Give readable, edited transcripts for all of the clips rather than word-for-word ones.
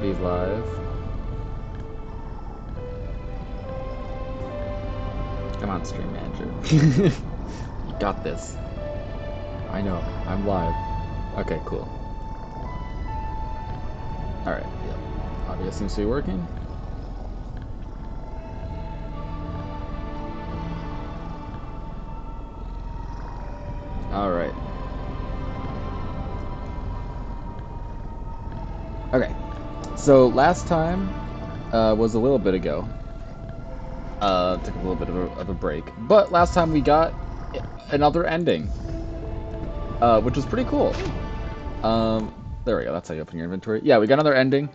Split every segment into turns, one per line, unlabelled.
be live. Come on, Stream Manager. You got this. I know, I'm live. Okay, cool. Alright, yep. Audio seems to be working. Alright. Okay, so last time was a little bit ago. Took a little bit of a break. But last time we got another ending. Which was pretty cool. There we go, that's how you open your inventory. Yeah, we got another ending.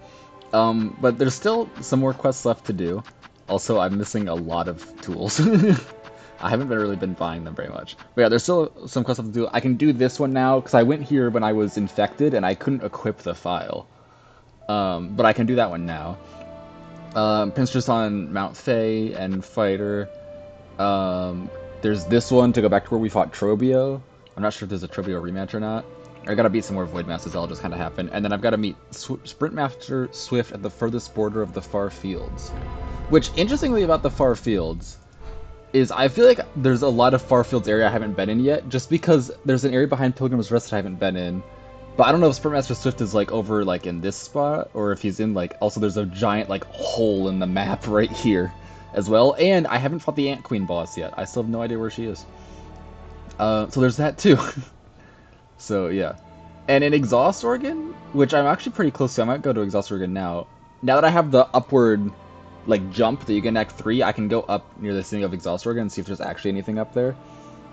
But there's still some more quests left to do. Also, I'm missing a lot of tools. I haven't really been buying them very much. But yeah, there's still some quests left to do. I can do this one now, because I went here when I was infected, and I couldn't equip the file. But I can do that one now. Pinterest on Mount Faye and Fighter. There's this one to go back to where we fought Trobio. I'm not sure if there's a Trobio rematch or not. I gotta beat some more Void Masters, that'll just kind of happen. And then I've got to meet Sprintmaster Swift at the furthest border of the Far Fields. Which, interestingly about the Far Fields, is I feel like there's a lot of Far Fields area I haven't been in yet, just because there's an area behind Pilgrim's Rest that I haven't been in. But I don't know if Sprintmaster Swift is, like, over, like, in this spot, or if he's in, like, also there's a giant, like, hole in the map right here as well. And I haven't fought the Ant Queen boss yet. I still have no idea where she is. So there's that, too. So, yeah. And in Exhaust Organ, which I'm actually pretty close to, I might go to Exhaust Organ now. Now that I have the upward, like, jump that you get in Act 3, I can go up near the city of Exhaust Organ and see if there's actually anything up there.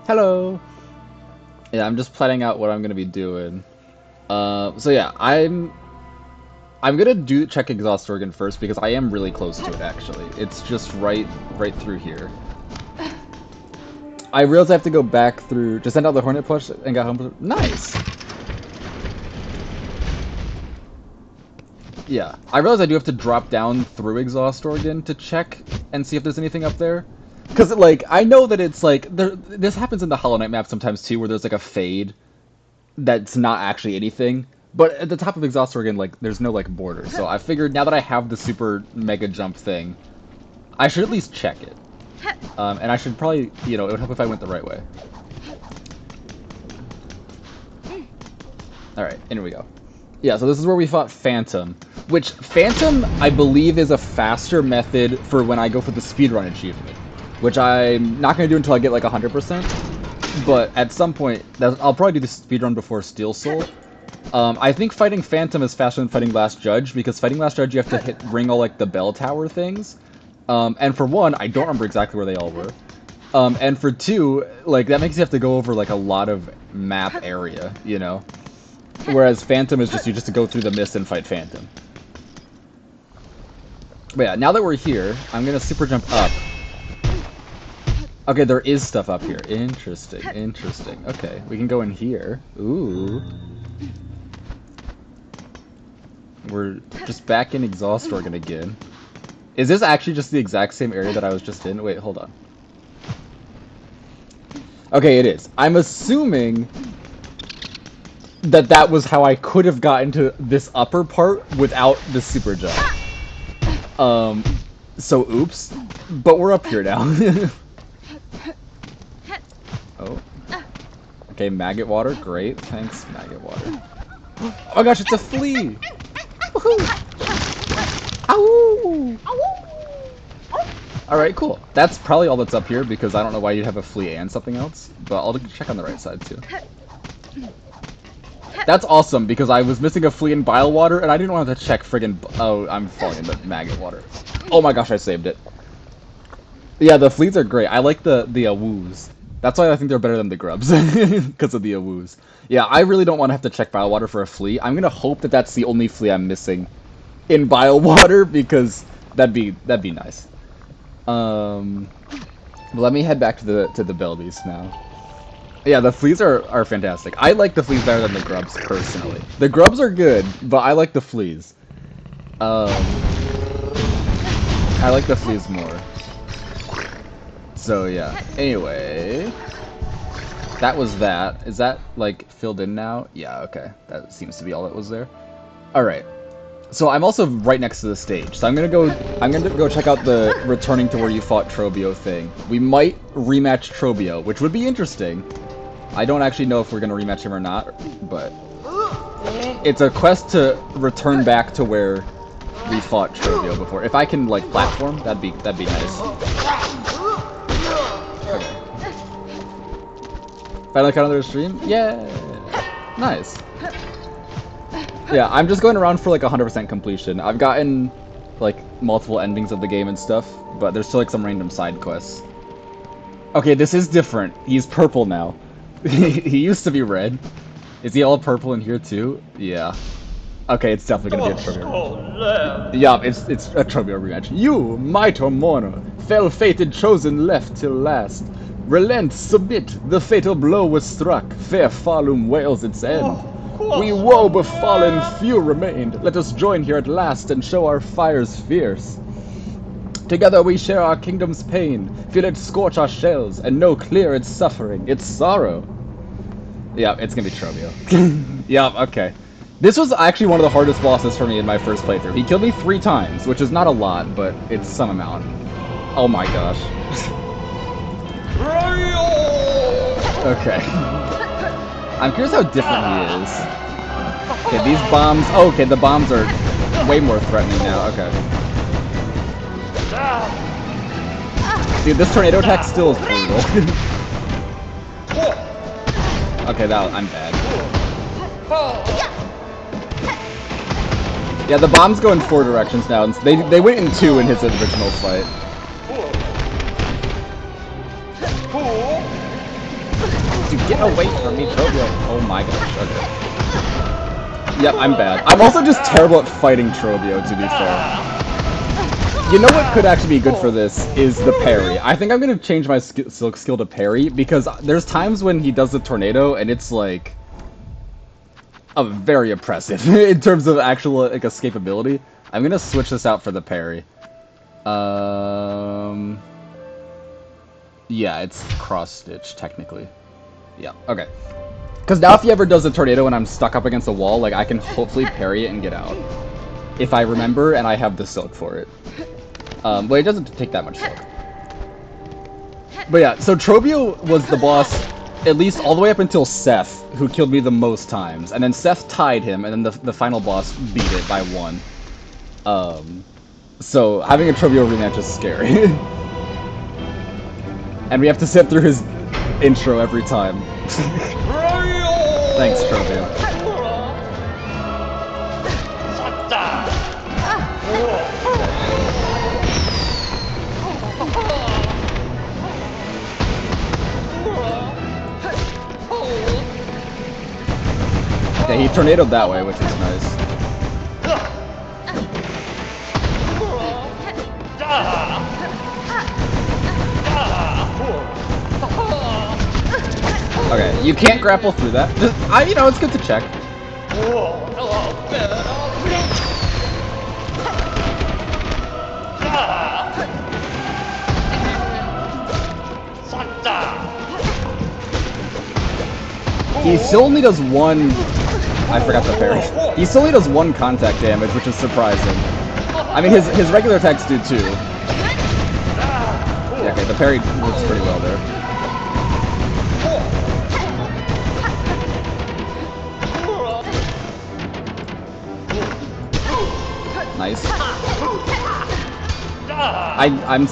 Hello! Yeah, I'm just planning out what I'm going to be doing. So yeah, I'm gonna check Exhaust Organ first because I am really close to it actually. It's just right through here. I realized I have to go back through, just send out the Hornet Push and got home. Nice! Yeah, I realize I do have to drop down through Exhaust Organ to check and see if there's anything up there. Because, like, I know that it's like, this happens in the Hollow Knight map sometimes too, where there's like a fade that's not actually anything. But at the top of Exhaust Organ, like, there's no, like, border. So I figured now that I have the super mega jump thing, I should at least check it. And I should probably, you know, it would help if I went the right way. Alright, in we go. Yeah, so this is where we fought Phantom. Which, Phantom, I believe, is a faster method for when I go for the speedrun achievement. Which I'm not going to do until I get, like, 100%. But at some point, I'll probably do the speedrun before Steel Soul. I think fighting Phantom is faster than fighting Last Judge, because fighting Last Judge you have to ring all, like, the bell tower things. And for one, I don't remember exactly where they all were. And for two, like, that makes you have to go over, like, a lot of map area, you know? Whereas Phantom is just, you just go through the mist and fight Phantom. But yeah, now that we're here, I'm gonna super jump up. Okay, there is stuff up here. Interesting, interesting. Okay, we can go in here. Ooh. We're just back in Exhaust Organ again. Is this actually just the exact same area that I was just in? Wait, hold on. Okay, it is. I'm assuming that that was how I could have gotten to this upper part without the super jump. So oops. But we're up here now. Oh. Okay, maggot water. Great. Thanks, maggot water. Oh my gosh, it's a flea! Woohoo! Ow! Alright, cool. That's probably all that's up here, because I don't know why you'd have a flea and something else. But I'll check on the right side, too. That's awesome, because I was missing a flea in bile water, and I didn't want to check friggin' oh, I'm falling into maggot water. Oh my gosh, I saved it. Yeah, the fleas are great. I like the woos. That's why I think they're better than the grubs, because of the woos. Yeah, I really don't want to have to check bile water for a flea. I'm gonna hope that that's the only flea I'm missing in bile water, because that'd be nice. Let me head back to the Belbies now. Yeah, the fleas are fantastic. I like the fleas better than the grubs, personally. The grubs are good, but I like the fleas. I like the fleas more. So, yeah. Anyway. That was that. Is that, like, filled in now? Yeah, okay. That seems to be all that was there. Alright. So I'm also right next to the stage. So I'm gonna go check out the returning to where you fought Trobio thing. We might rematch Trobio, which would be interesting. I don't actually know if we're gonna rematch him or not, but it's a quest to return back to where we fought Trobio before. If I can like platform, that'd be nice. Okay. Finally got another stream? Yeah. Nice. Yeah, I'm just going around for like 100% completion. I've gotten like multiple endings of the game and stuff, but there's still like some random side quests. Okay, this is different. He's purple now. He used to be red. Is he all purple in here too? Yeah. Okay, it's definitely gonna be a Trobio. Yeah, it's a Trobio rematch. You, mighty mourner, fell fated chosen left till last. Relent, submit, the fatal blow was struck, fair Falum wails its end. We woe befallen, few remained. Let us join here at last and show our fires fierce. Together we share our kingdom's pain, feel it scorch our shells, and know clear its suffering, its sorrow. Yeah, it's gonna be Trobio. Yeah, okay. This was actually one of the hardest bosses for me in my first playthrough. He killed me 3 times, which is not a lot, but it's some amount. Oh my gosh. Okay. I'm curious how different he is. Okay, these bombs... Oh, okay, the bombs are way more threatening now. Okay. Dude, this tornado attack still is brutal. Okay, I'm bad. Yeah, the bombs go in 4 directions now. They went in 2 in his original fight. Dude, get away from me, Trobio. Oh my gosh, okay. Yep, I'm bad. I'm also just terrible at fighting Trobio, to be fair. You know what could actually be good for this is the parry. I think I'm going to change my Silk skill to parry, because there's times when he does the tornado, and it's like... very oppressive in terms of actual like escapability. I'm gonna switch this out for the parry. Yeah, it's cross stitch technically. Yeah, okay. Because now if he ever does a tornado and I'm stuck up against a wall, like I can hopefully parry it and get out. If I remember and I have the silk for it. Well, it doesn't take that much silk. But yeah, so Trobio was the boss at least all the way up until Seth, who killed me the most times. And then Seth tied him, and then the final boss beat it by 1. So having a Trobio rematch is scary. And we have to sit through his intro every time. Thanks, Trobio. Yeah, he tornadoed that way, which is nice. Okay, you can't grapple through that. Just, you know, it's good to check. He still only does 1... I forgot the parry. He still only does 1 contact damage, which is surprising. I mean, his regular attacks do too. Yeah, okay, the parry works pretty well there. Nice. I'm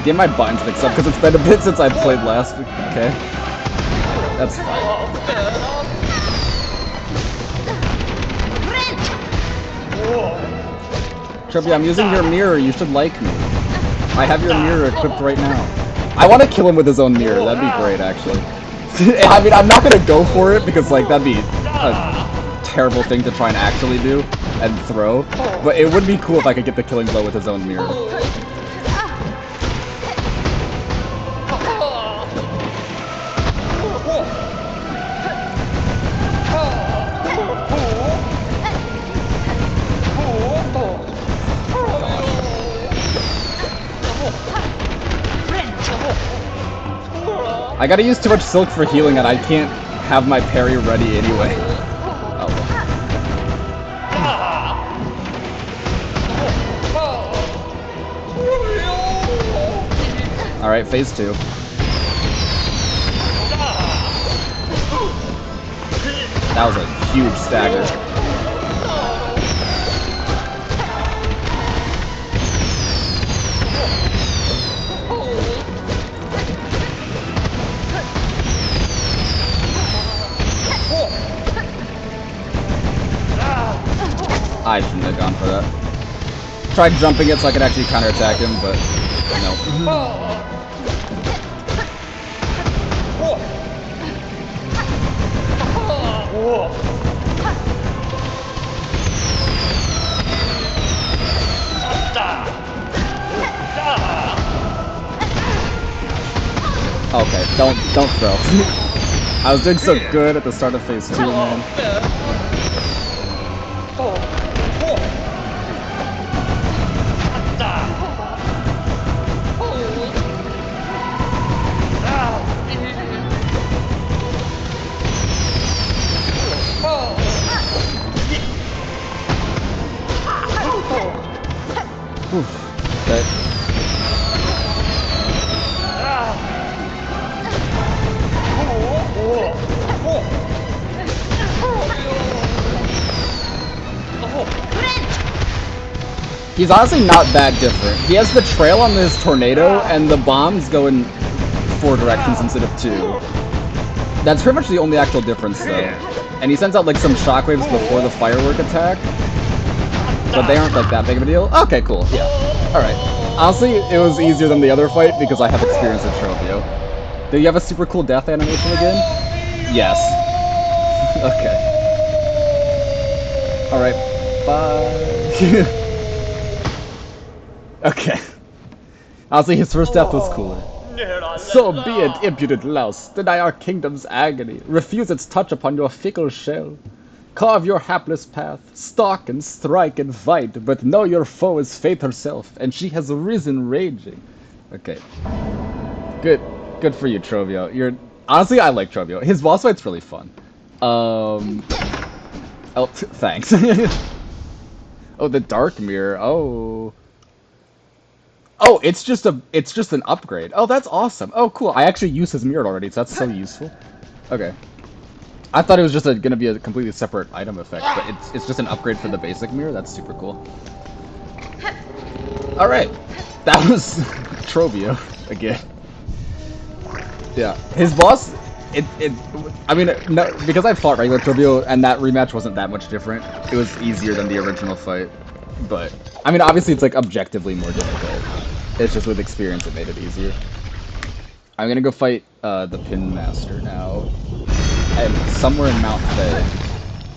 getting my buttons mixed up because it's been a bit since I played last. Okay, that's fine. Trobio, I'm using your mirror. You should like me. I have your mirror equipped right now. I want to kill him with his own mirror. That'd be great, actually. I mean, I'm not gonna go for it because, like, that'd be a terrible thing to try and actually do and throw. But it would be cool if I could get the killing blow with his own mirror. I gotta use too much silk for healing and I can't have my parry ready anyway. Oh. Alright, phase 2. That was a huge stagger. I shouldn't have gone for that. Tried jumping it so I could actually counterattack him, but no. Okay, don't throw. I was doing so good at the start of phase 2, man. Okay. He's honestly not that different. He has the trail on his tornado, and the bombs go in 4 directions instead of 2. That's pretty much the only actual difference, though. And he sends out like some shockwaves before the firework attack, but they aren't like that big of a deal. Okay, cool. Yeah. All right. Honestly, it was easier than the other fight because I have experience with Trovio. Do you have a super cool death animation again? Yes. Okay. All right. Bye. Okay. Honestly, his first death was cooler. So be it, impudent louse. Deny our kingdom's agony. Refuse its touch upon your fickle shell. Carve your hapless path. Stalk and strike and fight. But know your foe is fate herself, and she has risen raging. Okay. Good for you, Trovio. Honestly, I like Trovio. His boss fight's really fun. Oh, thanks. Oh, the Dark Mirror. Oh. Oh, it's just an upgrade. Oh, that's awesome. Oh, cool. I actually use his mirror already, so that's so useful. Okay. I thought it was just gonna be a completely separate item effect, but it's just an upgrade for the basic mirror. That's super cool. All right, that was Trovio again. Yeah, his boss. I mean, no, because I fought regular Trovio, and that rematch wasn't that much different. It was easier than the original fight, but I mean, obviously, it's like objectively more difficult. It's just with experience, it made it easier. I'm gonna go fight the Pin Master now, and somewhere in Mount Fei,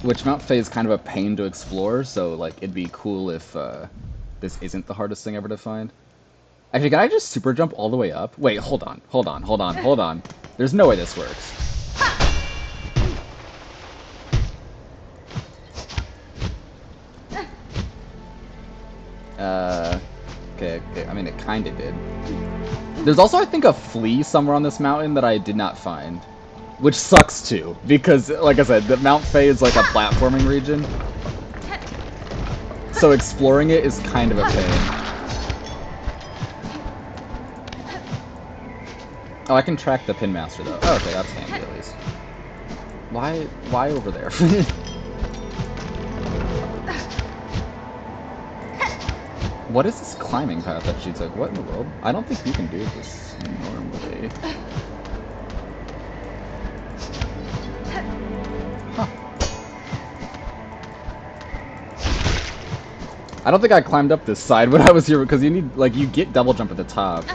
which Mount Fei is kind of a pain to explore. So like, it'd be cool if this isn't the hardest thing ever to find. Actually, can I just super jump all the way up? Wait, hold on. There's no way this works. Okay. I mean, it kinda did. There's also, I think, a flea somewhere on this mountain that I did not find. Which sucks, too. Because, like I said, the Mount Fei is like a platforming region. So exploring it is kind of a pain. Oh, I can track the Pin Master, though. Oh, okay, that's handy, at least. Why over there? What is this climbing path that she took? What in the world? I don't think you can do this normally. Huh. I don't think I climbed up this side when I was here, because you need, like, you get double jump at the top.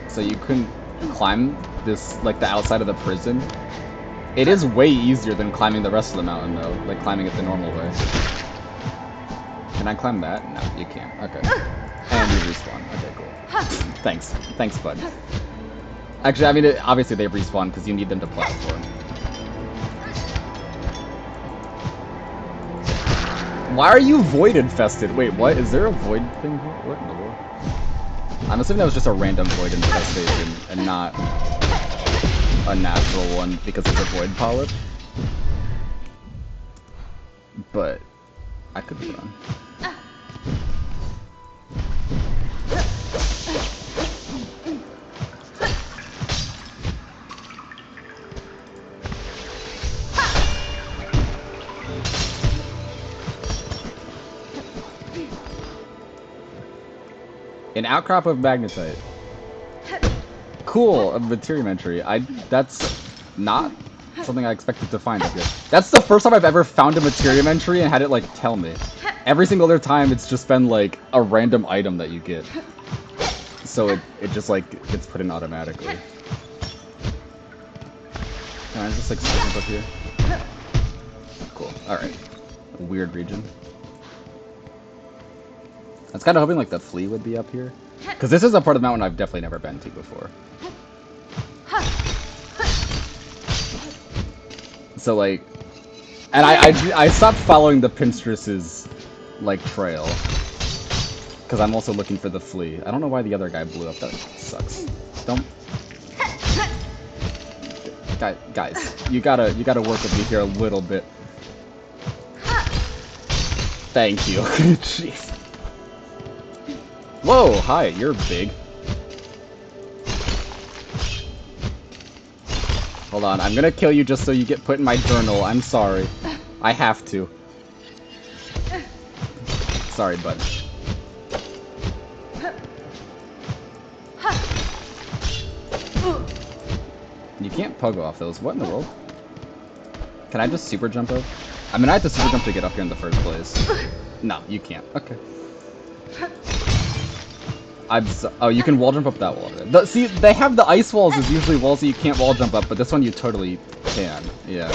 So you couldn't climb this, like, the outside of the prison. It is way easier than climbing the rest of the mountain, though. Like, climbing it the normal way. Can I climb that? No, you can't. Okay. And you respawn. Okay, cool. Thanks, bud. Actually, I mean, obviously they respawn because you need them to platform. Why are you void infested? Wait, what? Is there a void thing here? What in the world? I'm assuming that was just a random void infestation and not a natural one because it's a void polyp. But I could be wrong. An outcrop of magnetite. Cool, a material entry. That's not something I expected to find up here. That's the first time I've ever found a material entry and had it like tell me. Every single other time it's just been like a random item that you get. So it just like gets put in automatically. Can I just like skip up here? Cool. Alright. Weird region. I was kind of hoping like the flea would be up here. Because this is a part of the mountain I've definitely never been to before. So like, and I stopped following the Pinstress's like trail because I'm also looking for the flea. I don't know why the other guy blew up. That sucks. Don't, guys, you gotta work with me here a little bit. Thank you. Jeez. Whoa, hi, you're big. Hold on, I'm gonna kill you just so you get put in my journal. I'm sorry. I have to. Sorry, bud. You can't pogo off those. What in the world? Can I just super jump up? I mean, I had to super jump to get up here in the first place. No, you can't. Okay. Oh, you can wall jump up that wall. See, they have the ice walls as usually walls that you can't wall jump up, but this one you totally can. Yeah.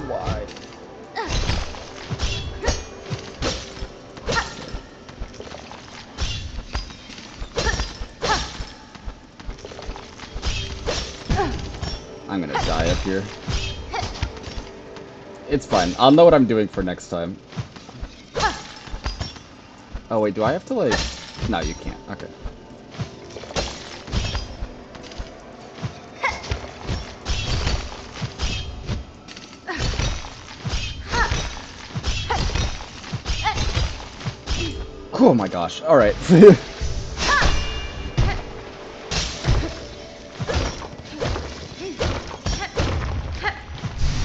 Why? I'm gonna die up here. It's fine. I'll know what I'm doing for next time. Oh wait, do I have to like... No, you can't. Okay. Oh my gosh. Alright.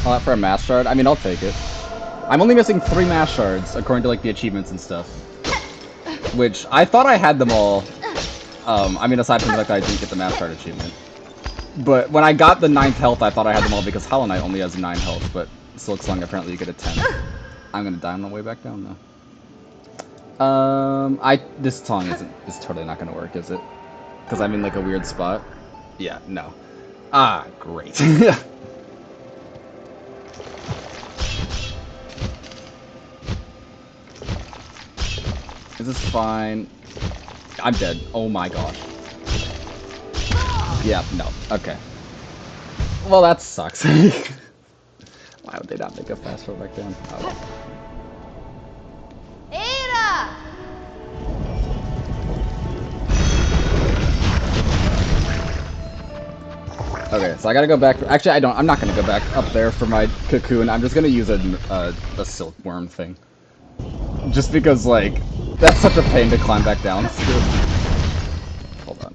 All that for a mass shard? I mean, I'll take it. I'm only missing 3 mass shards, according to, like, the achievements and stuff. Which, I thought I had them all. I mean, aside from the fact that I didn't get the mass shard achievement. But when I got the 9th health, I thought I had them all because Hollow Knight only has 9 health, but Silksong apparently you get a 10. I'm gonna die on the way back down, though. This song is totally not gonna work, is it? Because I'm in, like, a weird spot? Yeah, no. Ah, great. This is fine. I'm dead. Oh my gosh. Yeah, no. Okay. Well, that sucks. Why would they not make a fast roll back down? Oh. Ada! Okay, so I gotta go back. Actually, I don't. I'm not gonna go back up there for my cocoon. I'm just gonna use a silkworm thing. Just because, like, that's such a pain to climb back down. Hold on.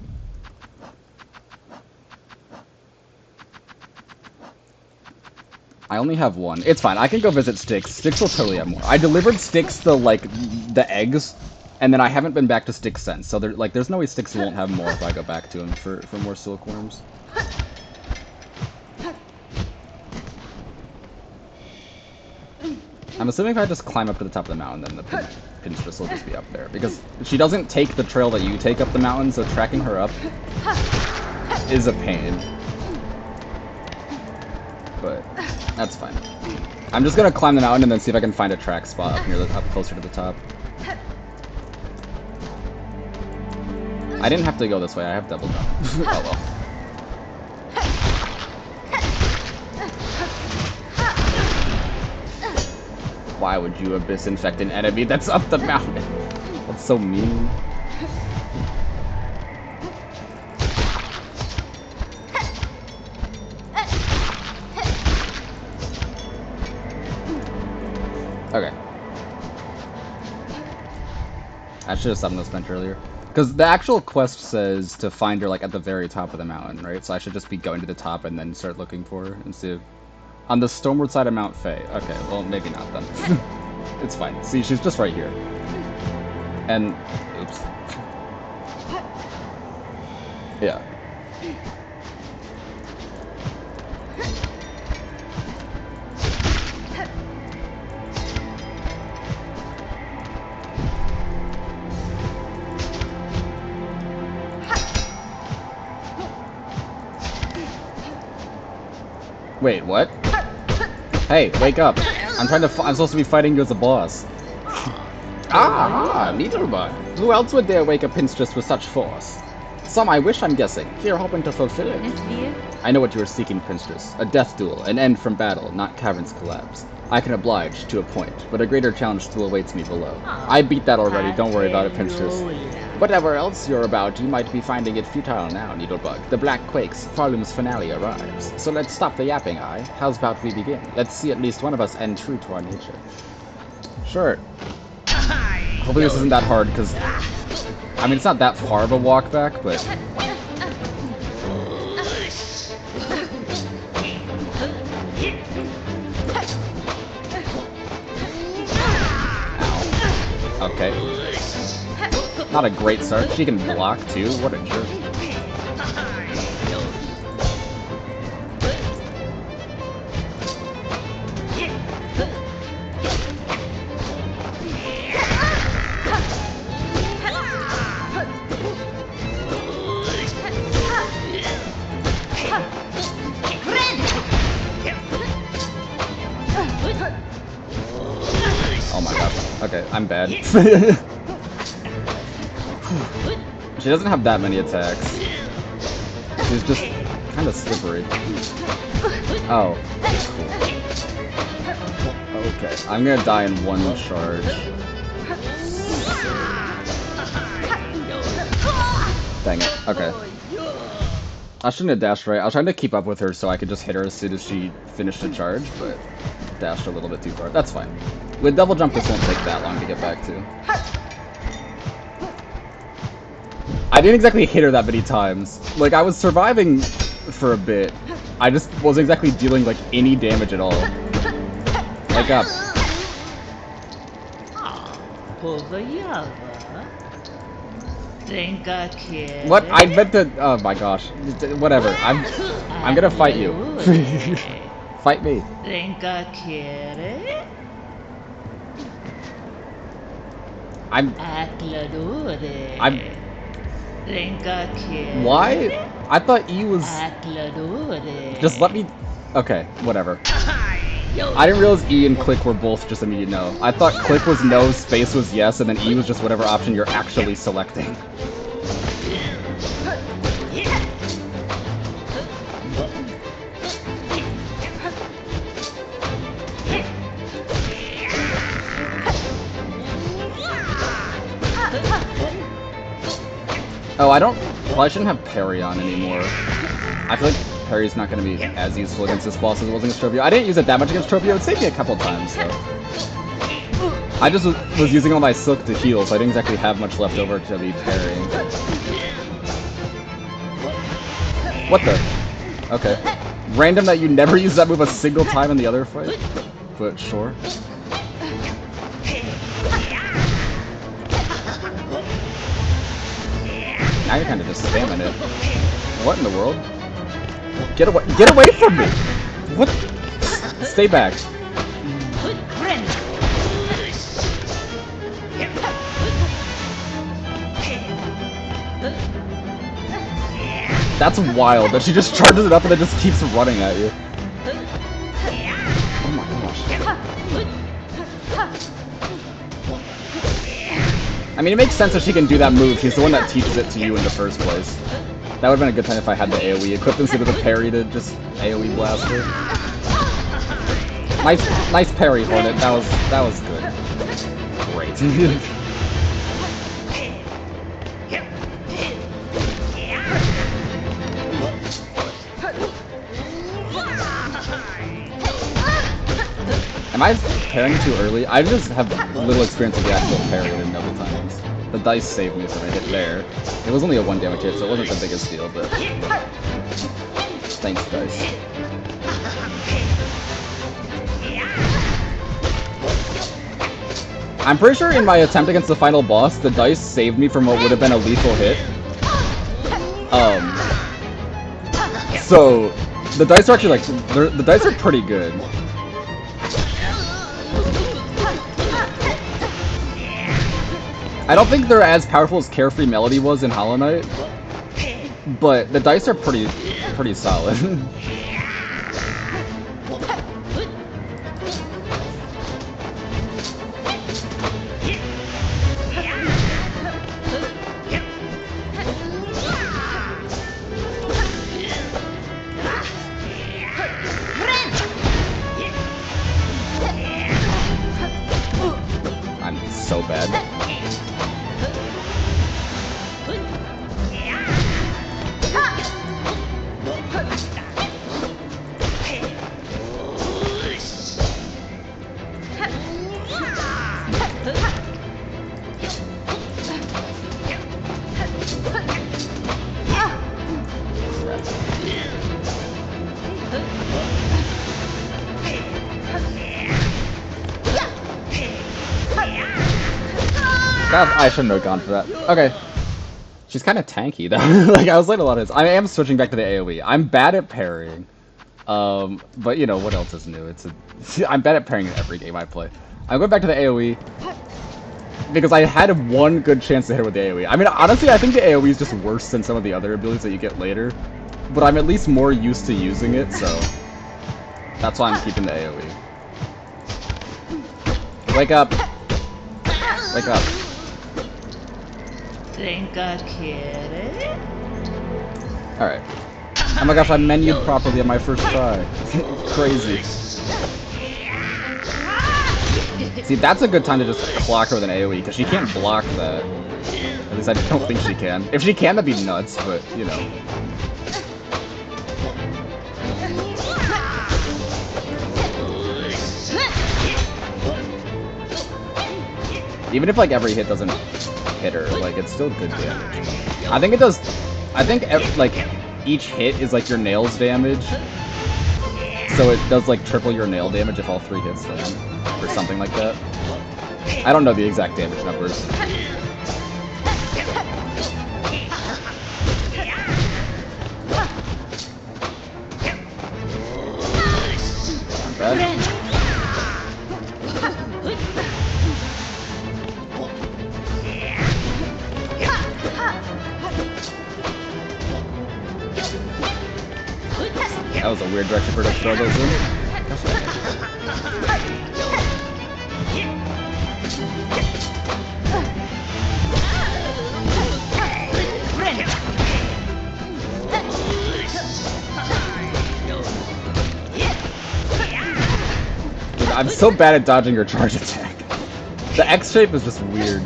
I only have 1. It's fine. I can go visit Styx. Styx will totally have more. I delivered Styx the eggs, and then I haven't been back to Styx since. So there's no way Styx won't have more if I go back to him for more silkworms. I'm assuming if I just climb up to the top of the mountain, then the Pinstress will just be up there. Because she doesn't take the trail that you take up the mountain, so tracking her up is a pain. But that's fine. I'm just gonna climb the mountain and then see if I can find a track spot up closer to the top. I didn't have to go this way, I have double jump. Oh well. Why would you abyss infect an enemy that's up the mountain? That's so mean. Okay. I should have summoned this bench earlier. Because the actual quest says to find her, like, at the very top of the mountain, right? So I should just be going to the top and then start looking for her and see if... On the stoneward side of Mount Fay. Okay, well, maybe not then. It's fine. See, she's just right here. And... oops. Yeah. Wait, what? Hey, wake up! I'm supposed to be fighting you as a boss. Needlebug. Who else would dare wake a pinstress with such force? Some I wish, I'm guessing. You're hoping to fulfill it. I know what you are seeking, Pinstress. A death duel, an end from battle, not caverns collapse. I can oblige, to a point, but a greater challenge still awaits me below. I beat that already, don't worry about it, Pinstress. Whatever else you're about, you might be finding it futile now, Needlebug. The Black Quakes, Farloom's finale arrives. So let's stop the yapping, aye? How's about we begin? Let's see at least one of us end true to our nature. Sure. Hopefully this isn't that hard, because... I mean, it's not that far of a walk back, but... Ow. Okay. Not a great start. She can block, too. What a jerk. Oh my gosh. Okay, I'm bad. She doesn't have that many attacks. She's just kind of slippery. Oh, cool. Okay, I'm gonna die in one charge. Dang it. Okay. I shouldn't have dashed right. I was trying to keep up with her so I could just hit her as soon as she finished the charge, but dashed a little bit too far. That's fine. With double jump, this won't take that long to get back to. I didn't exactly hit her that many times. Like, I was surviving for a bit. I just wasn't exactly dealing, like, any damage at all. Wake up. What? I meant to... oh my gosh. Whatever. I'm gonna fight you. Fight me. Why? I thought E was... just let me... okay, whatever. I didn't realize E and click were both just immediate no. I thought click was no, space was yes, and then E was just whatever option you're actually selecting. Oh, I don't... well, I shouldn't have parry on anymore. I feel like parry's not going to be as useful against this boss as it was against Tropio. I didn't use it that much against Tropio. It saved me a couple times, though. I just was using all my Silk to heal, so I didn't exactly have much left over to be parrying. What the? Okay. Random that you never use that move a single time in the other fight? But sure. Now you're kind of just spamming it. What in the world? Get away from me! What? Stay back. That's wild, that she just charges it up and then just keeps running at you. Oh my gosh. I mean, it makes sense that she can do that move. He's the one that teaches it to you in the first place. That would have been a good time if I had the AoE equipped instead of the parry to just AoE blast her. Nice parry, Hornet. That was good. Great. Am I parrying too early? I just have little experience with the actual parry and double times. The dice saved me from a hit there. It was only a 1 damage hit, so it wasn't the biggest deal, but... thanks, dice. I'm pretty sure in my attempt against the final boss, the dice saved me from what would have been a lethal hit. So the dice are actually like the dice are pretty good. I don't think they're as powerful as Carefree Melody was in Hollow Knight, but the dice are pretty solid. I'm so bad. I shouldn't have gone for that. Okay. She's kind of tanky, though. Like, I was letting a lot of hits. I am switching back to the AoE. I'm bad at parrying. But, you know, what else is new? I'm bad at parrying in every game I play. I'm going back to the AoE because I had one good chance to hit her with the AoE. I mean, honestly, I think the AoE is just worse than some of the other abilities that you get later. But I'm at least more used to using it, so that's why I'm keeping the AoE. Wake up! Wake up.
Think I'd get it?
Alright. Oh my gosh, I menued properly on my first try. Crazy. See, that's a good time to just clock her with an AoE, because she can't block that. At least I don't think she can. If she can, that'd be nuts, but, you know. Even if, like, every hit doesn't hit her, like, it's still good damage. I think it does... I think, like, each hit is, like, your nails damage. So it does, like, triple your nail damage if all 3 hits them. Or something like that. I don't know the exact damage numbers. Not bad. That was a weird direction for her to throw those in. Dude, I'm so bad at dodging her charge attack. The X shape is just weird.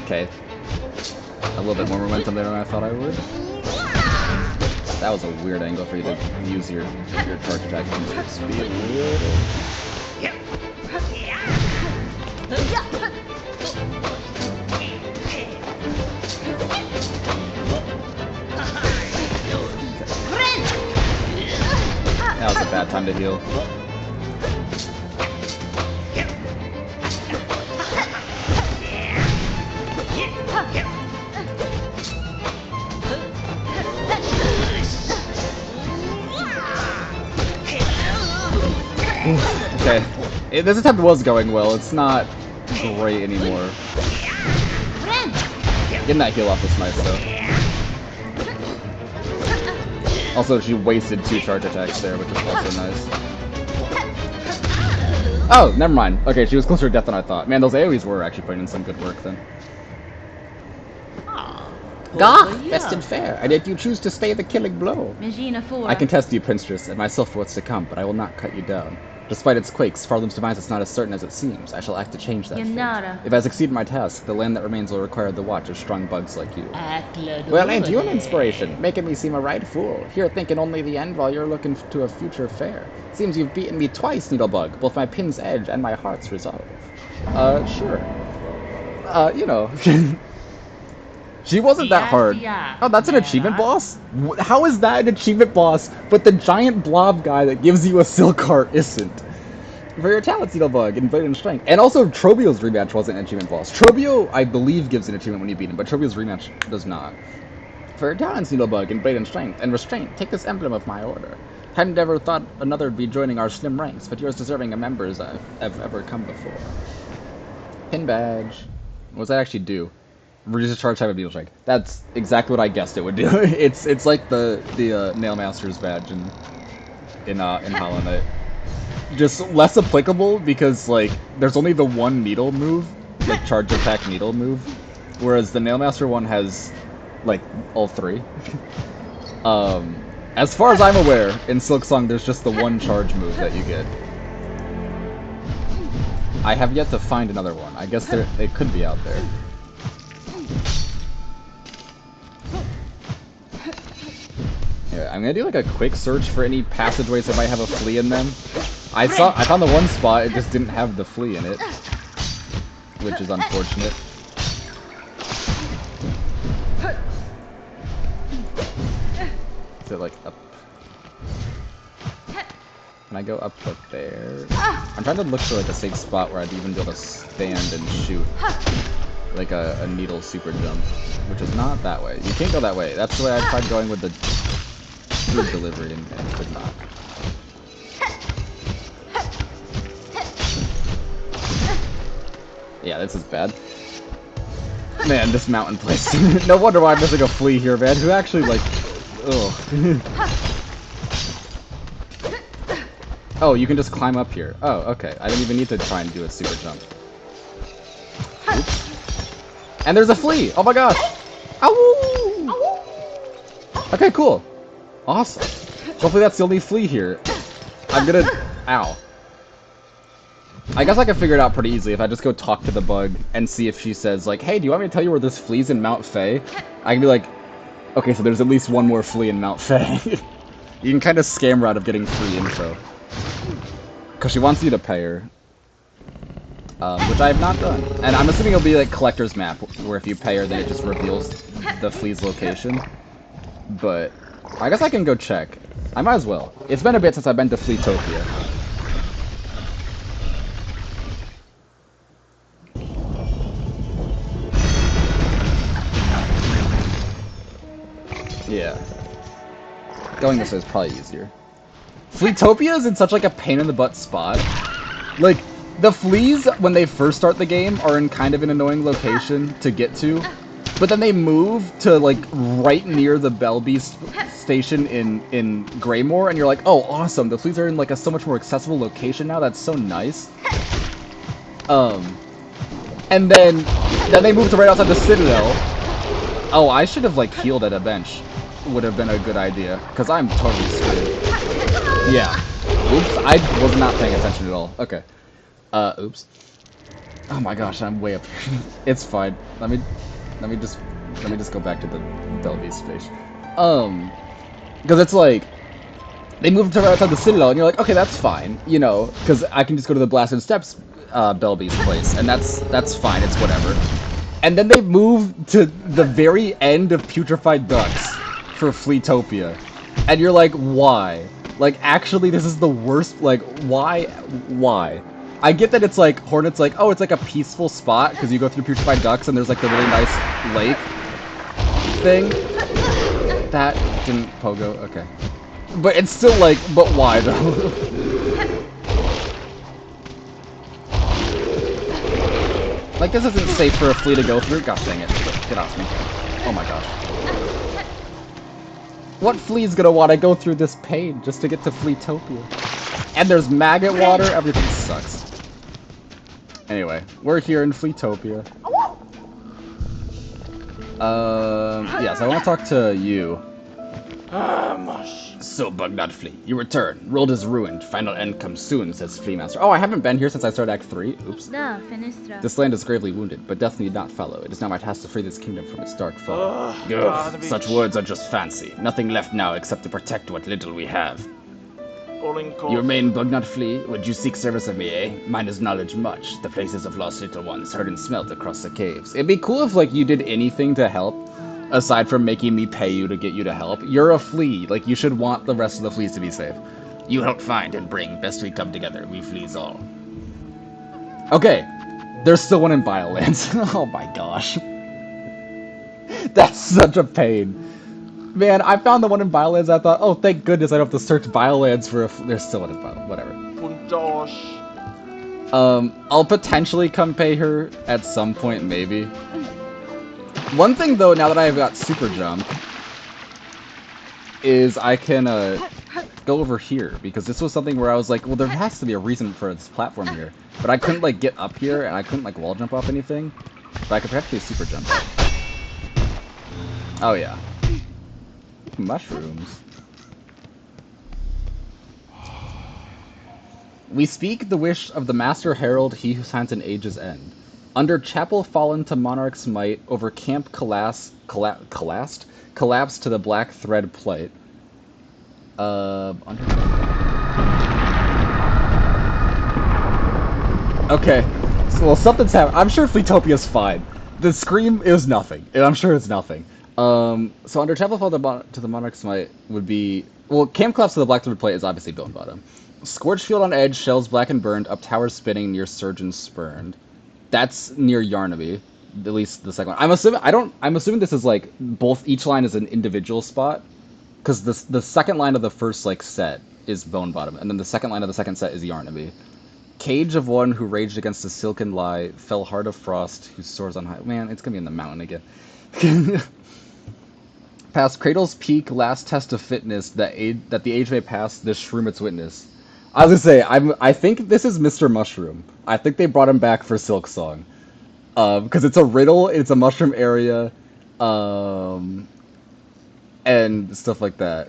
Okay. A little bit more momentum there than I thought I would. That was a weird angle for you to use your charge attack to speed a little. That was a bad time to heal. Okay. This attempt was going well. It's not great anymore. Getting that heal off was nice, though. Also, she wasted 2 charge attacks there, which is also nice. Oh, never mind. Okay, she was closer to death than I thought. Man, those AoEs were actually putting in some good work, then. Gah! Best and fair. And yet you choose to stay the killing blow. I can test you, Printress, and myself for what's to come, but I will not cut you down. Despite its quakes, Farlam's demise is not as certain as it seems. I shall act to change that fate.
Yanara.
If I succeed in my task, the land that remains will require the watch of strong bugs like you. Well, ain't you an inspiration,
Acladore.
making me seem a right fool. Here thinking only the end while you're looking to a future fair. Seems you've beaten me twice, Needlebug, both my pin's edge and my heart's resolve. Sure. You know, she wasn't that
Dia
hard.
dia,
Oh, that's an achievement
Nera.
boss? How is that an achievement boss, but the giant blob guy that gives you a silk heart isn't? For your talents, Needlebug, and Blade and Strength. And also, Trobio's rematch wasn't an achievement boss. Trobio, I believe, gives an achievement when you beat him, but Trobio's rematch does not. For your talents, Needlebug, and Blade and Strength, and Restraint, take this emblem of my order. Hadn't ever thought another would be joining our slim ranks, but you're as deserving of members I've ever come before. Pin badge. What does that actually do? Reduce the charge type of Beetle Strike. That's exactly what I guessed it would do. it's like the Nail Master's badge in Hollow Knight. Just less applicable because like there's only the one needle move, like charge attack needle move, whereas the Nailmaster one has like all three. As far as I'm aware, in Silksong there's just the one charge move that you get. I have yet to find another one. I guess it could be out there. Yeah, I'm gonna do like a quick search for any passageways that might have a flea in them. I found the one spot, it just didn't have the flea in it, which is unfortunate. Is it like up? Can I go up there? I'm trying to look for like a safe spot where I'd even be able to stand and shoot like a needle super jump, which is not that way. You can't go that way. That's the way I tried going with the food delivery and could not. Yeah, this is bad. Man, this mountain place. No wonder why I'm missing a flea here, man. Who actually, like... Ugh. Oh, you can just climb up here. Oh, okay. I didn't even need to try and do a super jump. Oops. And there's a flea! Oh my gosh! Ow! Okay, cool. Awesome. Hopefully that's the only flea here. I'm gonna... Ow. I guess I can figure it out pretty easily if I just go talk to the bug and see if she says, like, hey, do you want me to tell you where this flea's in Mount Fey? I can be like, okay, so there's at least one more flea in Mount Fey. You can kind of scam her out of getting free info. Because she wants you to pay her. Which I have not done. And I'm assuming it'll be like Collector's Map, where if you pay her, then it just reveals the flea's location. But I guess I can go check. I might as well. It's been a bit since I've been to Fleetopia. Yeah. Going this way is probably easier. Fleetopia is in such like a pain in the butt spot. Like, the fleas, when they first start the game, are in kind of an annoying location to get to. But then they move to, like, right near the Belbeast station in Greymore, and you're like, oh, awesome, the fleas are in, like, a so much more accessible location now, that's so nice. And then they move to right outside the Citadel. Oh, I should have, like, healed at a bench. Would have been a good idea, because I'm totally screwed. Yeah. Oops, I was not paying attention at all. Okay. Oops. Oh my gosh, I'm way up here. It's fine. Let me just go back to the Belbeast station. Because it's like they moved to right outside the Citadel, and you're like, okay, that's fine, you know, because I can just go to the Blasted Steps, Belbeast place, and that's fine. It's whatever. And then they move to the very end of Putrefied Ducks for Fleetopia, and you're like, why? Like, actually, this is the worst. Like, why? Why? I get that it's like, Hornet's like, oh, it's like a peaceful spot, because you go through Putrefied Ducks, and there's like the really nice lake thing. That didn't pogo, okay. But it's still like, but why, though? Like, this isn't safe for a flea to go through. Gosh dang it. Get off me. Oh my gosh. What flea's gonna want to go through this pain just to get to Fleetopia? And there's maggot water. Everything sucks. Anyway, we're here in Fleetopia. Yes, I want to talk to you.
Mush.
So, Bugnut Flea, you return. World is ruined. Final end comes soon, says Flea Master. Oh, I haven't been here since I started Act 3. Oops.
Da, Fenestra.
This land is gravely wounded, but death need not follow. It is now my task to free this kingdom from its dark foe. Ugh, such words are just fancy. Nothing left now except to protect what little we have. You remain Bugnut Flea? Would you seek service of me, eh? Mine is knowledge much. The places of lost little ones heard and smelt across the caves. It'd be cool if, like, you did anything to help, aside from making me pay you to get you to help. You're a flea. Like, you should want the rest of the fleas to be safe. You help find and bring. Best we come together. We fleas all. Okay. There's still one in Biolands. Oh my gosh. That's such a pain. Man, I found the one in Biolands. I thought, oh, thank goodness I don't have to search Biolands for a... There's still one in Biolands. Whatever. I'll potentially come pay her at some point, maybe. One thing, though, now that I've got Super Jump, is I can go over here, because this was something where I was like, well, there has to be a reason for this platform here. But I couldn't, like, get up here, and I couldn't, like, wall jump off anything. But I could potentially Super Jump. Oh, yeah. Mushrooms. We speak the wish of the Master Herald, he who signs an age's end. Under chapel fallen to monarch's might, over camp collapsed to the black thread plight. Okay, so, well, something's happened. I'm sure Fleetopia's fine. The scream is nothing, and I'm sure it's nothing. So under chapel fall to the monarch's might would be... Well, camp collapse to the black thread plate is obviously Bone Bottom. Scorched field on edge, shells black and burned, up towers spinning, near surgeon spurned. That's near Yarnaby, at least the second one. I'm assuming this is like each line is an individual spot, because the second line of the first like set is Bone Bottom, and then the second line of the second set is Yarnaby. Cage of one who raged against the silken lie, fell heart of frost, who soars on high. Man, it's gonna be in the mountain again. Past Cradle's peak, last test of fitness that the age may pass. This shroom its witness. I was gonna say, I think this is Mr. Mushroom. I think they brought him back for Silksong, because it's a riddle, it's a mushroom area, and stuff like that.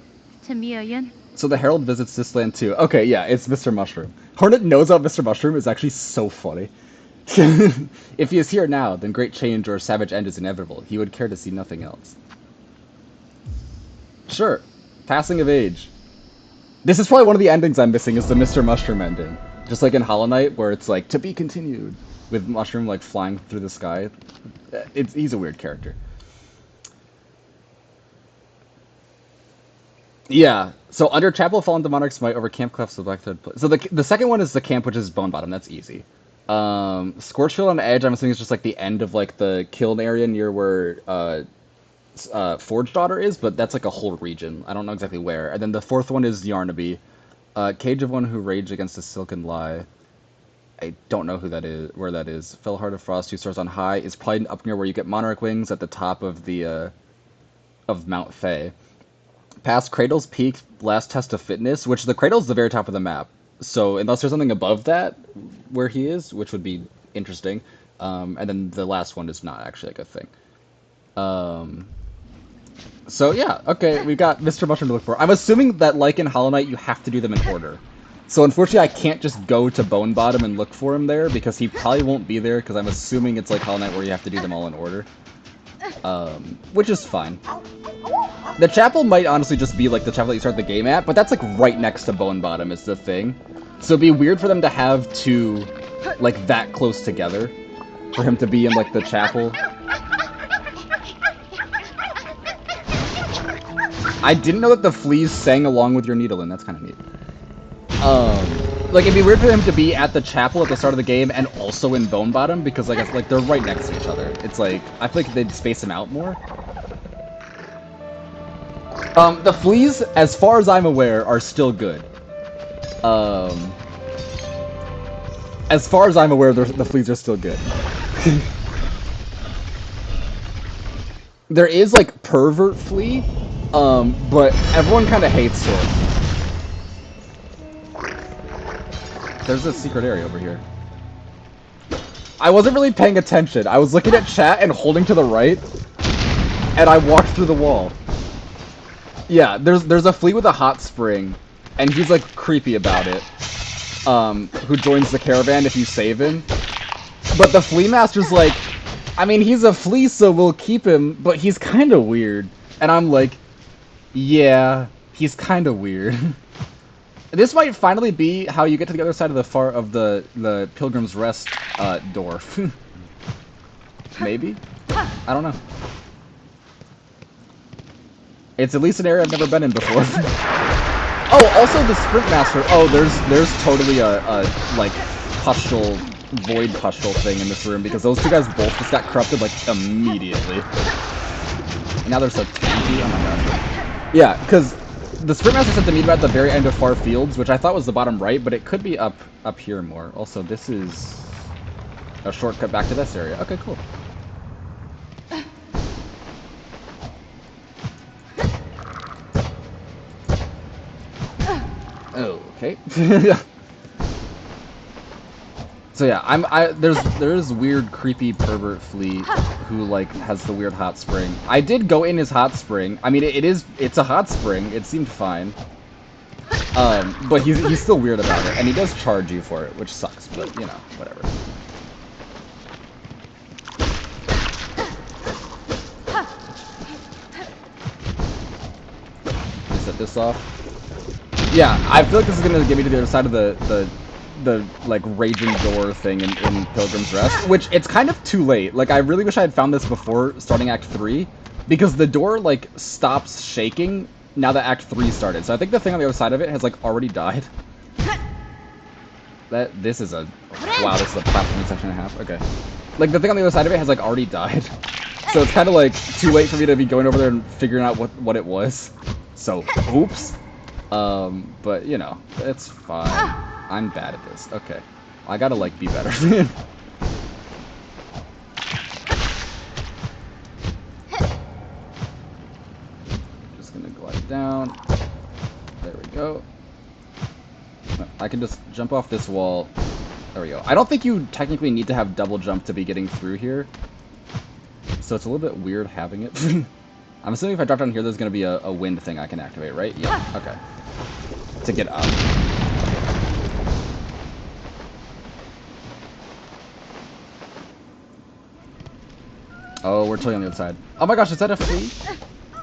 So the Herald visits this land too. Okay, yeah, it's Mr. Mushroom. Hornet knows about Mr. Mushroom is actually so funny. If he is here now, then great change or savage end is inevitable. He would care to see nothing else. Sure, passing of age. This is probably one of the endings I'm missing, is the Mr. Mushroom ending. Just like in Hollow Knight, where it's like, to be continued, with Mushroom like flying through the sky. He's a weird character. Yeah, so under Chapel Fallen to Monarch's Might, over Camp Clefts of Black Thread. So the second one is the camp, which is Bone Bottom, that's easy. Scorchfield on Edge, I'm assuming it's just like the end of like the kiln area near where Forge Daughter is, but that's like a whole region. I don't know exactly where. And then the fourth one is Yarnaby. Cage of one who raged against the silken lie. I don't know who that is, where that is. Fell Heart of Frost, who soars on high, is probably up near where you get Monarch Wings at the top of the of Mount Fae. Past Cradle's Peak, last test of fitness, which the Cradle's the very top of the map. So unless there's something above that where he is, which would be interesting. And then the last one is not actually like a thing. So yeah, okay, we got Mr. Mushroom to look for. I'm assuming that, like in Hollow Knight, you have to do them in order. So unfortunately, I can't just go to Bone Bottom and look for him there, because he probably won't be there, because I'm assuming it's like Hollow Knight where you have to do them all in order. Which is fine. The chapel might honestly just be like the chapel that you start the game at, but that's like right next to Bone Bottom is the thing. So it'd be weird for them to have two, like, that close together. For him to be in, like, the chapel. I didn't know that the fleas sang along with your Needlein. That's kind of neat. Like, it'd be weird for him to be at the chapel at the start of the game and also in Bone Bottom, because, like, they're right next to each other. It's like, I feel like they'd space them out more. The fleas, as far as I'm aware, are still good. As far as I'm aware, the fleas are still good. There is, like, Pervert Flea, but everyone kind of hates him. There's a secret area over here. I wasn't really paying attention. I was looking at chat and holding to the right, and I walked through the wall. Yeah, there's a flea with a hot spring, and he's like creepy about it. Who joins the caravan if you save him. But the flea master's like, I mean, he's a flea, so we'll keep him, but he's kind of weird. And I'm like, yeah, he's kind of weird. This might finally be how you get to the other side of the Pilgrim's Rest door. Maybe? I don't know. It's at least an area I've never been in before. Oh, also the Sprint Master. Oh, there's totally a like pustule, void pustule thing in this room because those two guys both just got corrupted like immediately. And now they're so tanky. Oh my gosh. Yeah, because the Sprint Master said to meet him at the very end of Far Fields, which I thought was the bottom right, but it could be up here more. Also, this is a shortcut back to this area. Okay, cool. Okay. So yeah, there's weird creepy pervert flea who like has the weird hot spring. I did go in his hot spring. I mean it's a hot spring. It seemed fine. But he's still weird about it, and he does charge you for it, which sucks, but you know, whatever. Set this off. Yeah, I feel like this is gonna get me to the other side of the like raging door thing in Pilgrim's Rest, which it's kind of too late. Like I really wish I had found this before starting Act 3, because the door like stops shaking now that Act 3 started. So I think the thing on the other side of it has like already died. This is a wow, this is a platforming section and a half. Okay. Like the thing on the other side of it has like already died. So it's kind of like too late for me to be going over there and figuring out what it was. So, oops. But you know, it's fine. I'm bad at this. Okay. I gotta like be better. Just gonna glide down. There we go. I can just jump off this wall. There we go. I don't think you technically need to have double jump to be getting through here. So it's a little bit weird having it. I'm assuming if I drop down here, there's going to be a wind thing I can activate, right? Yeah, okay. To get up. Oh, we're totally on the other side. Oh my gosh, is that a flea?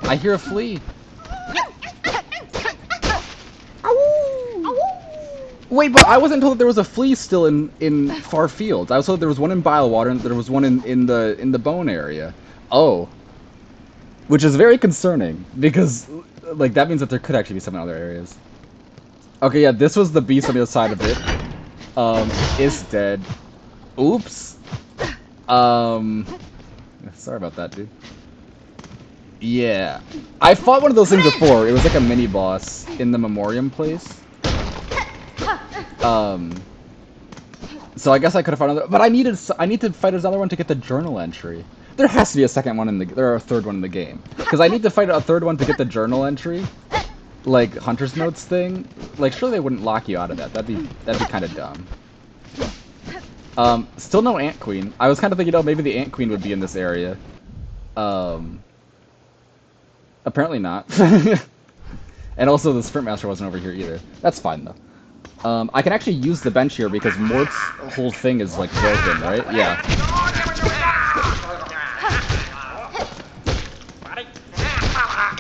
I hear a flea. Wait, but I wasn't told that there was a flea still in Far Fields. I was told there was one in Bilewater and there was one in the bone area. Oh. Which is very concerning, because like that means that there could actually be some in other areas. Okay, yeah, this was the beast on the other side of it. It's dead. Oops. Sorry about that, dude. Yeah. I fought one of those things before. It was like a mini-boss in the Memoriam place. So I guess I could have found another, but I need to fight another one to get the journal entry. There has to be a second one or a third one in the game, because I need to fight a third one to get the journal entry, like Hunter's Notes thing. Like, sure they wouldn't lock you out of that. That'd be kind of dumb. Still no Ant Queen. I was kind of thinking, oh, maybe the Ant Queen would be in this area. Apparently not. And also the Sprint Master wasn't over here either. That's fine though. I can actually use the bench here because Mort's whole thing is like broken, right? Yeah.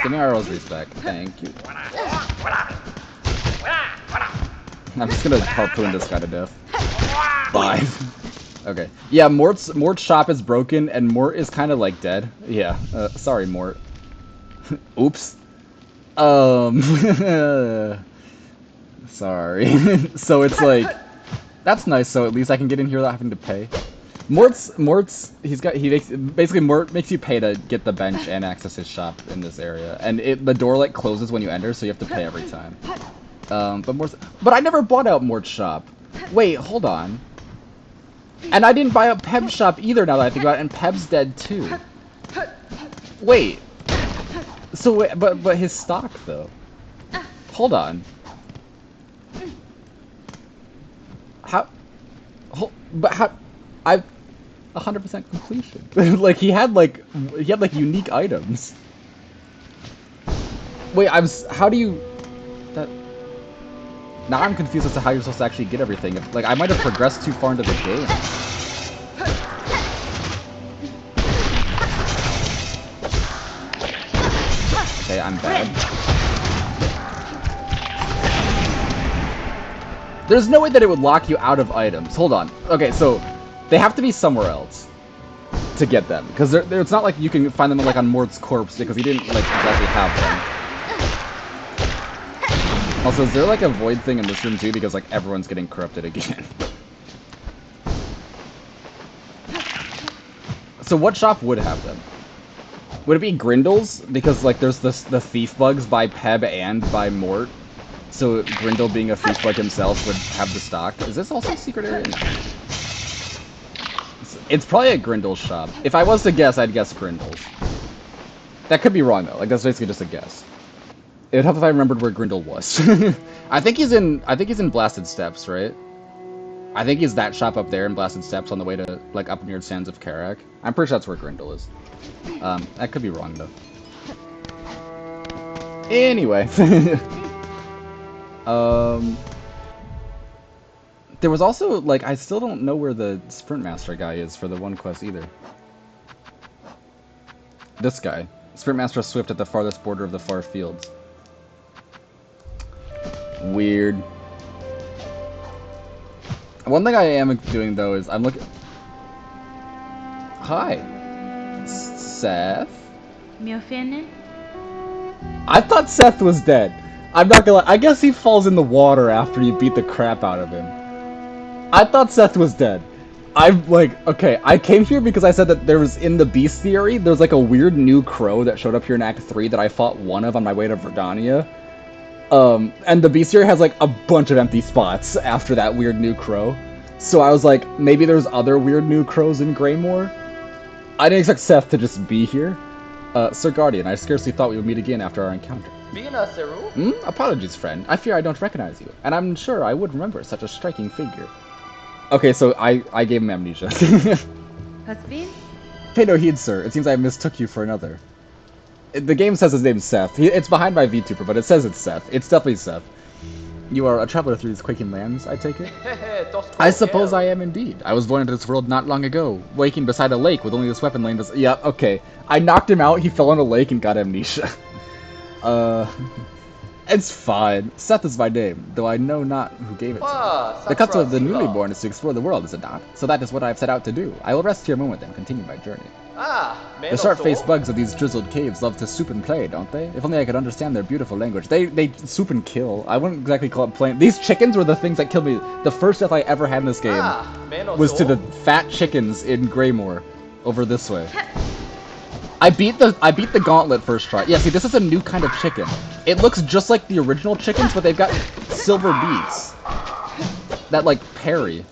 Give me our rosaries back. Thank you. I'm just gonna harpoon this guy to death. Bye. Okay. Yeah, Mort's shop is broken and Mort is kind of like dead. Yeah. Sorry, Mort. Oops. Sorry. So it's like, that's nice. So at least I can get in here without having to pay. Mort's basically Mort makes you pay to get the bench and access his shop in this area, and the door like closes when you enter, so you have to pay every time. But I never bought out Mort's shop. Wait, hold on. And I didn't buy out Peb's shop either. Now that I think about it, and Peb's dead too. Wait. So but his stock though. Hold on. How? But how? I 100% completion. Like he had like unique items. Wait, how do you... That... Now I'm confused as to how you're supposed to actually get everything. Like, I might have progressed too far into the game. Okay, I'm bad. There's no way that it would lock you out of items. Hold on. Okay, so they have to be somewhere else to get them, because it's not like you can find them like on Mort's corpse because he didn't like exactly have them. Also, is there like a void thing in this room too? Because like everyone's getting corrupted again. So what shop would have them? Would it be Grindel's? Because like there's the thief bugs by Peb and by Mort. So Grindel, being a thief bug himself, would have the stock. Is this also a secret area? No. It's probably at Grindel's shop. If I was to guess, I'd guess Grindel's. That could be wrong though. Like that's basically just a guess. It would help if I remembered where Grindel was. I think he's in Blasted Steppes, right? I think he's that shop up there in Blasted Steppes on the way to like up near Sands of Karak. I'm pretty sure that's where Grindel is. That could be wrong though. Anyway. There was also, like, I still don't know where the Sprint Master guy is for the one quest either. This guy. Sprint Master Swift at the farthest border of the far fields. Weird. One thing I am doing, though, is I'm looking... Hi. Seth? I thought Seth was dead. I'm not gonna lie, I guess he falls in the water after you beat the crap out of him. I thought Seth was dead. I'm like, okay, I came here because I said that there was, in the bestiary, there's like a weird new crow that showed up here in Act 3 that I fought one of on my way to Verdania. And the bestiary has like a bunch of empty spots after that weird new crow. So I was like, maybe there's other weird new crows in Greymoor? I didn't expect Seth to just be here. Sir Guardian, I scarcely thought we would meet again after our encounter. Apologies, friend. I fear I don't recognize you, and I'm sure I would remember such a striking figure. Okay, so I gave him amnesia. Pay no heed, sir. It seems I mistook you for another. The game says his name's Seth. It's behind my VTuber, but it says it's Seth. It's definitely Seth. You are a traveler through these quaking lands, I take it? I suppose I am indeed. I was born into this world not long ago, waking beside a lake with only this weapon laying beside... Yeah, okay. I knocked him out, he fell in a lake and got amnesia. It's fine. Seth is my name, though I know not who gave it to me. The custom of the newly born is to explore the world, is it not? So that is what I have set out to do. I will rest here a moment and continue my journey. The sharp-faced bugs of these drizzled caves love to soup and play, don't they? If only I could understand their beautiful language. They soup and kill. I wouldn't exactly call it playing. These chickens were the things that killed me. The first death I ever had in this game was to the fat chickens in Greymoor over this way. I beat the gauntlet first try. Yeah, see, this is a new kind of chicken. It looks just like the original chickens, but they've got silver beaks that like parry.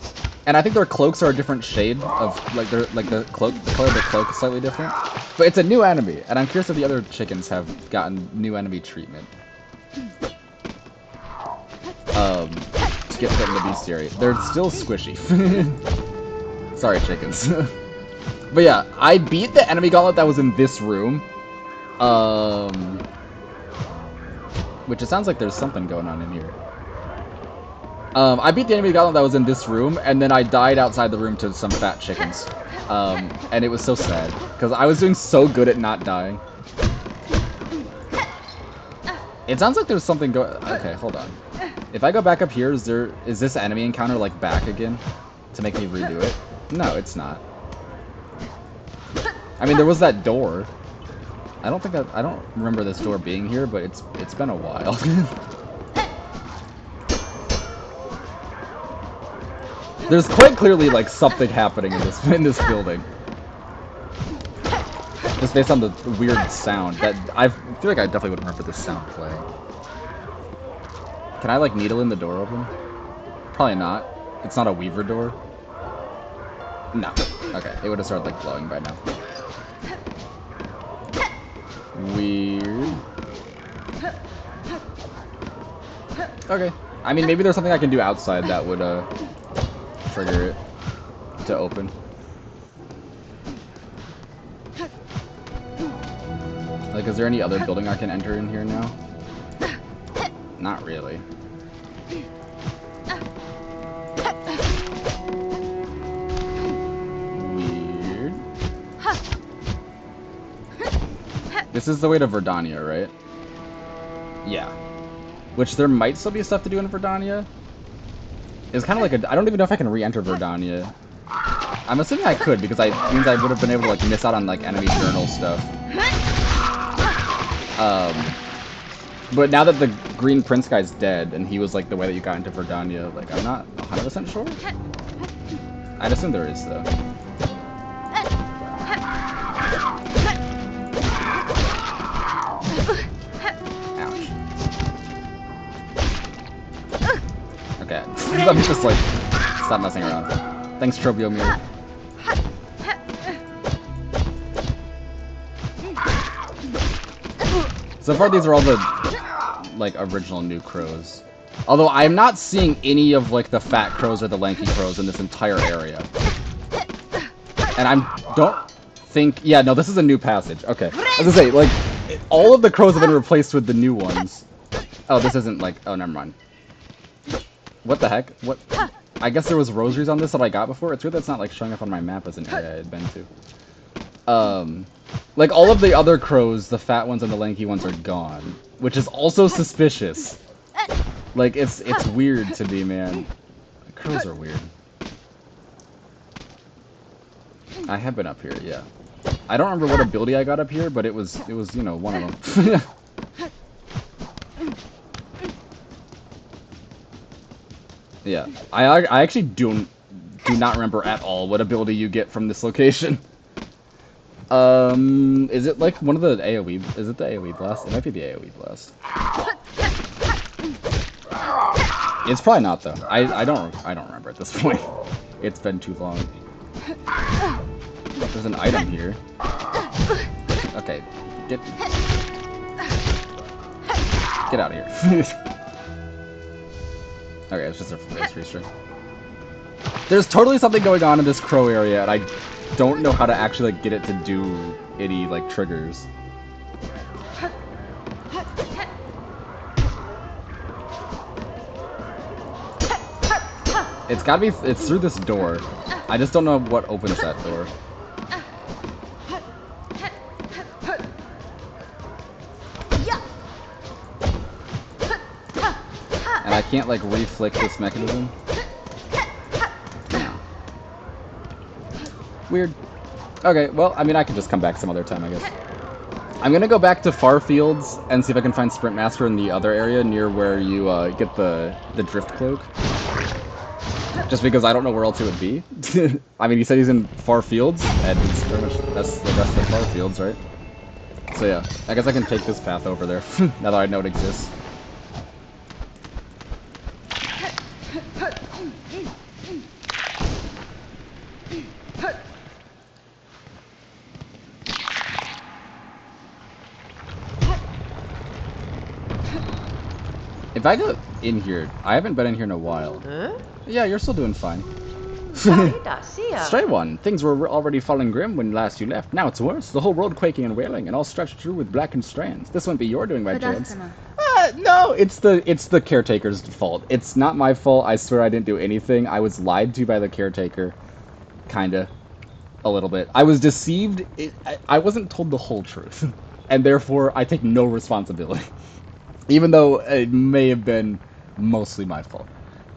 And I think their cloaks are a different shade of like the color of the cloak is slightly different. But it's a new enemy, and I'm curious if the other chickens have gotten new enemy treatment. Skip from the bestiary. They're still squishy. Sorry, chickens. But yeah, I beat the enemy gauntlet that was in this room. Which it sounds like there's something going on in here. I beat the enemy gauntlet that was in this room, and then I died outside the room to some fat chickens. And it was so sad, because I was doing so good at not dying. It sounds like there's something going... Okay, hold on. If I go back up here, is this enemy encounter, like, back again? To make me redo it? No, it's not. I mean, there was that door. I don't remember this door being here, but it's been a while. There's quite clearly like something happening in this building. Just based on the weird sound that I feel like I definitely would remember this sound playing. Can I like needle in the door open? Probably not. It's not a Weaver door. No. Okay, it would have started like glowing by now. Weird. Okay. I mean, maybe there's something I can do outside that would trigger it to open. Like, is there any other building I can enter in here now? Not really. Weird. This is the way to Verdania, right? Yeah. Which there might still be stuff to do in Verdania. It's kind of like a... I don't even know if I can re-enter Verdania. I'm assuming I could, because it means I would have been able to, like, miss out on, like, enemy journal stuff. But now that the Green Prince guy's dead, and he was, like, the way that you got into Verdania, like, I'm not 100% sure. I'd assume there is, though. Ouch. Okay, let me just, like, stop messing around. Thanks, Trobiomir. So far, these are all the, like, original new crows. Although, I'm not seeing any of, like, the fat crows or the lanky crows in this entire area. And don't think... Yeah, no, this is a new passage. Okay. I was gonna say, like, all of the crows have been replaced with the new ones. Oh, this isn't, like... Oh, never mind. What the heck? What? I guess there was rosaries on this that I got before. It's weird that it's not, like, showing up on my map as an area I had been to. Like, all of the other crows, the fat ones and the lanky ones are gone. Which is also suspicious. Like, it's weird to me, man. Crows are weird. I have been up here, yeah. I don't remember what ability I got up here, but it was you know, one of them. Yeah. I actually do not remember at all what ability you get from this location. Is it like one of the AoE? Is it the AoE blast? It might be the AoE blast. It's probably not though. I don't remember at this point. It's been too long. There's an item here. Okay, get out of here. Okay, it's just a race restring. There's totally something going on in this crow area, and I don't know how to actually like get it to do any like triggers. It's gotta be. It's through this door. I just don't know what opens that door. And I can't like reflick this mechanism. No. Weird. Okay, well, I mean, I can just come back some other time, I guess. I'm gonna go back to Far Fields and see if I can find Sprint Master in the other area near where you get the Drift Cloak. Just because I don't know where else it would be. I mean, he said he's in Far Fields, and it's pretty much that's the rest of Far Fields, right? So yeah, I guess I can take this path over there, now that I know it exists. If I go in here, I haven't been in here in a while.
Huh?
Yeah, you're still doing fine. Stray one, things were already falling grim when last you left. Now it's worse. The whole world quaking and wailing, and all stretched through with blackened strands. This wouldn't be your doing by chance. No, it's the caretaker's fault. It's not my fault. I swear I didn't do anything. I was lied to by the caretaker. Kinda. A little bit. I was deceived. I wasn't told the whole truth. And therefore, I take no responsibility. Even though it may have been mostly my fault.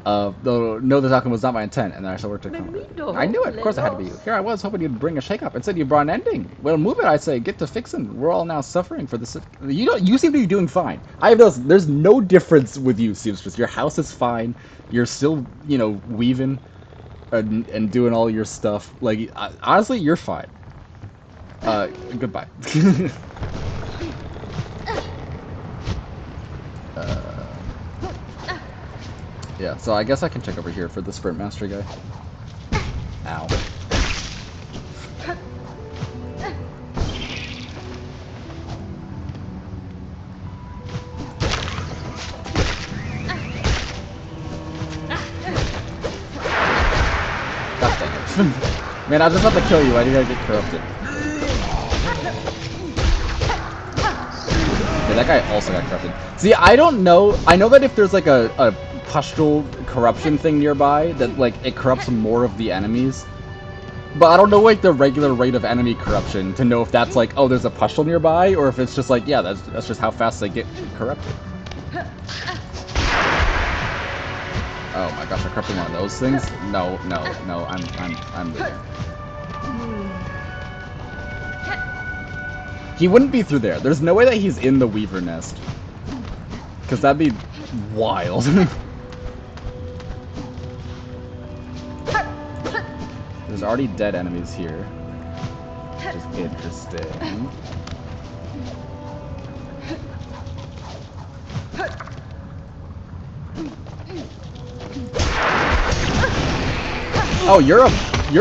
Though, no, the outcome was not my intent, and I shall work to come. I knew it. Of course, it had to be you. Here I was, hoping you'd bring a shake-up. Instead, you brought an ending. Well, move it, I say. Get to fixing. We're all now suffering for this. You seem to be doing fine. I have those. There's no difference with you, Seamstress. Your house is fine. You're still, you know, weaving and doing all your stuff. Like, honestly, you're fine. Goodbye. Yeah, so I guess I can check over here for the Sprint Master guy. Ow. God dang it. Man, I just have to kill you. Why do you gotta get corrupted? Did that guy also got corrupted. See, I don't know. I know that if there's like a pustule corruption thing nearby, that like it corrupts more of the enemies. But I don't know like the regular rate of enemy corruption to know if that's like, oh, there's a pustule nearby, or if it's just like, yeah, that's just how fast they get corrupted. Oh my gosh, I corrupted one of those things? No, no, no, I'm leaving. He wouldn't be through there. There's no way that he's in the Weaver nest. Because that'd be wild. There's already dead enemies here. Which is interesting. Oh, you're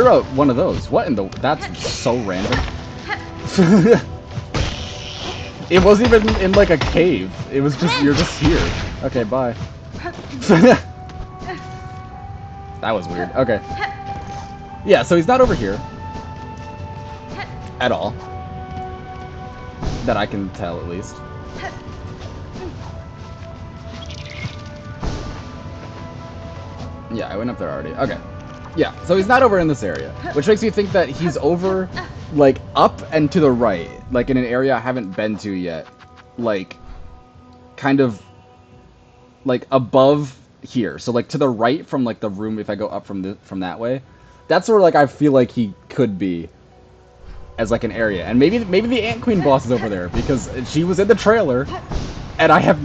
a one of those. What in the... That's so random. It wasn't even in like a cave. It was just, you're just here. Okay, bye. That was weird. Okay. Yeah, so he's not over here. At all. That I can tell, at least. Yeah, I went up there already. Okay. Yeah, so he's not over in this area. Which makes me think that he's over, like, up and to the right. Like, in an area I haven't been to yet. Like, kind of, like, above here. So, like, to the right from, like, the room if I go up from that way. That's where, like, I feel like he could be. As, like, an area. And maybe the Ant Queen boss is over there. Because she was in the trailer. And I have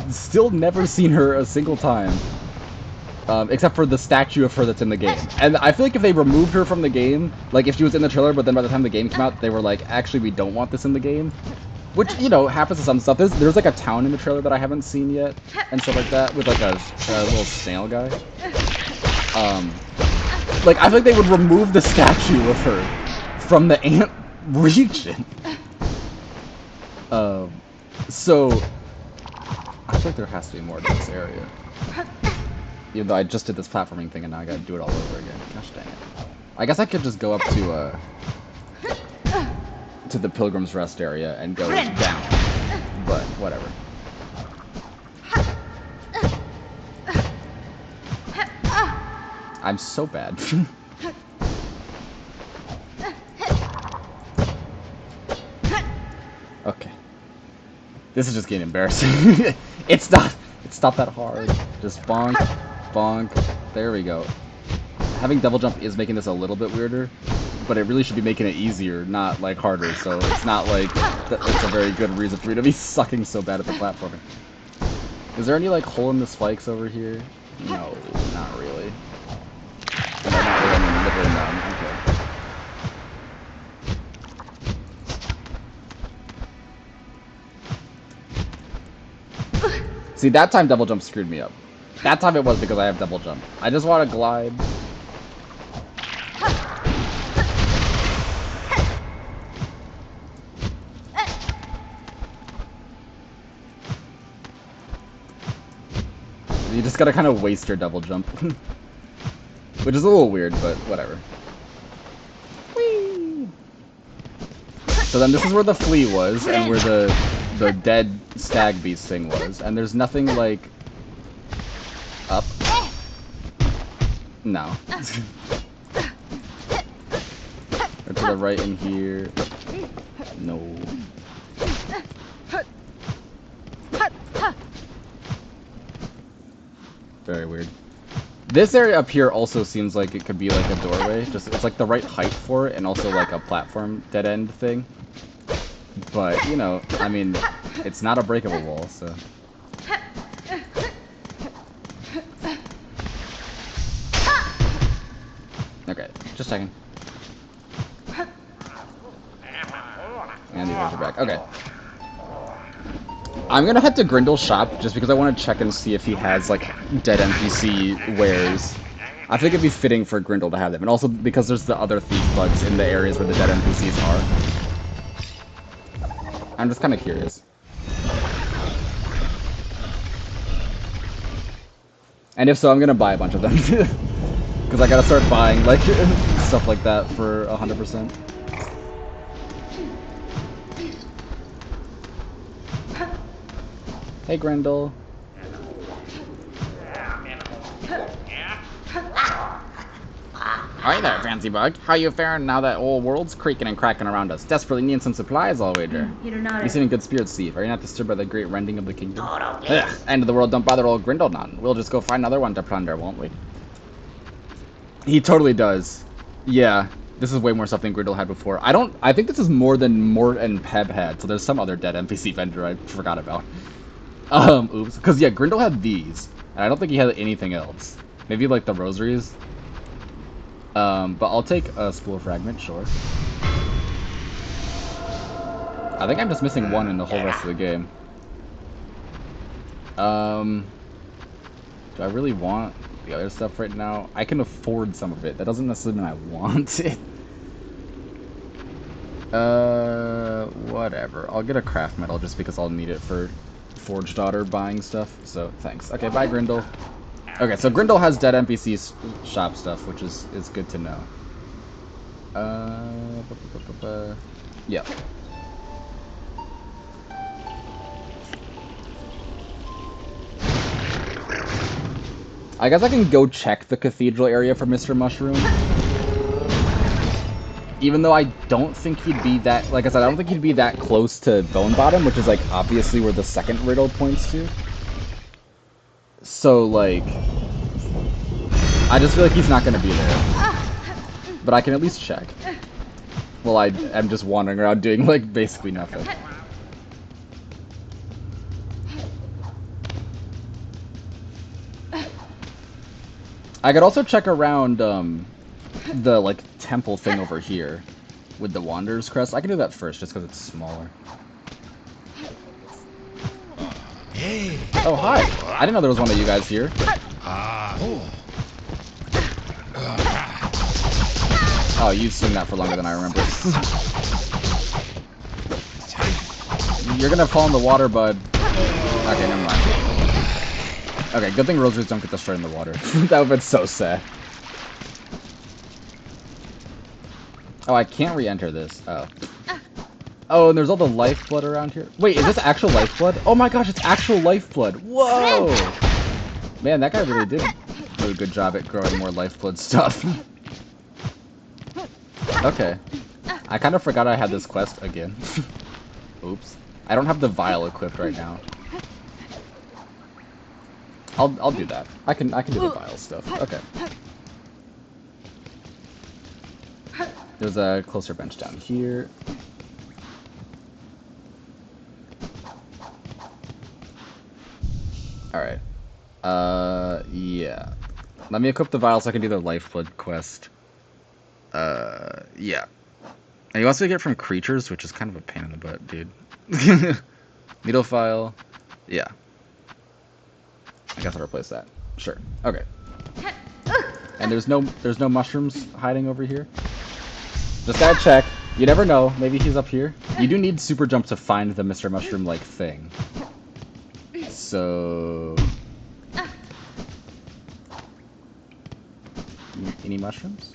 still never seen her a single time. Except for the statue of her that's in the game. And I feel like if they removed her from the game, like if she was in the trailer, but then by the time the game came out, they were like, actually, we don't want this in the game. Which, you know, happens to some stuff. There's like a town in the trailer that I haven't seen yet, and stuff like that, with like a little snail guy. Like, I feel like they would remove the statue of her from the ant region. So, I feel like there has to be more to this area. Even though I just did this platforming thing and now I gotta do it all over again. Gosh dang it. I guess I could just go up to the Pilgrim's Rest area and go down. But, whatever. I'm so bad. Okay. This is just getting embarrassing. It's not that hard. Just bonk, bonk. There we go. Having double jump is making this a little bit weirder, but it really should be making it easier, not like harder. So it's not like it's a very good reason for me to be sucking so bad at the platforming. Is there any like hole in the spikes over here? No, not really. No, not really. I mean, literally none. Okay. See, that time double jump screwed me up. That time it was because I have double jump. I just want to glide. You just gotta kind of waste your double jump. Which is a little weird, but whatever. Whee! So then this is where the flea was, and where the dead stag beast thing was. And there's nothing, like, up. No. Or to the right in here. No. Very weird. This area up here also seems like it could be like a doorway. Just it's like the right height for it, and also like a platform dead end thing. But you know, I mean, it's not a breakable wall, so. Okay, just checking. And the others are back. Okay. I'm gonna head to Grindle's shop just because I want to check and see if he has like dead NPC wares. I think it'd be fitting for Grindle to have them, and also because there's the other thief bugs in the areas where the dead NPCs are. I'm just kind of curious. And if so, I'm gonna buy a bunch of them because I gotta start buying like stuff like that for 100%. Hey, Grendel. Hi there, fancy bug. How you faring now that old world's creaking and cracking around us? Desperately need some supplies, I'll wager. You seem in good spirits, Steve. Are you not disturbed by the great rending of the kingdom? Ugh, end of the world, don't bother old Grindel none. We'll just go find another one to plunder, won't we? He totally does. Yeah, this is way more stuff than Grindel had before. I think this is more than Mort and Peb had, so there's some other dead NPC vendor I forgot about. Oops. Because, yeah, Grindel had these, and I don't think he had anything else. Maybe, like, the rosaries. But I'll take a spool fragment, sure. I think I'm just missing one in the whole rest of the game. Do I really want the other stuff right now? I can afford some of it. That doesn't necessarily mean I want it. Whatever. I'll get a craft metal just because I'll need it for Forge Daughter buying stuff. So, thanks. Okay, bye, Grindel. Okay, so Grindel has dead NPC shop stuff, which is good to know. Yeah. I guess I can go check the cathedral area for Mr. Mushroom. Even though I don't think he'd be that, like I said, I don't think he'd be that close to Bone Bottom, which is like obviously where the second riddle points to. So like, I just feel like he's not going to be there. But I can at least check. Well, I'm just wandering around doing like basically nothing. I could also check around the like temple thing over here with the Wanderer's Crest. I can do that first just because it's smaller.
Hey.
Oh, hi! I didn't know there was one of you guys here. Oh, you've seen that for longer than I remember. You're gonna fall in the water, bud. Okay, never mind. Okay, good thing rosaries don't get destroyed in the water. That would've been so sad. Oh, I can't re-enter this. Oh. Oh, and there's all the lifeblood around here. Wait, is this actual lifeblood? Oh my gosh, it's actual lifeblood. Whoa! Man, that guy really did do a good job at growing more lifeblood stuff. Okay. I kind of forgot I had this quest again. Oops. I don't have the vial equipped right now. I'll do that. I can do the vial stuff. Okay. There's a closer bench down here. Alright. Yeah. Let me equip the vial so I can do the lifeblood quest. Yeah. And you also get from creatures, which is kind of a pain in the butt, dude. Needle file. Yeah. I guess I'll replace that. Sure. Okay. And there's no mushrooms hiding over here. Just gotta check. You never know. Maybe he's up here. You do need super jump to find the Mr. Mushroom-like thing. So... Any mushrooms?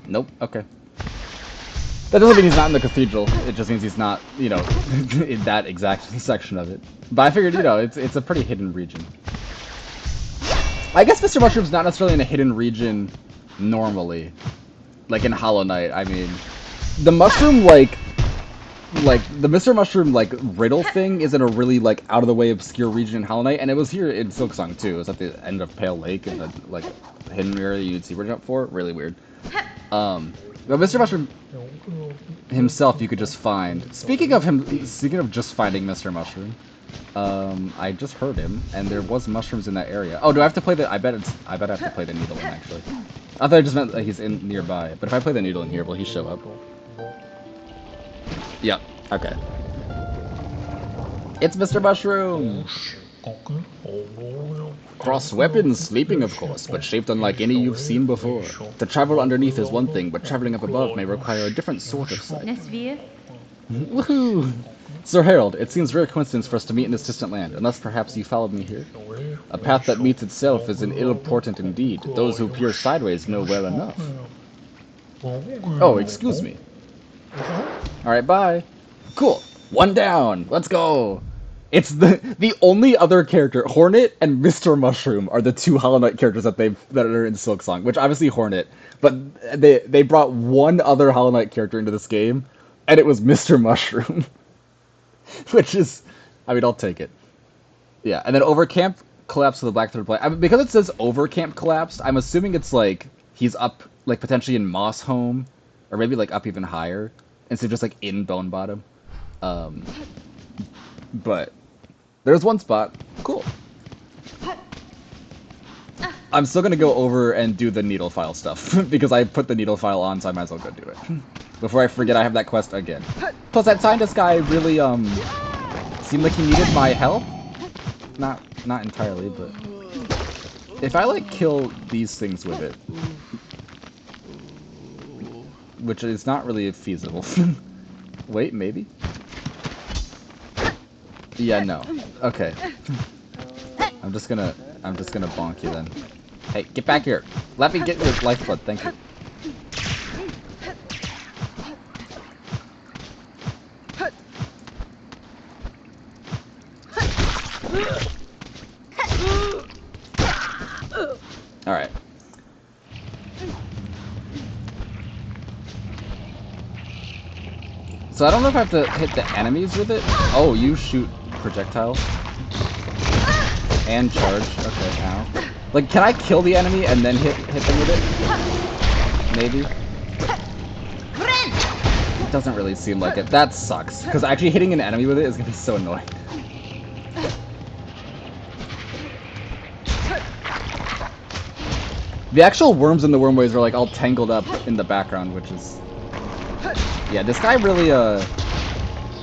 Nope. Okay. That doesn't mean he's not in the cathedral. It just means he's not, you know, in that exact section of it. But I figured, you know, it's a pretty hidden region. I guess Mr. Mushroom's not necessarily in a hidden region normally. Like in Hollow Knight, I mean. The mushroom, like the Mr. Mushroom, like, riddle thing is in a really, like, out-of-the-way obscure region in Hollow Knight, and it was here in Silksong, too. It was at the end of Pale Lake, in the, like, hidden area you'd super jump for. Really weird. But Mr. Mushroom himself you could just find. Speaking of just finding Mr. Mushroom, I just heard him, and there was mushrooms in that area. Oh, do I have to play the... I bet I have to play the needle one, actually. I thought I just meant that he's in nearby, but if I play the needle in here, will he show up? Yep. Okay. It's Mr. Mushroom! Cross weapons, sleeping of course, but shaped unlike any you've seen before. To travel underneath is one thing, but traveling up above may require a different sort of sight. Woohoo! Sir Harold, it seems rare coincidence for us to meet in this distant land, unless perhaps you followed me here. A path that meets itself is an ill portent indeed. Those who peer sideways know well enough. Oh, excuse me. Alright, bye. Cool. One down. Let's go. It's the only other character, Hornet and Mr. Mushroom, are the two Hollow Knight characters that are in Silksong. Which obviously Hornet, but they brought one other Hollow Knight character into this game, and it was Mr. Mushroom, which is, I mean, I'll take it. Yeah, and then Overcamp collapsed to the Black Third Play. I mean, because it says Overcamp collapsed, I'm assuming it's like he's up, like potentially in Moss Home, or maybe like up even higher, instead of just like in Bone Bottom. Um, but there's one spot. Cool. I'm still gonna go over and do the needle file stuff because I put the needle file on, so I might as well go do it before I forget I have that quest again. Plus, that scientist guy really seemed like he needed my help. Not entirely, but if I like kill these things with it, which is not really feasible. Wait, maybe? Yeah, no. Okay. I'm just gonna bonk you then. Hey, get back here. Let me get your lifeblood, thank you. Alright. So I don't know if I have to hit the enemies with it. Oh, you shoot projectiles. And charge. Okay, ow. Like, can I kill the enemy and then hit them with it? Maybe? It doesn't really seem like it. That sucks. Because actually hitting an enemy with it is going to be so annoying. The actual worms in the wormways are like all tangled up in the background, which is... Yeah, this guy really,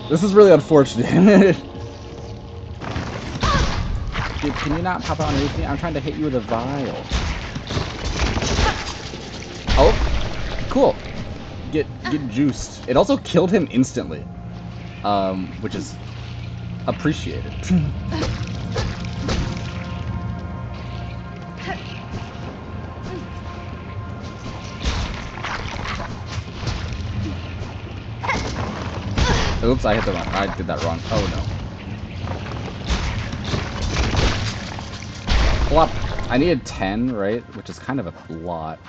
this is really unfortunate. Dude, can you not pop out underneath me? I'm trying to hit you with a vial. Oh, cool. Get juiced. It also killed him instantly, which is appreciated. Oops, I hit the wrong. I did that wrong. Oh no. Flop. I needed 10, right? Which is kind of a lot.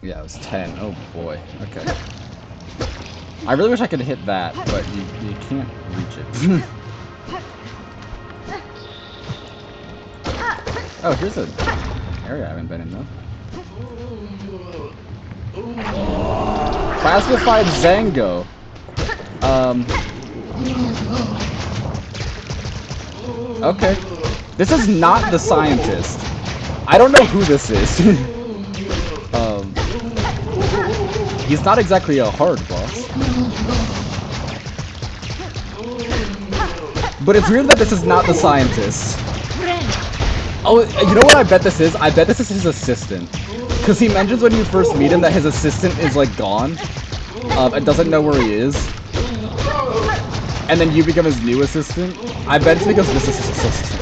Yeah, it was 10. Oh boy. Okay. I really wish I could hit that, but you can't reach it. Oh, here's an area I haven't been in though. Classified Zango. Okay. This is not the scientist. I don't know who this is. He's not exactly a hard boss. But it's weird that this is not the scientist. Oh, you know what I bet this is? I bet this is his assistant. Because he mentions when you first meet him that his assistant is, like, gone. And doesn't know where he is. And then you become his new assistant. I bet it's because this is his assistant.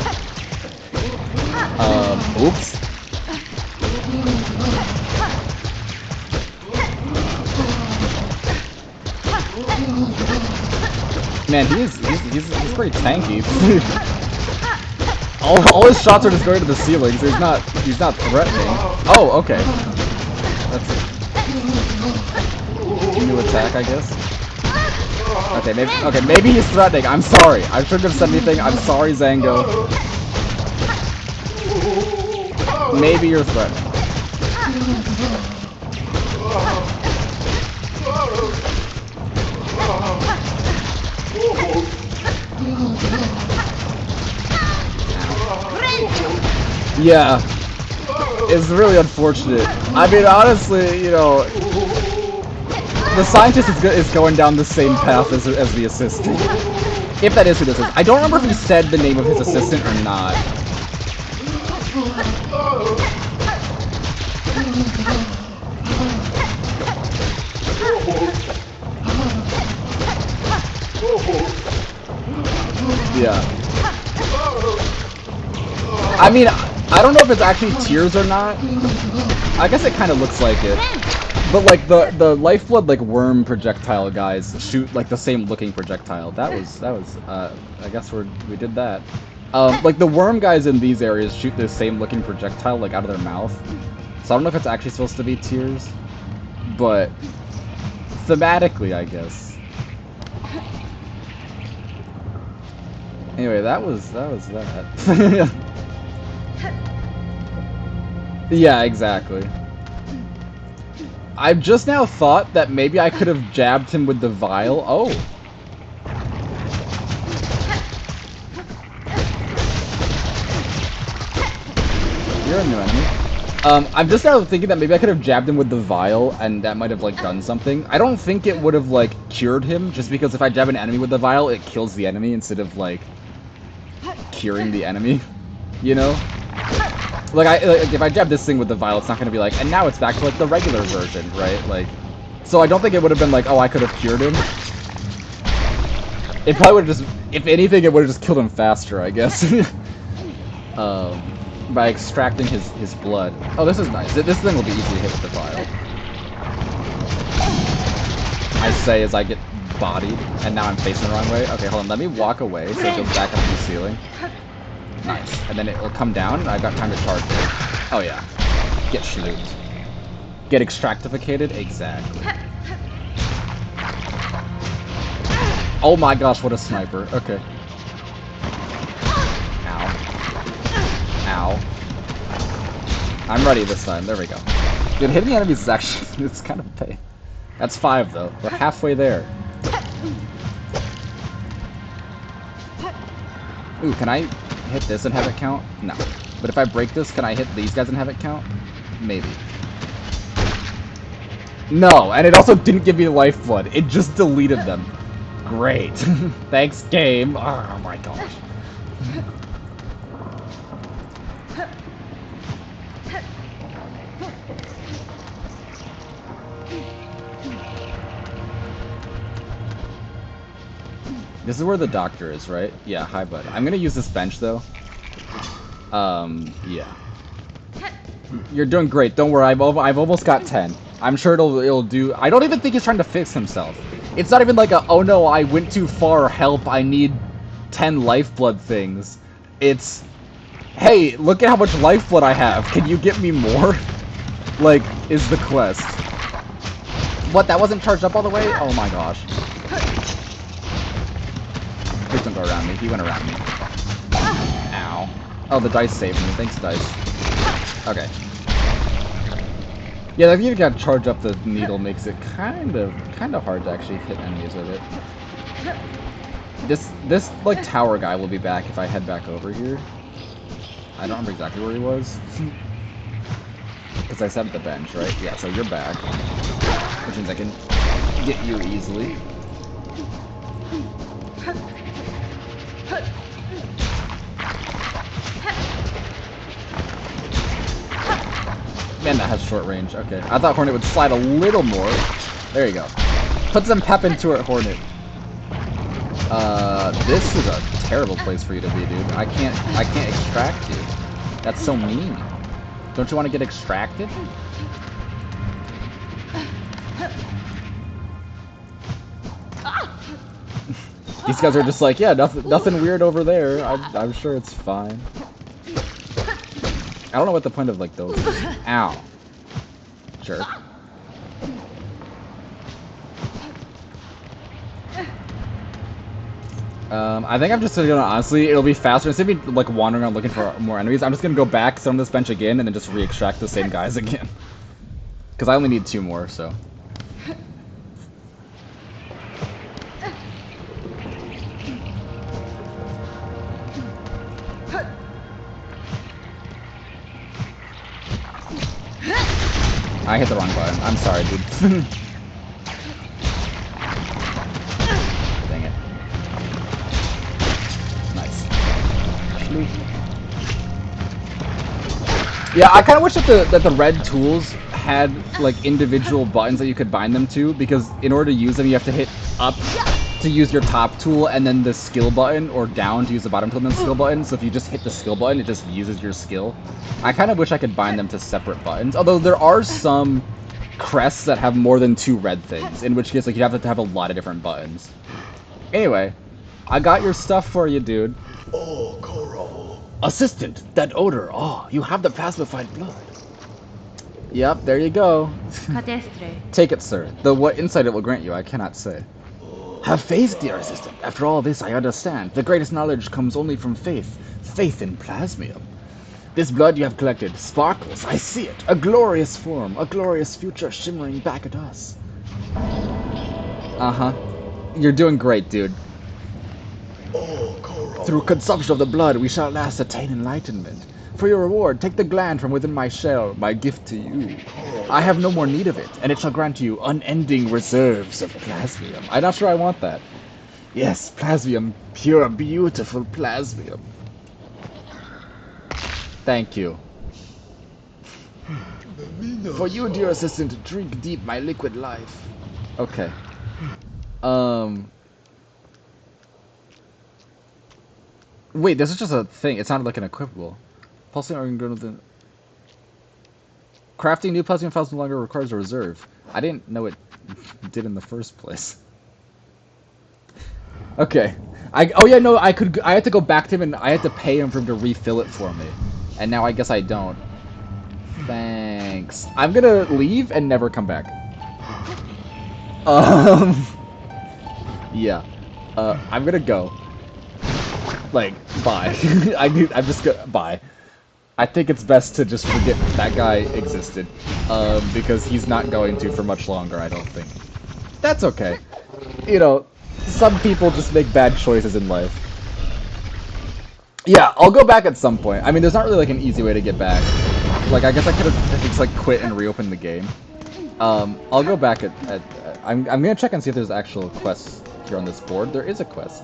Oops. Man, he's pretty tanky. all his shots are just going to the ceiling, so he's not threatening. Oh, okay. That's a new attack, I guess. Okay, maybe he's threatening. I'm sorry. I shouldn't have said anything. I'm sorry, Zango. Maybe you're threatening. Yeah, it's really unfortunate. I mean, honestly, you know, the scientist is going down the same path as the assistant. If that is who this is. I don't remember if he said the name of his assistant or not. Yeah. I mean, I don't know if it's actually tears or not. I guess it kind of looks like it. But like the lifeblood like worm projectile guys shoot like the same looking projectile. That was I guess we did that. Like the worm guys in these areas shoot the same looking projectile like out of their mouth. So I don't know if it's actually supposed to be tears, but thematically I guess. Anyway, that was that. Yeah, exactly. I've just now thought that maybe I could have jabbed him with the vial. Oh. You're a new enemy. I'm just now thinking that maybe I could have jabbed him with the vial, and that might have, like, done something. I don't think it would have, like, cured him, just because if I jab an enemy with the vial, it kills the enemy instead of, like, curing the enemy. You know? Like, if I jab this thing with the vial, it's not gonna be like, and now it's back to, like, the regular version, right? Like, so I don't think it would have been like, oh, I could have cured him. It probably would have just, if anything, it would have just killed him faster, I guess. By extracting his blood. Oh, this is nice. This thing will be easily hit with the vial. I say as I get bodied, and now I'm facing the wrong way. Okay, hold on. Let me walk away so it goes back up to the ceiling. Nice. And then it will come down, and I've got time to charge it. Oh, yeah. Get schlooped. Get extractificated? Exactly. Oh my gosh, what a sniper. Okay. Ow. Ow. I'm ready this time. There we go. Dude, hitting the enemies is actually... it's kind of a pain. That's 5, though. We're halfway there. Ooh, can I hit this and have it count? No. But if I break this, can I hit these guys and have it count? Maybe. No, and it also didn't give me lifeblood. It just deleted them. Great. Thanks, game. Oh my gosh. This is where the doctor is, right? Yeah, hi, bud. I'm gonna use this bench, though. Yeah. You're doing great. Don't worry. I've almost got 10. I'm sure it'll do. I don't even think he's trying to fix himself. It's not even like a, oh no, I went too far. Help! I need 10 lifeblood things. It's, hey, look at how much lifeblood I have. Can you get me more? Like, is the quest. What? That wasn't charged up all the way? Oh my gosh. Please don't go around me. He went around me. Ow. Oh, the dice saved me. Thanks, dice. Okay. Yeah, if you gotta charge up the needle makes it kind of hard to actually hit enemies with it. This like tower guy will be back if I head back over here. I don't remember exactly where he was. Because I set up the bench, right? Yeah, so you're back. Which means I can get you easily. Man, that has short range. Okay. I thought Hornet would slide a little more. There you go. Put some pep into it, Hornet. This is a terrible place for you to be, dude. I can't extract you. That's so mean. Don't you want to get extracted? These guys are just like, yeah, nothing weird over there. I'm sure it's fine. I don't know what the point of, like, those is. Ow. Jerk. I think I'm just gonna, honestly, it'll be faster. Instead of me, like, wandering around looking for more enemies, I'm just gonna go back, sit on this bench again, and then just re-extract the same guys again. Because I only need 2 more, so. I hit the wrong button. I'm sorry, dude. Dang it. Nice. Yeah, I kind of wish that the red tools had like individual buttons that you could bind them to, because in order to use them, you have to hit up to use your top tool, and then the skill button, or down to use the bottom tool and then the skill button. So if you just hit the skill button, it just uses your skill. I kind of wish I could bind them to separate buttons, although there are some crests that have more than 2 red things, in which case like you have to have a lot of different buttons. Anyway, I got your stuff for you, dude.
Oh, Coral.
Assistant, that odor. Oh, you have the plasmified blood. Yep, there you go.
Cadestre.
Take it, sir. Though what insight it will grant you, I cannot say. Have faith, dear assistant. After all this, I understand. The greatest knowledge comes only from faith. Faith in plasmium. This blood you have collected sparkles. I see it. A glorious form. A glorious future shimmering back at us. Uh-huh. You're doing great, dude.
Oh, Coral.
Through consumption of the blood, we shall at last attain enlightenment. For your reward, take the gland from within my shell, my gift to you. I have no more need of it, and it shall grant you unending reserves of plasmium. I'm not sure I want that. Yes, plasmium. Pure, beautiful plasmium. Thank you. For you, dear assistant, drink deep my liquid life. Okay. Wait, this is just a thing. It sounded like an equipable. Pulsing organ grown within. Crafting new plasmium files no longer requires a reserve. I didn't know it did in the first place. Okay. Oh yeah, no, I had to go back to him and I had to pay him for him to refill it for me. And now I guess I don't. Thanks. I'm gonna leave and never come back. Yeah. I'm gonna go. Like, bye. I'm just gonna, bye. I think it's best to just forget that guy existed. Because he's not going to for much longer, I don't think. That's okay. You know, some people just make bad choices in life. Yeah, I'll go back at some point. I mean, there's not really like an easy way to get back. Like, I guess I could have just like quit and reopened the game. I'll go back at I'm gonna check and see if there's actual quests here on this board. There is a quest.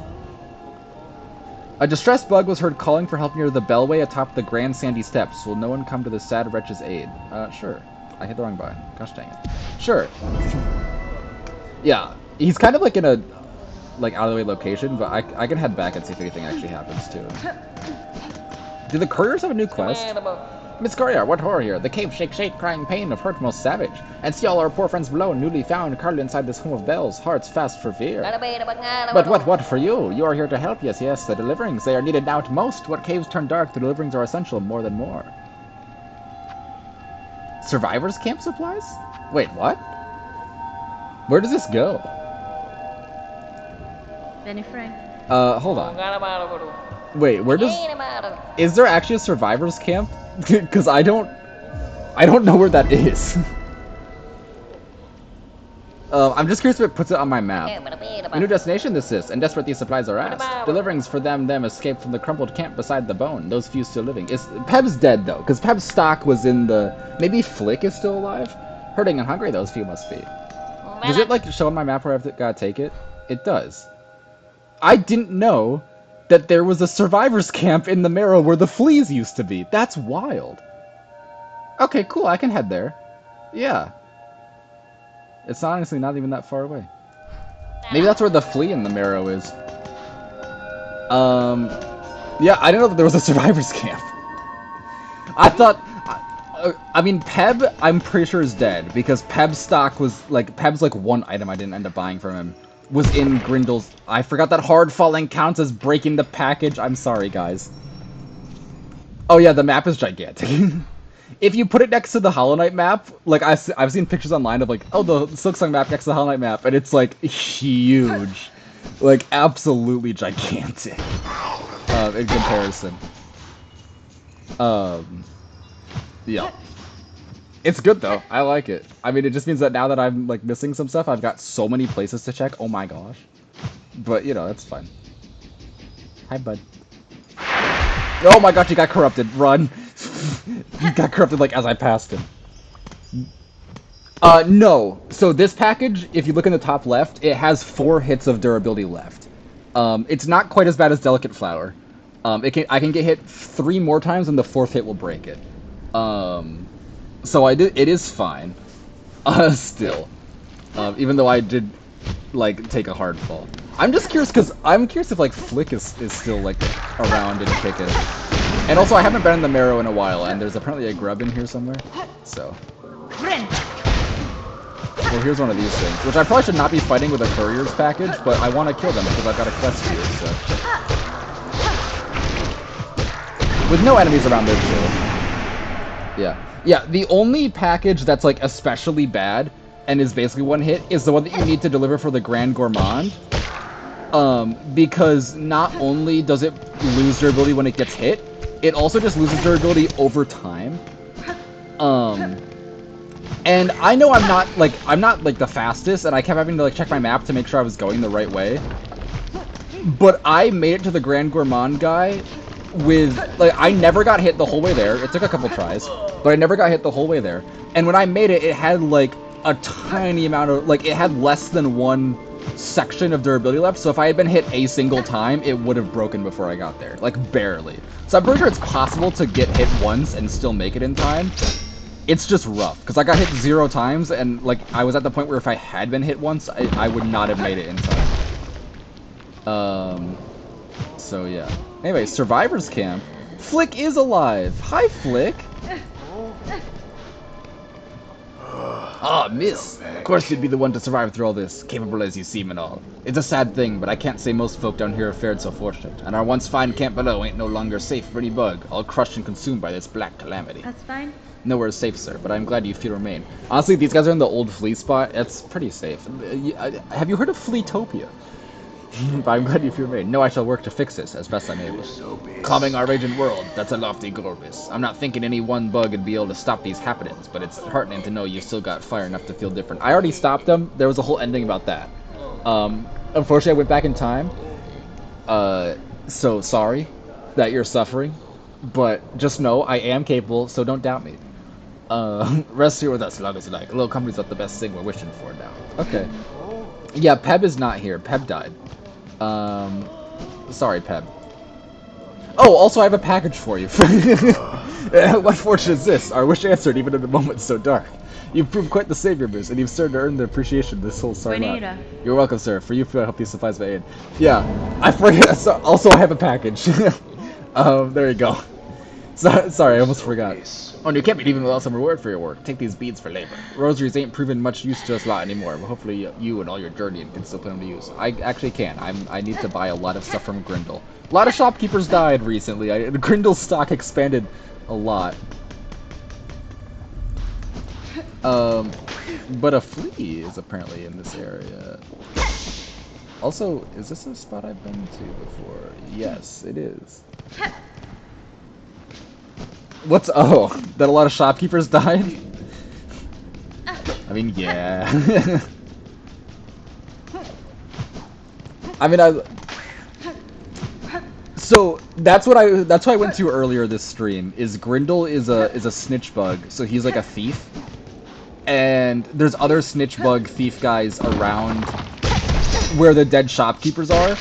A distressed bug was heard calling for help near the bellway atop the Grand Sandy Steps. Will no one come to the sad wretch's aid? Sure. I hit the wrong button. Gosh dang it. Sure. Yeah, he's kind of like in a like out of the way location, but I can head back and see if anything actually happens to him. Do the couriers have a new quest? Miss Courier, what horror here? The cave shake, crying pain of hurt most savage. And see all our poor friends below, newly found, curled inside this home of bells, hearts fast for fear. But what for you? You are here to help, yes, the deliverings. They are needed now at most. What caves turn dark, the deliverings are essential more than more. Survivors camp supplies? Wait, what? Where does this go?
Benny Frank.
Hold on. Wait, where does... Is there actually a survivors camp? Because I don't know where that is. I'm just curious if it puts it on my map. A new destination this is, and desperate these supplies are asked. Deliverings for them escaped from the crumbled camp beside the bone. Those few still living. Peb's dead though, because Peb's stock was in the... Maybe Flick is still alive? Hurting and hungry those few must be. Does it like show on my map where I've gotta take it? It does. I didn't know that there was a survivors camp in the Marrow where the fleas used to be. That's wild. Okay, cool, I can head there. Yeah. It's honestly not even that far away. Maybe that's where the flea in the Marrow is. Yeah, I didn't know that there was a survivors camp. I thought... I mean, Peb, I'm pretty sure is dead, because Peb's stock was, like, Peb's, like, one item I didn't end up buying from him was in Grindel's... I forgot that hard falling counts as breaking the package. I'm sorry, guys. Oh yeah, the map is gigantic. If you put it next to the Hollow Knight map, like, I've seen pictures online of, like, oh, the Silksong map next to the Hollow Knight map, and it's, like, huge. Like, absolutely gigantic. In comparison. Yeah. It's good, though. I like it. I mean, it just means that now that I'm, like, missing some stuff, I've got so many places to check. Oh my gosh. But, you know, that's fine. Hi, bud. Oh my gosh, he got corrupted. Run. He got corrupted, like, as I passed him. No. So this package, if you look in the top left, it has 4 hits of durability left. It's not quite as bad as Delicate Flower. I can get hit 3 more times and the 4th hit will break it. So it is fine. Still. Even though I did, like, take a hard fall. I'm just curious, because I'm curious if, like, Flick is still, like, around and kicking. And also, I haven't been in the Marrow in a while, and there's apparently a grub in here somewhere, so. Well, here's one of these things, which I probably should not be fighting with a courier's package, but I want to kill them because I've got a quest here, so. With no enemies around, they're chill. Yeah. Yeah, the only package that's, like, especially bad, and is basically one hit, is the one that you need to deliver for the Grand Gourmand. Because not only does it lose durability when it gets hit, it also just loses durability over time. And I know I'm not like the fastest, and I kept having to like check my map to make sure I was going the right way. But I made it to the Grand Gourmand guy with, like, I never got hit the whole way there. It took a couple tries, but I never got hit the whole way there. And when I made it, it had like a tiny amount of, like, it had less than one section of durability left, so if I had been hit a single time, it would have broken before I got there. Like, barely. So I'm pretty sure it's possible to get hit once and still make it in time. It's just rough, because I got hit 0 times, and, like, I was at the point where if I had been hit once, I would not have made it in time. So yeah. Anyway, Survivor's Camp. Flick is alive! Hi, Flick! Ah, miss! Of course you'd be the one to survive through all this, capable as you seem and all. It's a sad thing, but I can't say most folk down here have fared so fortunate, and our once fine camp below ain't no longer safe for any bug, all crushed and consumed by this black calamity.
That's fine.
Nowhere is safe, sir, but I'm glad you feel remain. Honestly, these guys are in the old flea spot. It's pretty safe. Have you heard of Fleetopia? But I'm glad you feel remain. No, I shall work to fix this as best I'm able. Calming our raging world, that's a lofty goal, miss. I'm not thinking any one bug would be able to stop these happenings, but it's heartening to know you still got fire enough to feel different. I already stopped them. There was a whole ending about that. Unfortunately, I went back in time. So sorry that you're suffering, but just know I am capable, so don't doubt me. Rest here with us as long as you like. A little company's not the best thing we're wishing for now. Okay. Yeah, Peb is not here. Peb died. Sorry, Peb. Oh, also I have a package for you. What fortune is this? Our wish answered even in a moment so dark. You've proved quite the savior, miss, and you've started to earn the appreciation of this whole Sarlat. You're welcome, sir. For you, I hope these supplies may aid. Yeah, I forget. So, also, I have a package. There you go. So, sorry, I almost forgot. Oh, and you can't be leaving without some reward for your work. Take these beads for labor. Rosaries ain't proven much use to us lot anymore, but hopefully you and all your journeying can still put them to use. I actually can. I need to buy a lot of stuff from Grindel. A lot of shopkeepers died recently. Grindel's stock expanded a lot. But a flea is apparently in this area. Also, is this a spot I've been to before? Yes, it is. What's... Oh, that a lot of shopkeepers died? I mean, yeah. I mean, So, that's what I went to earlier this stream, is Grindel is a snitch bug, so he's like a thief. And there's other snitch bug thief guys around where the dead shopkeepers are.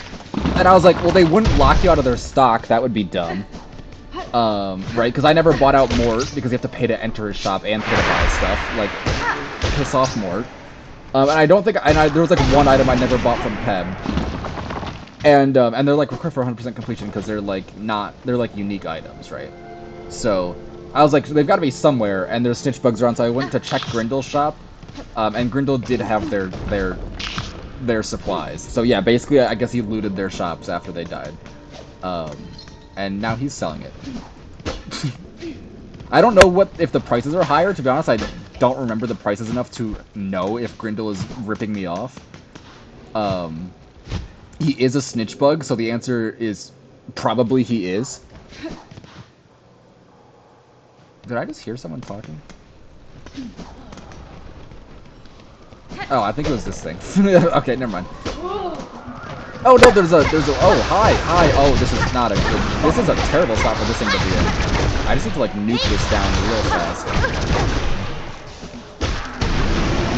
And I was like, well, they wouldn't lock you out of their stock, that would be dumb. Right, because I never bought out Mort, because you have to pay to enter his shop and pay to buy stuff. Like, piss off, Mort. And I don't think, there was like one item I never bought from Peb. And they're like required for 100% completion because they're like unique items, right? So, I was like, they've got to be somewhere, and there's snitch bugs around, so I went to check Grindel's shop, and Grindel did have their supplies. So yeah, basically, I guess he looted their shops after they died. And now he's selling it. I don't know if the prices are higher. To be honest, I don't remember the prices enough to know if Grindel is ripping me off. He is a snitch bug, so the answer is probably he is. Did I just hear someone talking? Oh, I think it was this thing. Okay, never mind. Oh no, there's a, oh, hi, oh, this is not a good, this is a terrible spot for this thing to be in. I just need to, like, nuke this down real fast.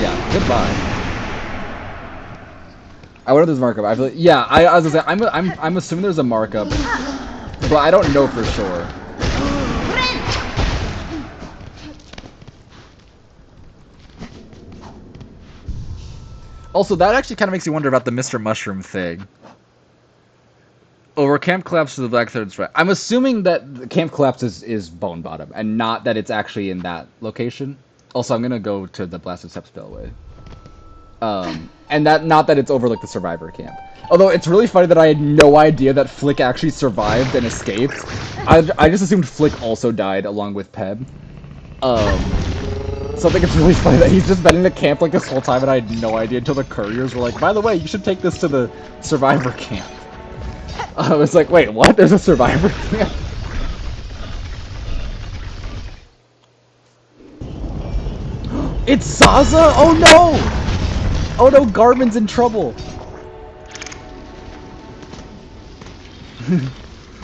Yeah, goodbye. I wonder if there's a markup. I feel like, yeah, I was gonna say, I'm assuming there's a markup, but I don't know for sure. Also, that actually kind of makes you wonder about the Mr. Mushroom thing. Over Camp Collapse to the Black Third Strike. I'm assuming that the Camp Collapse is Bone Bottom, and not that it's actually in that location. Also, I'm gonna go to the Blasted Steps Spellway. And that not that it's over like the survivor camp. Although it's really funny that I had no idea that Flick actually survived and escaped. I just assumed Flick also died along with Peb. So I think it's really funny that he's just been in the camp like this whole time and I had no idea until the couriers were like, by the way, you should take this to the survivor camp. I was like, wait, what? There's a survivor camp? It's Zaza? Oh no! Oh no, Garmin's in trouble!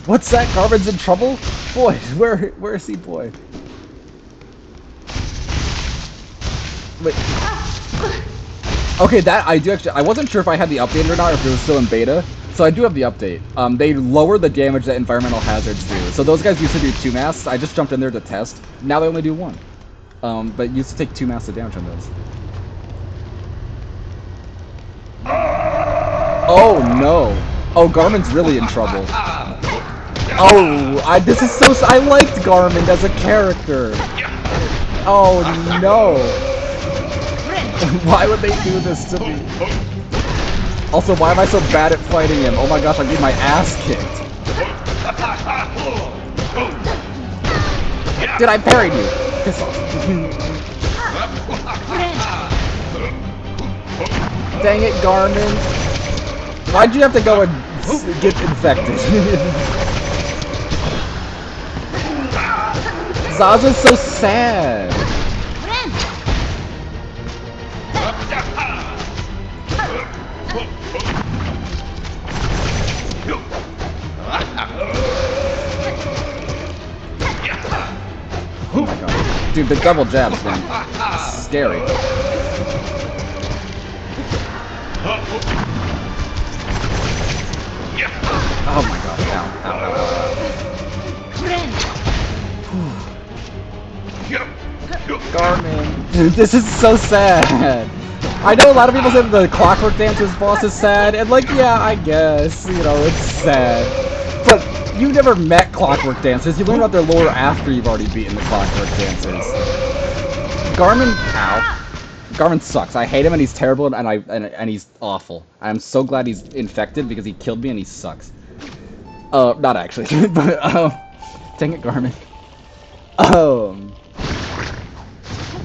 What's that? Garmin's in trouble? Boy, where is he, boy? Wait. Okay, that I do actually. I wasn't sure if I had the update or not, or if it was still in beta. So I do have the update. They lower the damage that environmental hazards do. So those guys used to do 2 masks. I just jumped in there to test. Now they only do 1. But used to take 2 masks of damage on those. Oh no! Oh, Garmin's really in trouble. Oh, this is so. I liked Garmin as a character. Oh no! Why would they do this to me? Also, why am I so bad at fighting him? Oh my gosh, I'm getting my ass kicked. Dude, I parried you. Piss off. Dang it, Garmin. Why'd you have to go and get infected? Zaza's so sad. Oh my god. Dude, the double jabs, man. It's scary. Oh my god. Ow, ow, ow, ow. Garmin. Dude, this is so sad. I know a lot of people say that the Clockwork Dancer's boss is sad, and like, yeah, I guess, you know, it's sad. But you've never met Clockwork Dancers. You learn about their lore after you've already beaten the Clockwork Dancers. Garmin, ow. Garmin sucks. I hate him and he's terrible and he's awful. I'm so glad he's infected because he killed me and he sucks. Not actually, but dang it, Garmin.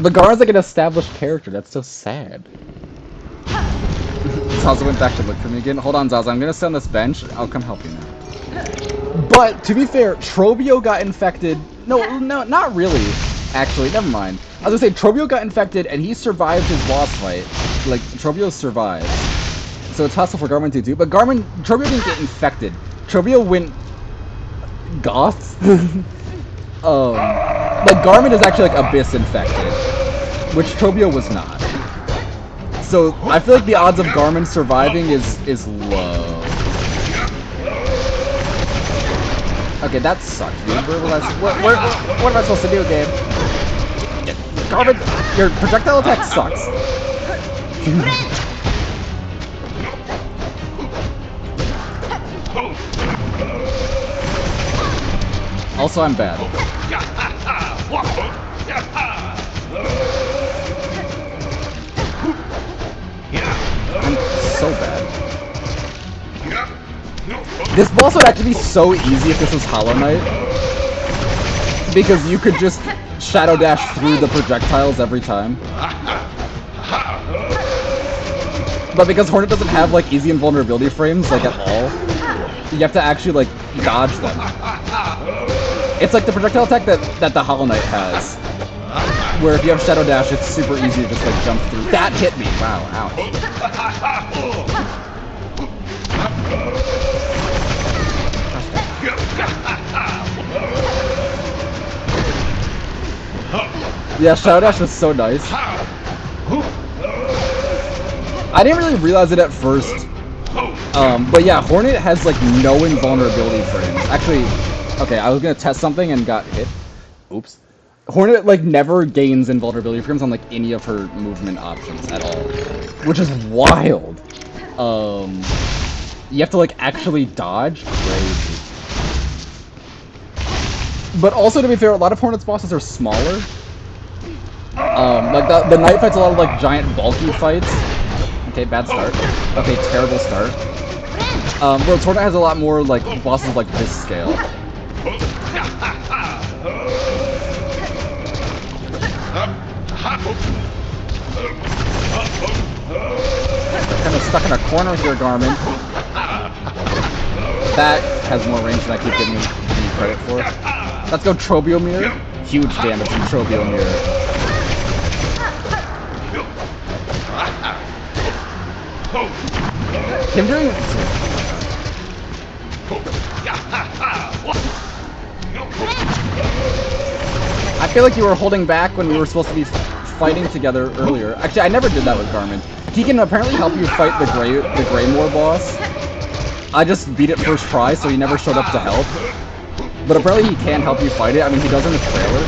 But Garmin's like an established character. That's so sad. Zaza went back to look for me again. Hold on, Zaza. I'm gonna sit on this bench. I'll come help you now. But to be fair, Trobio got infected. No, not really. Actually, never mind. I was gonna say Trobio got infected and he survived his boss fight. Like Trobio survived, so it's possible for Garmin to do. But Trobio didn't get infected. Trobio went goth. Like Garmin is actually like Abyss infected, which Trobio was not. So I feel like the odds of Garmin surviving is low. Okay, that sucked, dude. What am I supposed to do, game? Garmin, your projectile attack sucks. Also, I'm bad. I'm so bad. This boss would actually be so easy if this was Hollow Knight. Because you could just Shadow Dash through the projectiles every time. But because Hornet doesn't have like easy invulnerability frames, like at all, you have to actually like dodge them. It's like the projectile attack that the Hollow Knight has. Where if you have Shadow Dash, it's super easy to just like jump through. That hit me! Wow, ouch. Yeah, Shadow Dash was so nice. I didn't really realize it at first. But yeah, Hornet has like no invulnerability frames. Actually, okay, I was gonna test something and got hit. Oops. Hornet like never gains invulnerability frames on like any of her movement options at all, which is wild. You have to like actually dodge. Crazy. But also, to be fair, a lot of Hornet's bosses are smaller. Like the Night Fight's a lot of like giant bulky fights. Okay, bad start. Okay, terrible start. World Tour has a lot more, like, bosses like this scale. Kind of stuck in a corner here, Garmin. That has more range than I keep giving you credit for. Let's go Trobiomir. Huge damage from Trobiomir. Him doing... I feel like you were holding back when we were supposed to be fighting together earlier. Actually, I never did that with Garmin. He can apparently help you fight the Greymore boss. I just beat it first try, so he never showed up to help. But apparently he can help you fight it. I mean, he does in the trailer.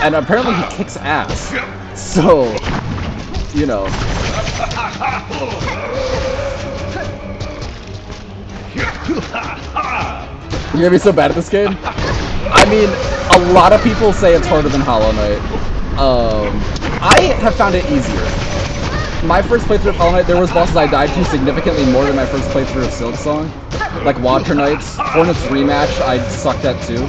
And apparently he kicks ass. So, you know. You're gonna be so bad at this game? I mean, a lot of people say it's harder than Hollow Knight. I have found it easier. My first playthrough of Hollow Knight, there was bosses I died to significantly more than my first playthrough of Silksong. Like Water Knights, Hornet's Rematch, I sucked at too.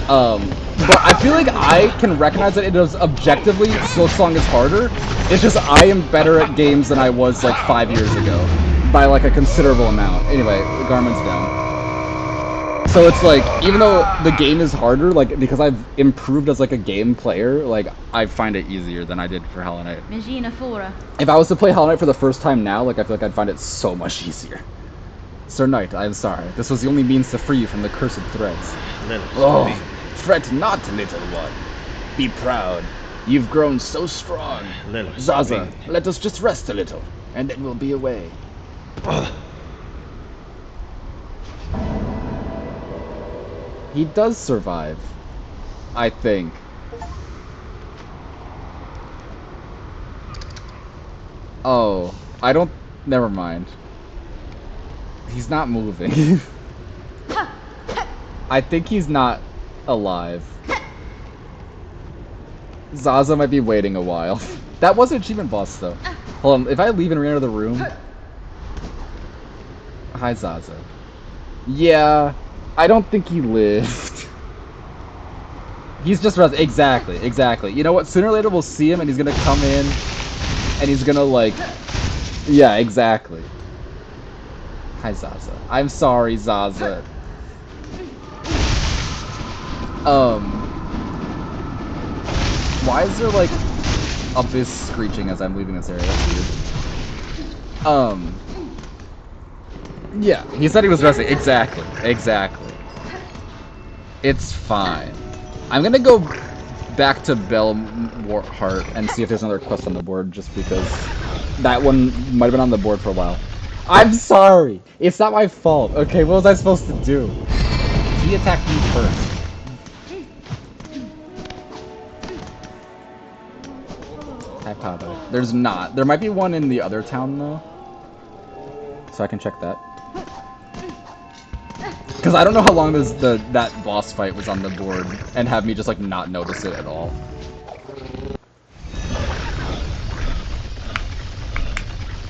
But I feel like I can recognize that it is objectively, Silksong is harder. It's just I am better at games than I was like 5 years ago. By like a considerable amount. Anyway, Garmin's down. So it's like, even though the game is harder, like, because I've improved as like a game player, like, I find it easier than I did for Hollow Knight. If I was to play Hollow Knight for the first time now, like, I feel like I'd find it so much easier. Sir Knight, I am sorry. This was the only means to free you from the cursed threads. Oh, fret not, little one. Be proud. You've grown so strong. Zaza, let us just rest a little, and then we'll be away. He does survive, I think. Oh, I don't... Never mind. He's not moving. I think he's not alive. Zaza might be waiting a while. That was an achievement boss, though. Hold on, if I leave and re-enter the room... Hi, Zaza. Yeah, I don't think he lived. He's just... Exactly, exactly. You know what? Sooner or later we'll see him and he's gonna come in and he's gonna, like... Yeah, exactly. Hi, Zaza. I'm sorry, Zaza. Why is there, like, abyss screeching as I'm leaving this area? That's weird. Yeah, he said he was resting. Exactly, exactly. It's fine. I'm gonna go back to Belmort and see if there's another quest on the board, just because that one might have been on the board for a while. I'm sorry! It's not my fault, okay? What was I supposed to do? He attacked me first. Hi, Pablo. There's not. There might be one in the other town, though. So I can check that. Because I don't know how long that boss fight was on the board and have me just, like, not notice it at all.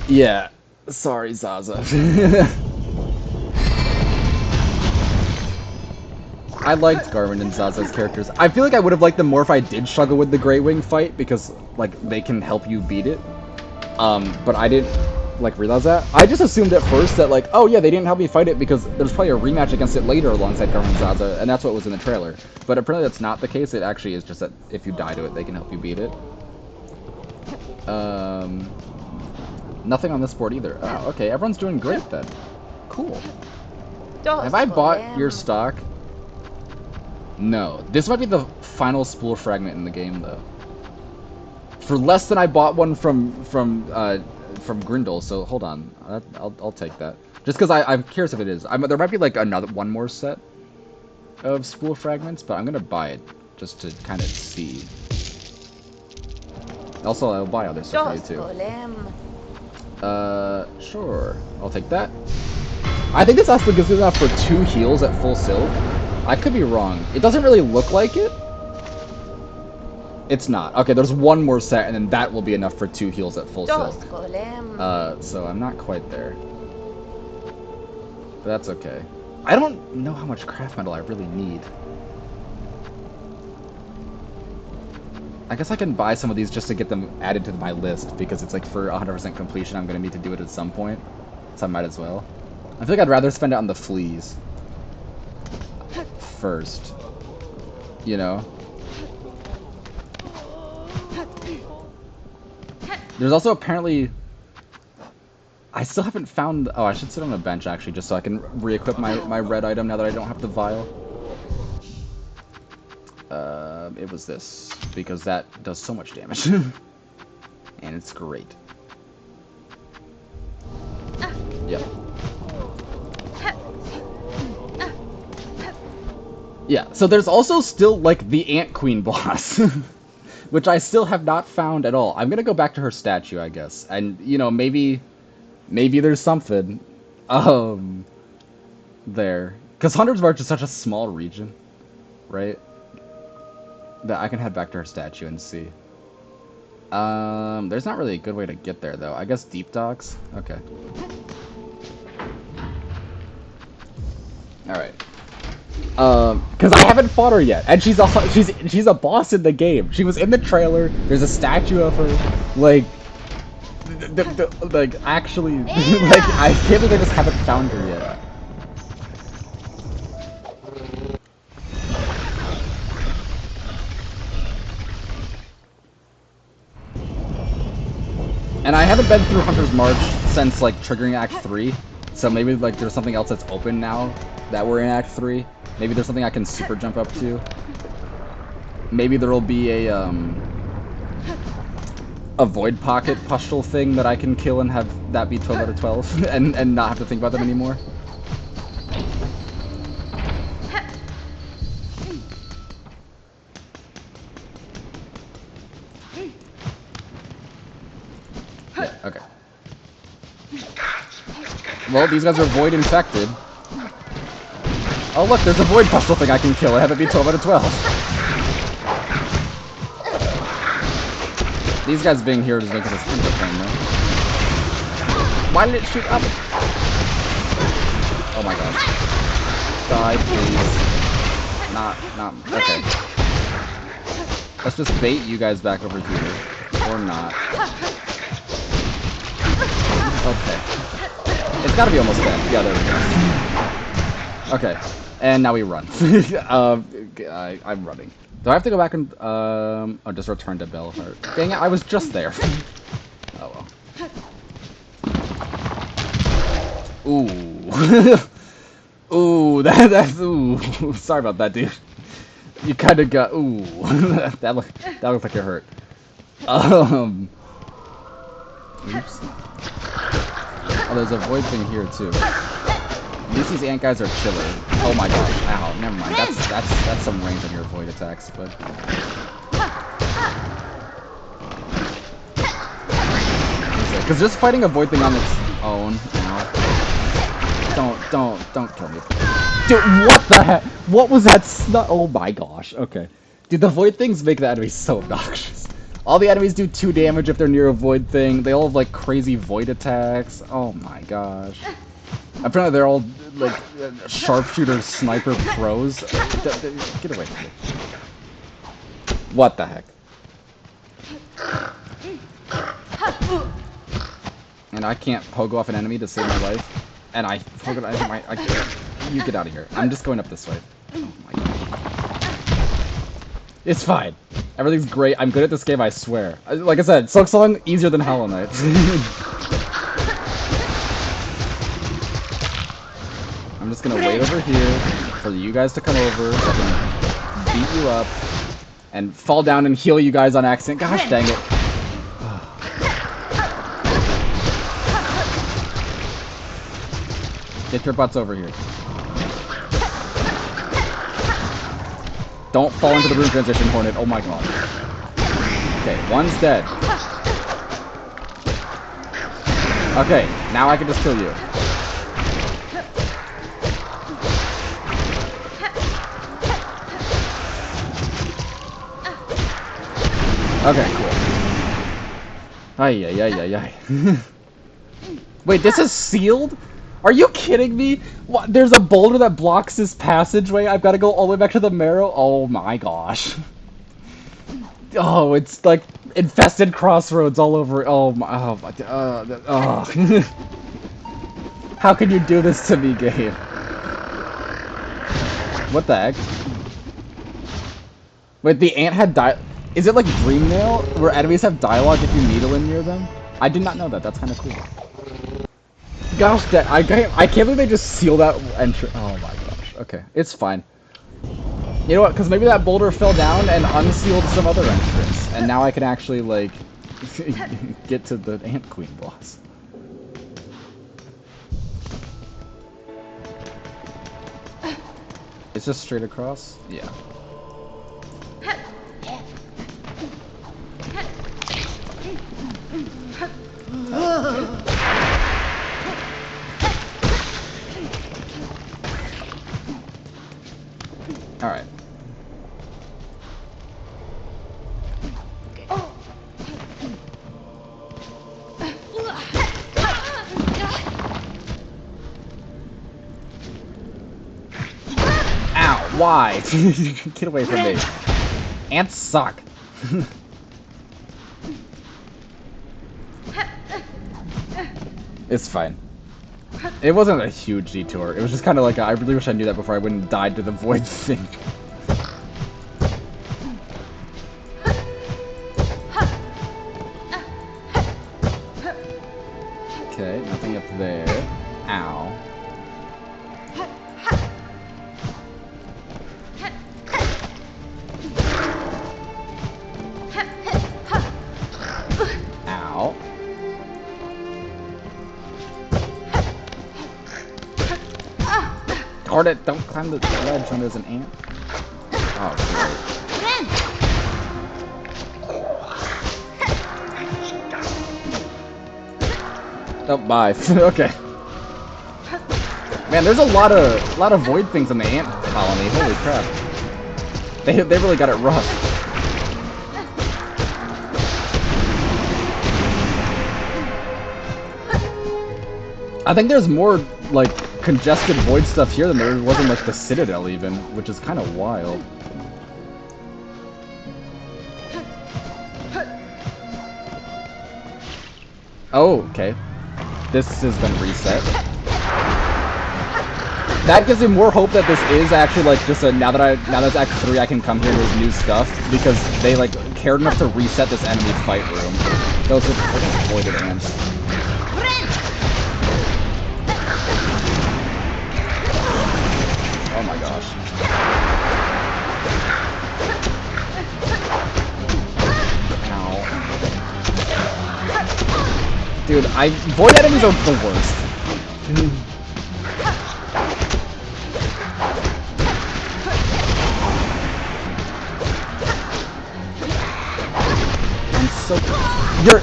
Yeah. Sorry, Zaza. I liked Garmin and Zaza's characters. I feel like I would have liked them more if I did struggle with the Grey Wing fight, because, like, they can help you beat it. But I didn't, like, realize that. I just assumed at first that, like, oh yeah, they didn't help me fight it because there's probably a rematch against it later alongside Garmin and Zaza, and that's what was in the trailer. But apparently that's not the case. It actually is just that if you die to it, they can help you beat it. Nothing on this board either. Oh, okay, everyone's doing great then. Cool. Have I bought your stock? No. This might be the final spool fragment in the game, though. For less than I bought one from Grindel, so hold on. I'll take that. Just because I'm curious if it is. There might be like one more set of spool fragments, but I'm gonna buy it just to kind of see. Also, I'll buy other stuff for you too. Sure. I'll take that. I think this actually gives me enough for 2 heals at full silk. I could be wrong. It doesn't really look like it. It's not. Okay, there's one more set, and then that will be enough for 2 heals at full silk.
Dos golem.
So I'm not quite there. But that's okay. I don't know how much craft metal I really need. I guess I can buy some of these just to get them added to my list, because it's like for 100% completion, I'm going to need to do it at some point. So I might as well. I feel like I'd rather spend it on the fleas first. You know? There's also apparently... I still haven't found... Oh, I should sit on a bench, actually, just so I can re-equip my red item now that I don't have the vial. It was this, because that does so much damage. And it's great. Yep. Yeah, so there's also still, like, the Ant Queen boss, which I still have not found at all. I'm gonna go back to her statue, I guess, and, you know, maybe there's something, there. Because Hunter's March is such a small region, right? That I can head back to her statue and see. There's not really a good way to get there, though. I guess deep docks? Okay. Alright. Because I haven't fought her yet, and she's a boss in the game. She was in the trailer. There's a statue of her. Like, like actually, like I can't believe I just haven't found her yet. And I haven't been through Hunter's March since like triggering Act 3, so maybe like there's something else that's open now that we're in Act 3. Maybe there's something I can super jump up to. Maybe there'll be a void pocket pustule thing that I can kill and have that be 12 out of 12 and not have to think about them anymore. Yeah, okay. Well, these guys are void infected. Oh look, there's a void pustule thing I can kill and have it be 12 out of 12. These guys being here just makes this kind of a thing, though. Why did it shoot up? Oh my god. Die, please. Not, okay. Let's just bait you guys back over here. Or not. Okay. It's gotta be almost dead. Yeah, there we go. Okay. And now we run. I'm running. Do I have to go back and, oh, just return to Belfort? Dang it, I was just there. Oh well. Ooh. Ooh, that's, ooh. Sorry about that, dude. You kinda got, ooh. that looked like it hurt. Oops. Oh, there's a void thing here, too. At least these ant guys are chiller. Oh my gosh, ow, never mind. That's some range on your void attacks, but... Because just fighting a void thing on its own, you know... Don't kill me. Dude, what the heck? What was that oh my gosh, okay. Dude, the void things make the enemies so obnoxious. All the enemies do 2 damage if they're near a void thing. They all have, like, crazy void attacks. Oh my gosh. Apparently they're all, like, sharpshooter sniper pros. Get away from me. What the heck? And I can't pogo off an enemy to save my life. And I pogo you get out of here. I'm just going up this way. Oh my god. It's fine. Everything's great. I'm good at this game, I swear. Like I said, Silksong, easier than Hollow Knight. I'm just gonna wait over here for you guys to come over so I can beat you up and fall down and heal you guys on accident. Gosh dang it. Get your butts over here. Don't fall into the rune transition, Hornet. Oh my god. Okay, one's dead. Okay, now I can just kill you. Okay, cool. Ay, ay, ay, ay, ay. Wait, this is sealed? Are you kidding me? What? There's a boulder that blocks this passageway? I've got to go all the way back to the marrow? Oh my gosh. Oh, it's like infested crossroads all over. Oh my, How can you do this to me, game? What the heck? Wait, the ant had Is it like Dreamnail, where enemies have dialogue if you needle in near them? I did not know that. That's kind of cool. Gosh, I can't believe they just sealed that entry. Oh my gosh. Okay, it's fine. You know what? Because maybe that boulder fell down and unsealed some other entrance, and now I can actually like get to the Ant Queen boss. It's just straight across. Yeah. All right. Ow! Why? Get away from me. Ants suck. It's fine. It wasn't a huge detour. It was just kind of like I really wish I knew that before I went and died to the void thing. Okay, nothing up there. Ow. Ow. Darn it, don't climb the ledge when there's an ant. Oh, great. Oh, bye. Okay. Man, there's a lot of void things in the ant colony. Holy crap. They really got it rough. I think there's more, like, congested void stuff here than there was in, like, the Citadel, even, which is kind of wild. Oh, okay. This has been reset. That gives me more hope that this is actually, like, just a, now that it's Act 3, I can come here and there's new stuff, because they, like, cared enough to reset this enemy fight room. Those are freaking voided ants. Oh my gosh. Ow. Dude, void enemies are the worst.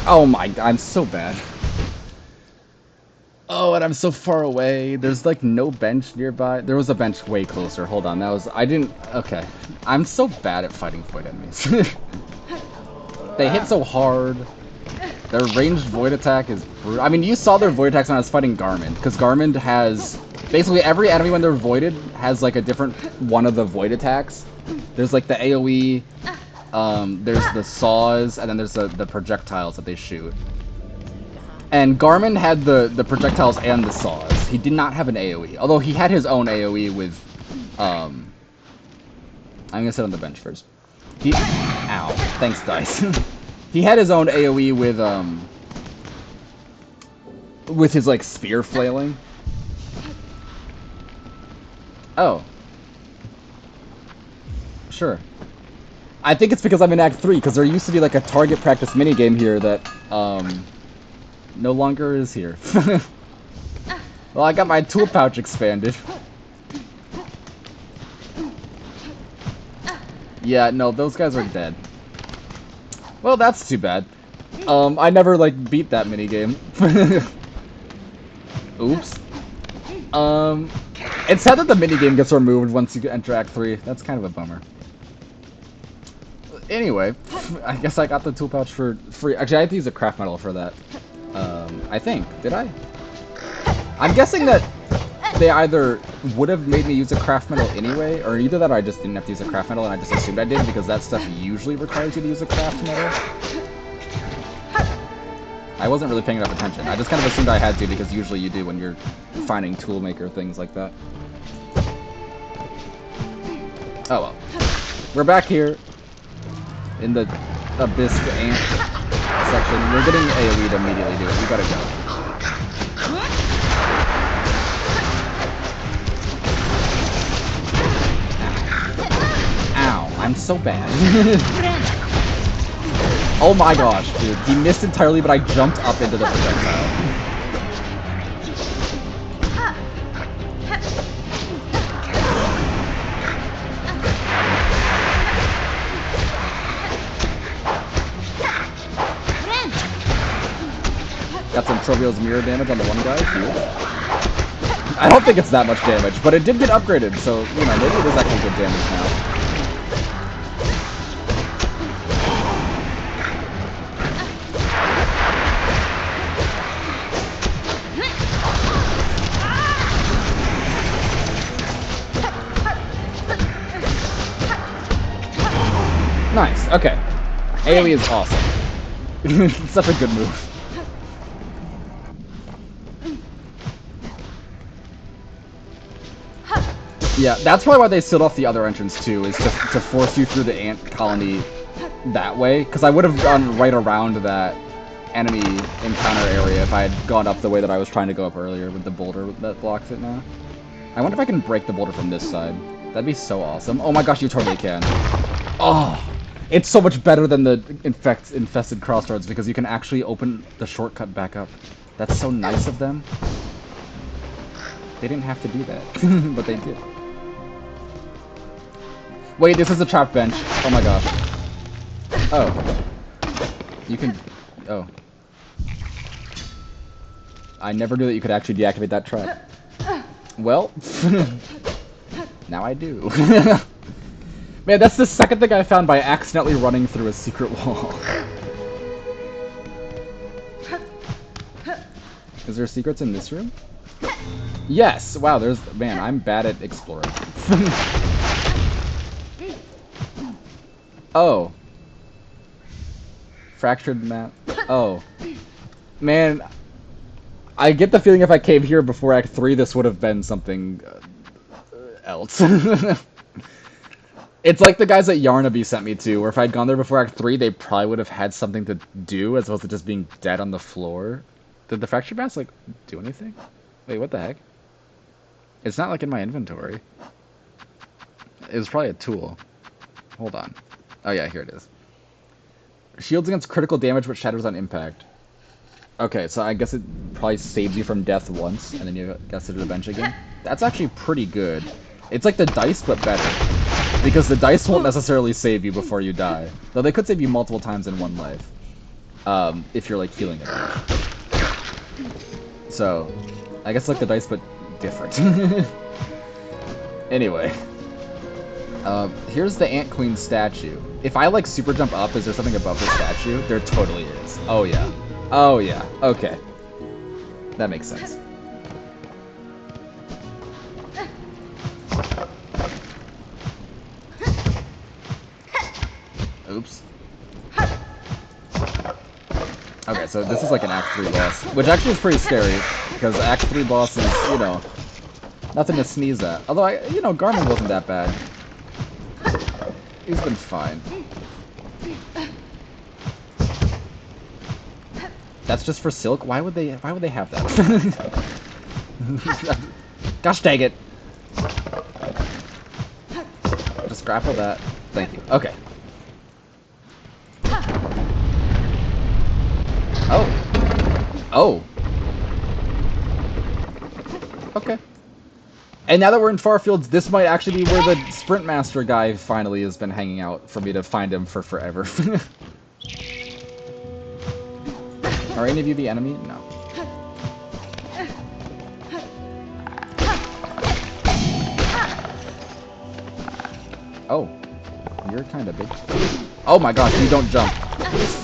Oh my god, I'm so bad. Oh, and I'm so far away. There's like no bench nearby. There was a bench way closer. Hold on, okay. I'm so bad at fighting void enemies. They hit so hard. Their ranged void attack is brutal. I mean, you saw their void attacks when I was fighting Garmin, because Garmin has... Basically, every enemy when they're voided has like a different one of the void attacks. There's like the AoE, there's the saws, and then there's the projectiles that they shoot. And Garmin had the projectiles and the saws. He did not have an AoE, although he had his own AoE with, I'm gonna sit on the bench first. Ow. Thanks, dice. He had his own AoE with his, like, spear flailing. Oh. Sure. I think it's because I'm in Act 3, because there used to be, like, a target practice minigame here that, no longer is here. Well, I got my tool pouch expanded. Yeah, no, those guys are dead. Well, that's too bad. I never, like, beat that minigame. Oops. It's sad that the minigame gets removed once you enter Act 3. That's kind of a bummer. Anyway, I guess I got the tool pouch for free. Actually, I had to use a craft metal for that. I think. Did I? I'm guessing that they either would have made me use a craft metal anyway, or either that or I just didn't have to use a craft metal and I just assumed I did because that stuff usually requires you to use a craft metal. I wasn't really paying enough attention. I just kind of assumed I had to because usually you do when you're finding toolmaker things like that. Oh well. We're back here in the Abyss Ant section. We're getting AoE to immediately do it. We gotta go. Ow. I'm so bad. Oh my gosh, dude. He missed entirely, but I jumped up into the projectile. Got some Trovio's mirror damage on the one guy. Huge. I don't think it's that much damage, but it did get upgraded, so, you know, maybe it is actually good damage now. Nice, okay. AoE is awesome. Such a good move. Yeah, that's probably why they sealed off the other entrance too, is to force you through the ant colony that way. Because I would have gone right around that enemy encounter area if I had gone up the way that I was trying to go up earlier with the boulder that blocks it now. I wonder if I can break the boulder from this side. That'd be so awesome. Oh my gosh, you totally can. Oh, it's so much better than the infested crossroads because you can actually open the shortcut back up. That's so nice of them. They didn't have to do that, but they did. Wait, this is a trap bench. Oh my gosh. Oh. You can... Oh. I never knew that you could actually deactivate that trap. Well, now I do. Man, that's the second thing I found by accidentally running through a secret wall. Is there secrets in this room? Yes! Wow, there's... Man, I'm bad at exploring. Oh. Fractured map. Oh. Man, I get the feeling if I came here before Act 3, this would have been something else. It's like the guys at Yarnaby sent me to, where if I'd gone there before Act 3, they probably would have had something to do, as opposed to just being dead on the floor. Did the fractured mask, like, do anything? Wait, what the heck? It's not, like, in my inventory. It was probably a tool. Hold on. Oh yeah, here it is. Shields against critical damage, but shatters on impact. Okay, so I guess it probably saves you from death once, and then you get to the bench again. That's actually pretty good. It's like the dice, but better. Because the dice won't necessarily save you before you die. Though they could save you multiple times in one life. If you're, like, healing it. So, I guess like the dice, but different. Anyway. Here's the Ant Queen statue. If I, like, super jump up, is there something above the statue? There totally is. Oh, yeah. Oh, yeah. Okay. That makes sense. Oops. Okay, so this is like an Act 3 boss, which actually is pretty scary, because Act 3 boss is, you know, nothing to sneeze at. Although, you know, Garmin wasn't that bad. He's been fine. That's just for Silk? Why would they have that? Gosh dang it! Just grapple that. Thank you. Okay. Oh. Oh. Okay. And now that we're in Farfields, this might actually be where the Sprint Master guy finally has been hanging out for me to find him for forever. Are any of you the enemy? No. Oh. You're kind of big. Oh my gosh, you don't jump.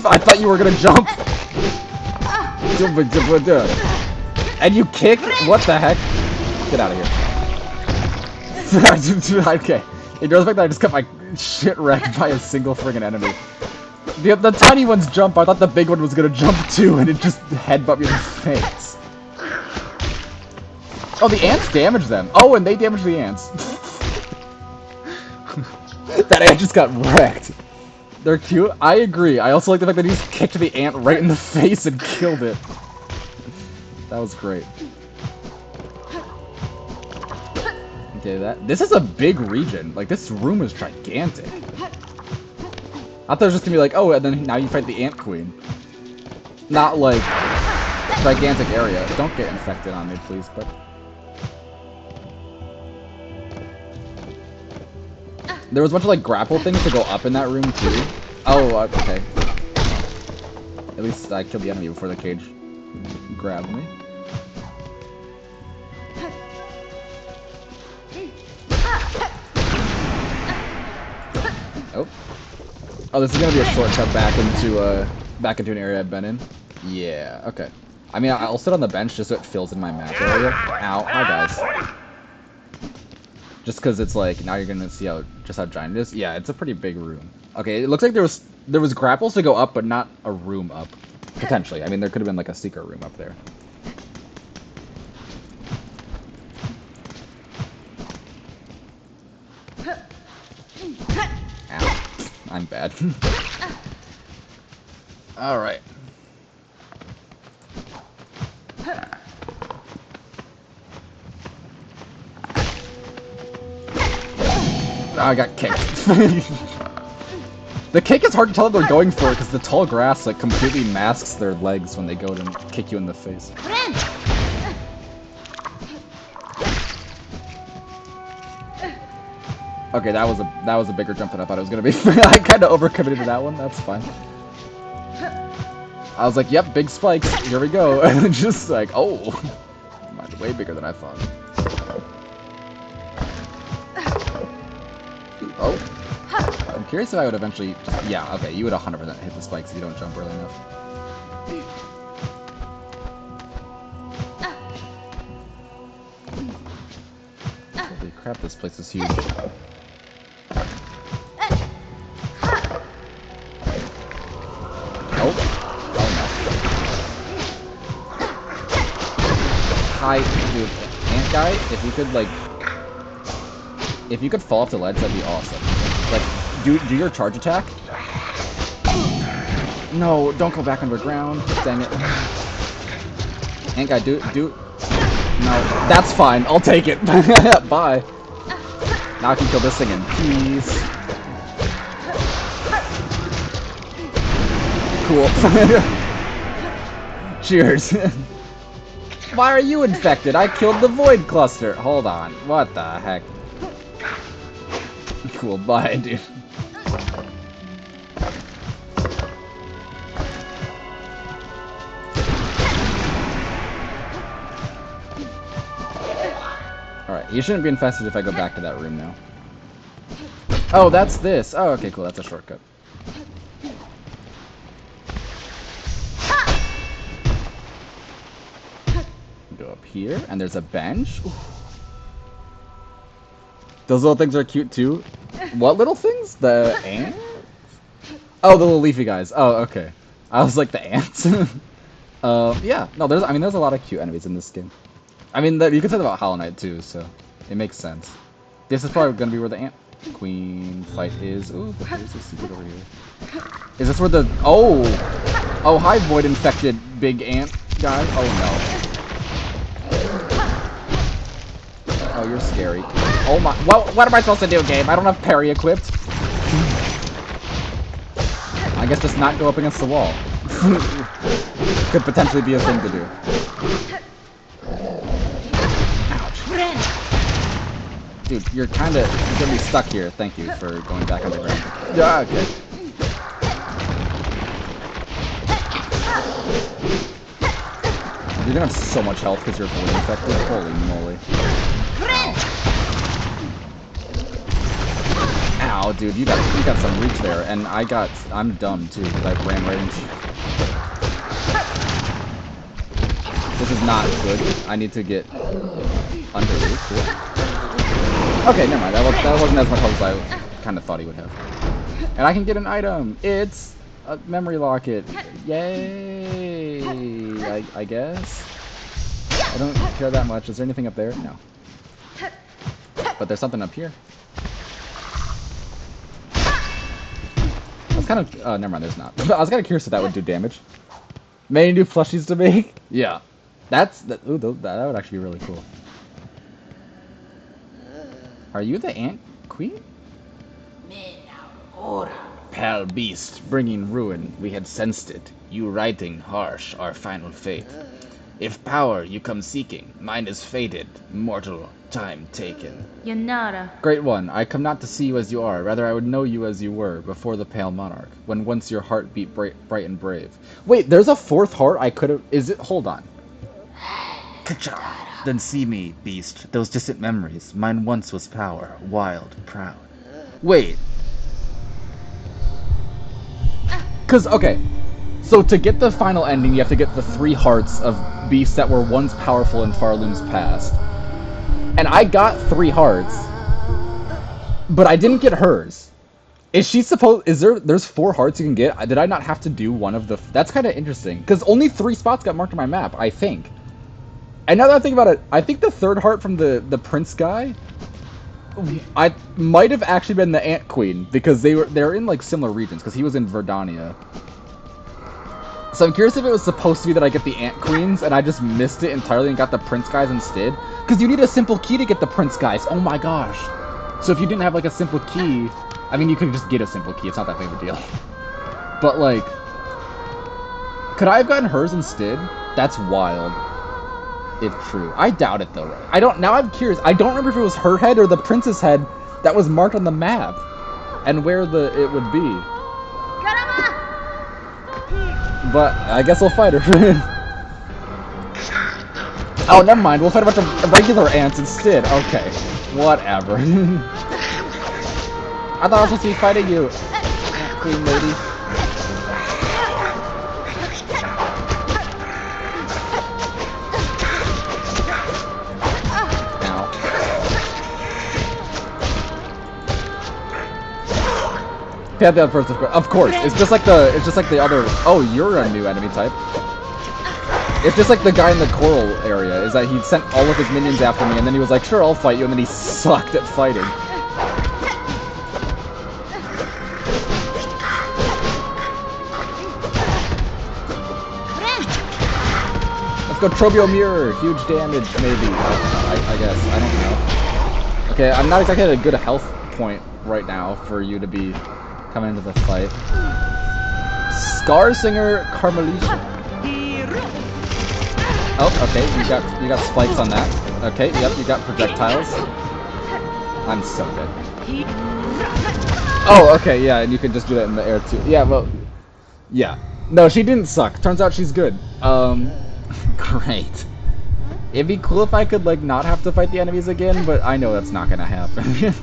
I thought you were gonna jump. And you kick? What the heck? Get out of here. Okay. Ignore the fact that I just got my shit wrecked by a single friggin' enemy. The tiny ones jump. I thought the big one was gonna jump too, and it just headbutt me in the face. Oh, the ants damage them. Oh, and they damage the ants. That ant just got wrecked. They're cute. I agree. I also like the fact that he just kicked the ant right in the face and killed it. That was great. Okay, this is a big region. Like, this room is gigantic. I thought it was just gonna be like, oh, and then now you fight the Ant Queen. Not like gigantic area. Don't get infected on me, please, but. There was a bunch of like grapple things to go up in that room too. Oh, okay. At least I killed the enemy before the cage grabbed me. Oh. Oh, this is gonna be a shortcut back into an area I've been in. Yeah, okay. I mean, I'll sit on the bench just so it fills in my map area. Ow, hi guys. Just because it's like, now you're gonna see just how giant it is. Yeah, it's a pretty big room. Okay, it looks like there was grapples to go up, but not a room up. Potentially. I mean, there could have been like a secret room up there. Ow. I'm bad. Alright. Oh, I got kicked. The kick is hard to tell if they're going for it because the tall grass like completely masks their legs when they go to kick you in the face. Okay, that was a bigger jump than I thought it was gonna be. I kind of overcommitted to that one. That's fine. I was like, "Yep, big spikes. Here we go," and then just like, "Oh, way bigger than I thought." Oh, I'm curious if I would eventually. Yeah, okay, you would 100% hit the spikes if you don't jump early enough. Holy crap, this place is huge. Oh. Oh no. Hi, dude. Ant guy, if you could fall off the ledge, that'd be awesome. Like, do your charge attack. No, don't go back underground. Dang it. Ant guy, do. No, that's fine. I'll take it. Bye. Now I can kill this thing in peace. Cool. Cheers. Why are you infected? I killed the void cluster. Hold on. What the heck? Cool. Bye, dude. Alright, you shouldn't be infested if I go back to that room now. Oh, that's this. Oh, okay, cool. That's a shortcut. Go up here, and there's a bench. Ooh. Those little things are cute too. What little things? The ants? Oh, the little leafy guys. Oh, okay. I was like, the ants? Yeah. No, there's a lot of cute enemies in this game. I mean, you could say that about Hollow Knight too, so it makes sense. This is probably gonna be where the Ant Queen fight is. Ooh, but there's a secret over here. Is this where the... Oh! Oh, hi, void infected big ant guy. Oh, no. Oh, you're scary. Oh my... What am I supposed to do, game? I don't have parry equipped. I guess just not go up against the wall. Could potentially be a thing to do. Dude, you're gonna be stuck here. Thank you for going back underground. Yeah, okay. You're gonna have so much health because you're void infected. Holy moly. Ow. Ow, dude, you got some reach there, and I'm dumb too, because I ran right into you. This is not good. I need to get under you. Cool. Okay, never mind. That wasn't as much help as I kind of thought he would have. And I can get an item. It's a memory locket. Yay! I guess. I don't care that much. Is there anything up there? No. But there's something up here. I was kind of... never mind, there's not. I was kind of curious if that would do damage. Many new plushies to make? Yeah. Ooh, that would actually be really cool. Are you the Ant Queen? Pale beast, bringing ruin, we had sensed it. You writing harsh, our final fate. If power you come seeking, mine is fated, mortal, time taken.
Yanara.
Great one, I come not to see you as you are, rather I would know you as you were, before the pale monarch, when once your heart beat bright and brave. Wait, there's a fourth heart I could've... Is it... Hold on. Ka-cha! Then see me, beast, those distant memories, mine once was power, wild, proud. Wait. Cause, okay, so to get the final ending, you have to get the 3 hearts of beasts that were once powerful in Farloom's past. And I got 3 hearts, but I didn't get hers. Is she supposed... There's 4 hearts you can get? Did I not have to do one of the... That's kind of interesting, because only 3 spots got marked on my map, I think. And now that I think about it, I think the 3rd heart from the prince guy... I might have actually been the Ant Queen, because they're in like similar regions, because he was in Verdania. So I'm curious if it was supposed to be that I get the Ant Queens, and I just missed it entirely and got the Prince guys instead. Because you need a simple key to get the Prince guys, oh my gosh. So if you didn't have like a simple key, I mean you could just get a simple key, it's not that big of a deal. But like, could I have gotten hers instead? That's wild. If true. I doubt it though. Now I'm curious. I don't remember if it was her head or the prince's head that was marked on the map. And where it would be. But I guess I'll fight her. Oh, never mind. We'll fight a bunch of regular ants instead. Okay. Whatever. I thought I was supposed to be fighting you, Ant Queen lady. Yeah, of course. It's just like the other. Oh, you're a new enemy type. It's just like the guy in the coral area. Is that he sent all of his minions after me, and then he was like, "Sure, I'll fight you," and then he sucked at fighting. Let's go, Trobio Mirror. Huge damage, maybe. I guess. I don't know. Okay, I'm not exactly at a good health point right now for you to be coming into the fight. Scarsinger Carmelita. Oh, okay, you got spikes on that. Okay, yep, you got projectiles. I'm so dead. Oh, okay, yeah, and you can just do that in the air too. Yeah, well, yeah. No, she didn't suck. Turns out she's good. Great. It'd be cool if I could, like, not have to fight the enemies again, but I know that's not gonna happen.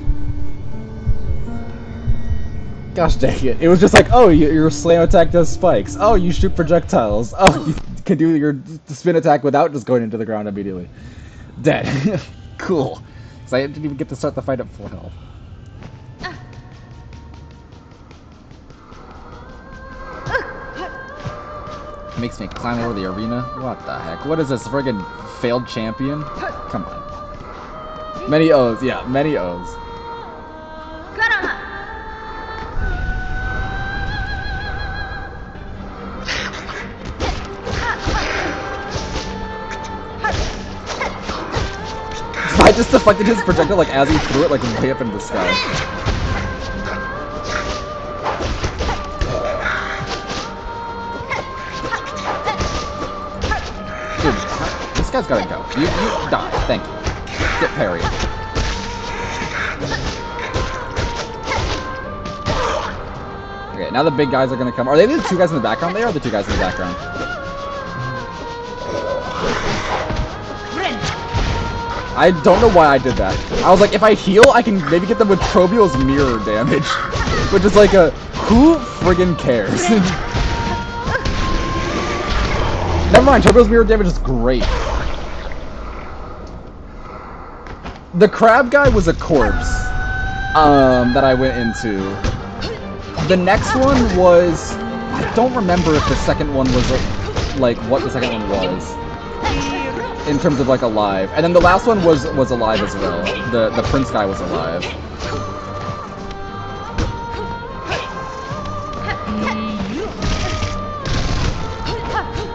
Gosh dang it. It was just like, oh, your slam attack does spikes. Oh, you shoot projectiles. Oh, you can do your spin attack without just going into the ground immediately. Dead. Cool. So I didn't even get to start the fight at full health. Makes me climb over the arena? What the heck? What is this, friggin' failed champion? Come on. Many O's, yeah, many O's. I just deflected his projectile like as he threw it like way up into the sky. Dude, this guy's gotta go. You die. Thank you. Get parried. Okay, now the big guys are gonna come. Are they the 2 guys in the background? They are the 2 guys in the background. I don't know why I did that. I was like, if I heal, I can maybe get them with Trobiel's mirror damage. Which is like a, who friggin' cares? Never mind, Trobiel's mirror damage is great. The crab guy was a corpse. That I went into. The next one was... I don't remember if the second one was, like, what the second one was. In terms of, like, alive. And then the last one was alive as well. The prince guy was alive.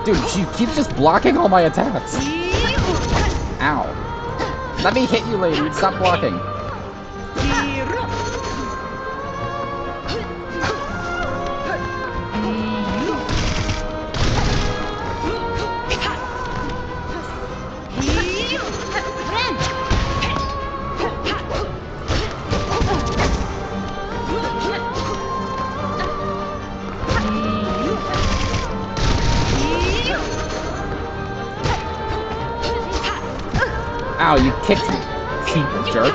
Dude, she keeps just blocking all my attacks. Ow. Let me hit you, lady. Stop blocking. Ow, you kicked me, you jerk.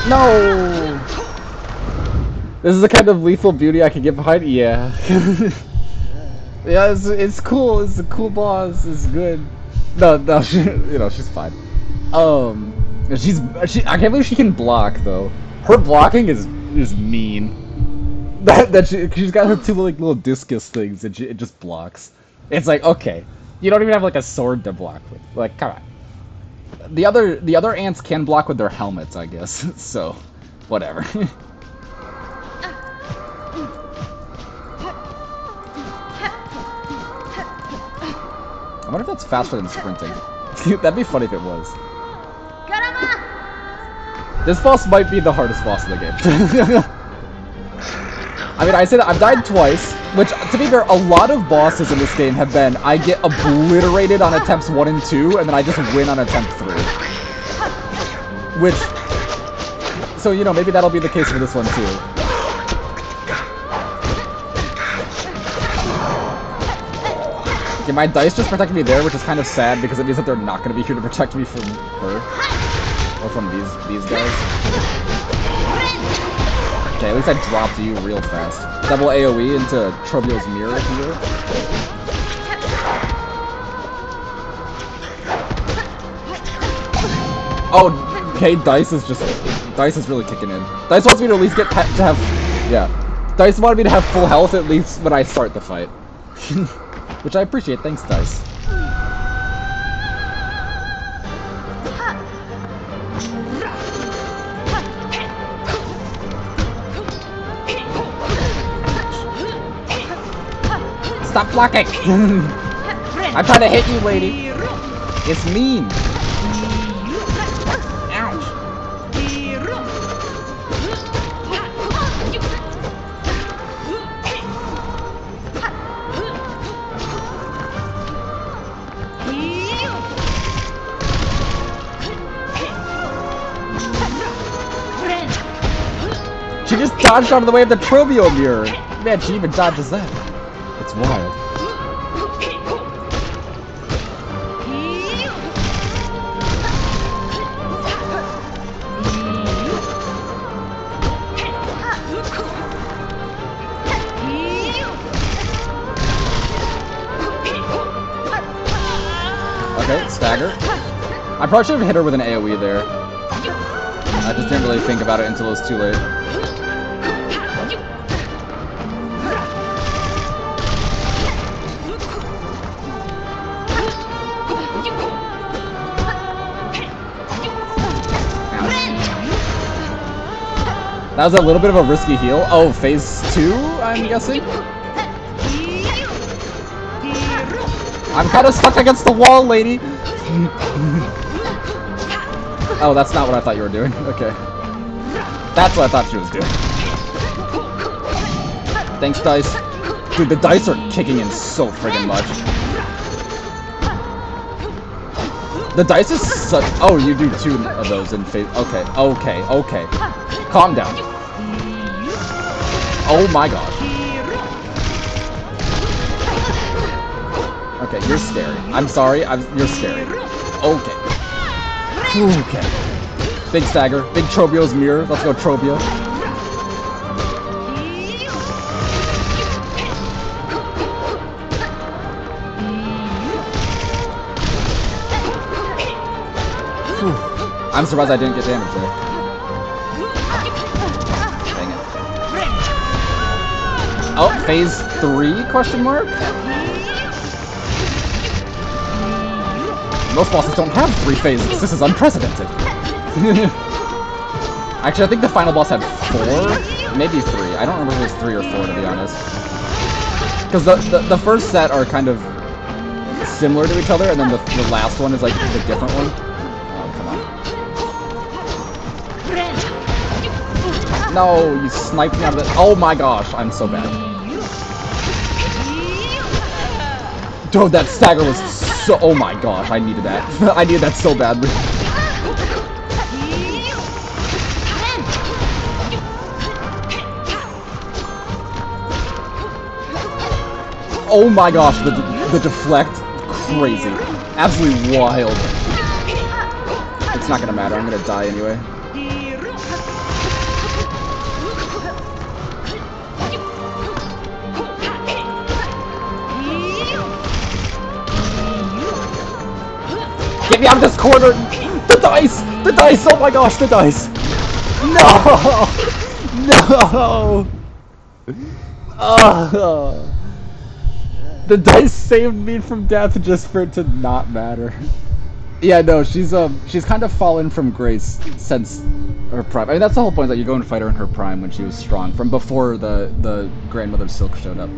No! This is the kind of lethal beauty I can get behind? Yeah. Yeah, it's cool. It's a cool boss. It's good. No, she's fine. I can't believe she can block, though. Her blocking is mean. She's got her two little discus things and it just blocks. It's like, okay, you don't even have like a sword to block with. Like, come on. The other ants can block with their helmets, I guess. So, whatever. I wonder if that's faster than sprinting. That'd be funny if it was. This boss might be the hardest boss in the game. I mean, I say that I've died twice, which, to be fair, a lot of bosses in this game have been, I get obliterated on attempts 1 and 2, and then I just win on attempt 3. Which, so, maybe that'll be the case for this one, too. Okay, my dice just protected me there, which is kind of sad, because it means that they're not going to be here to protect me from her. Or from these guys. Okay, at least I dropped you real fast. Double AoE into Trobiel's mirror here. Oh, okay, Dice is really kicking in. Dice wants me to at least get to have, yeah. Dice wanted me to have full health at least when I start the fight. Which I appreciate, thanks Dice. Stop blocking! I'm trying to hit you, lady! It's mean! Ouch! She just dodged out of the way of the Trobiel mirror! Man, she even dodges that. It's wild. Okay, stagger. I probably should have hit her with an AoE there. I just didn't really think about it until it was too late. That was a little bit of a risky heal. Oh, phase 2, I'm guessing? I'm kind of stuck against the wall, lady! Oh, that's not what I thought you were doing. Okay. That's what I thought she was doing. Thanks, Dice. Dude, the dice are kicking in so friggin' much. The dice is such... Oh, you do 2 of those in phase... Okay. Calm down. Oh my god. Okay, you're scary. I'm sorry. You're scary. Okay. Okay. Big stagger. Big Trobio's mirror. Let's go, Trobio. I'm surprised I didn't get damage there. Dang it. Oh, phase 3, question mark? Most bosses don't have 3 phases. This is unprecedented. Actually, I think the final boss had 4? Maybe 3. I don't remember if it was 3 or 4, to be honest. Because the first set are kind of similar to each other, and then the last one is like the different one. Oh, come on. No, you sniped me out of the... Oh my gosh, I'm so bad. Dude, that stagger was so... Oh my gosh, I needed that. I needed that so badly. Oh my gosh, the deflect, crazy. Absolutely wild. It's not gonna matter, I'm gonna die anyway. Get me out of this corner! The dice! The dice! Oh my gosh, the dice! No! No! Oh. The dice saved me from death just for it to not matter. Yeah, no, she's kind of fallen from grace since her prime. I mean, that's the whole point, that you go and fight her in her prime when she was strong, from before the grandmother Silk showed up.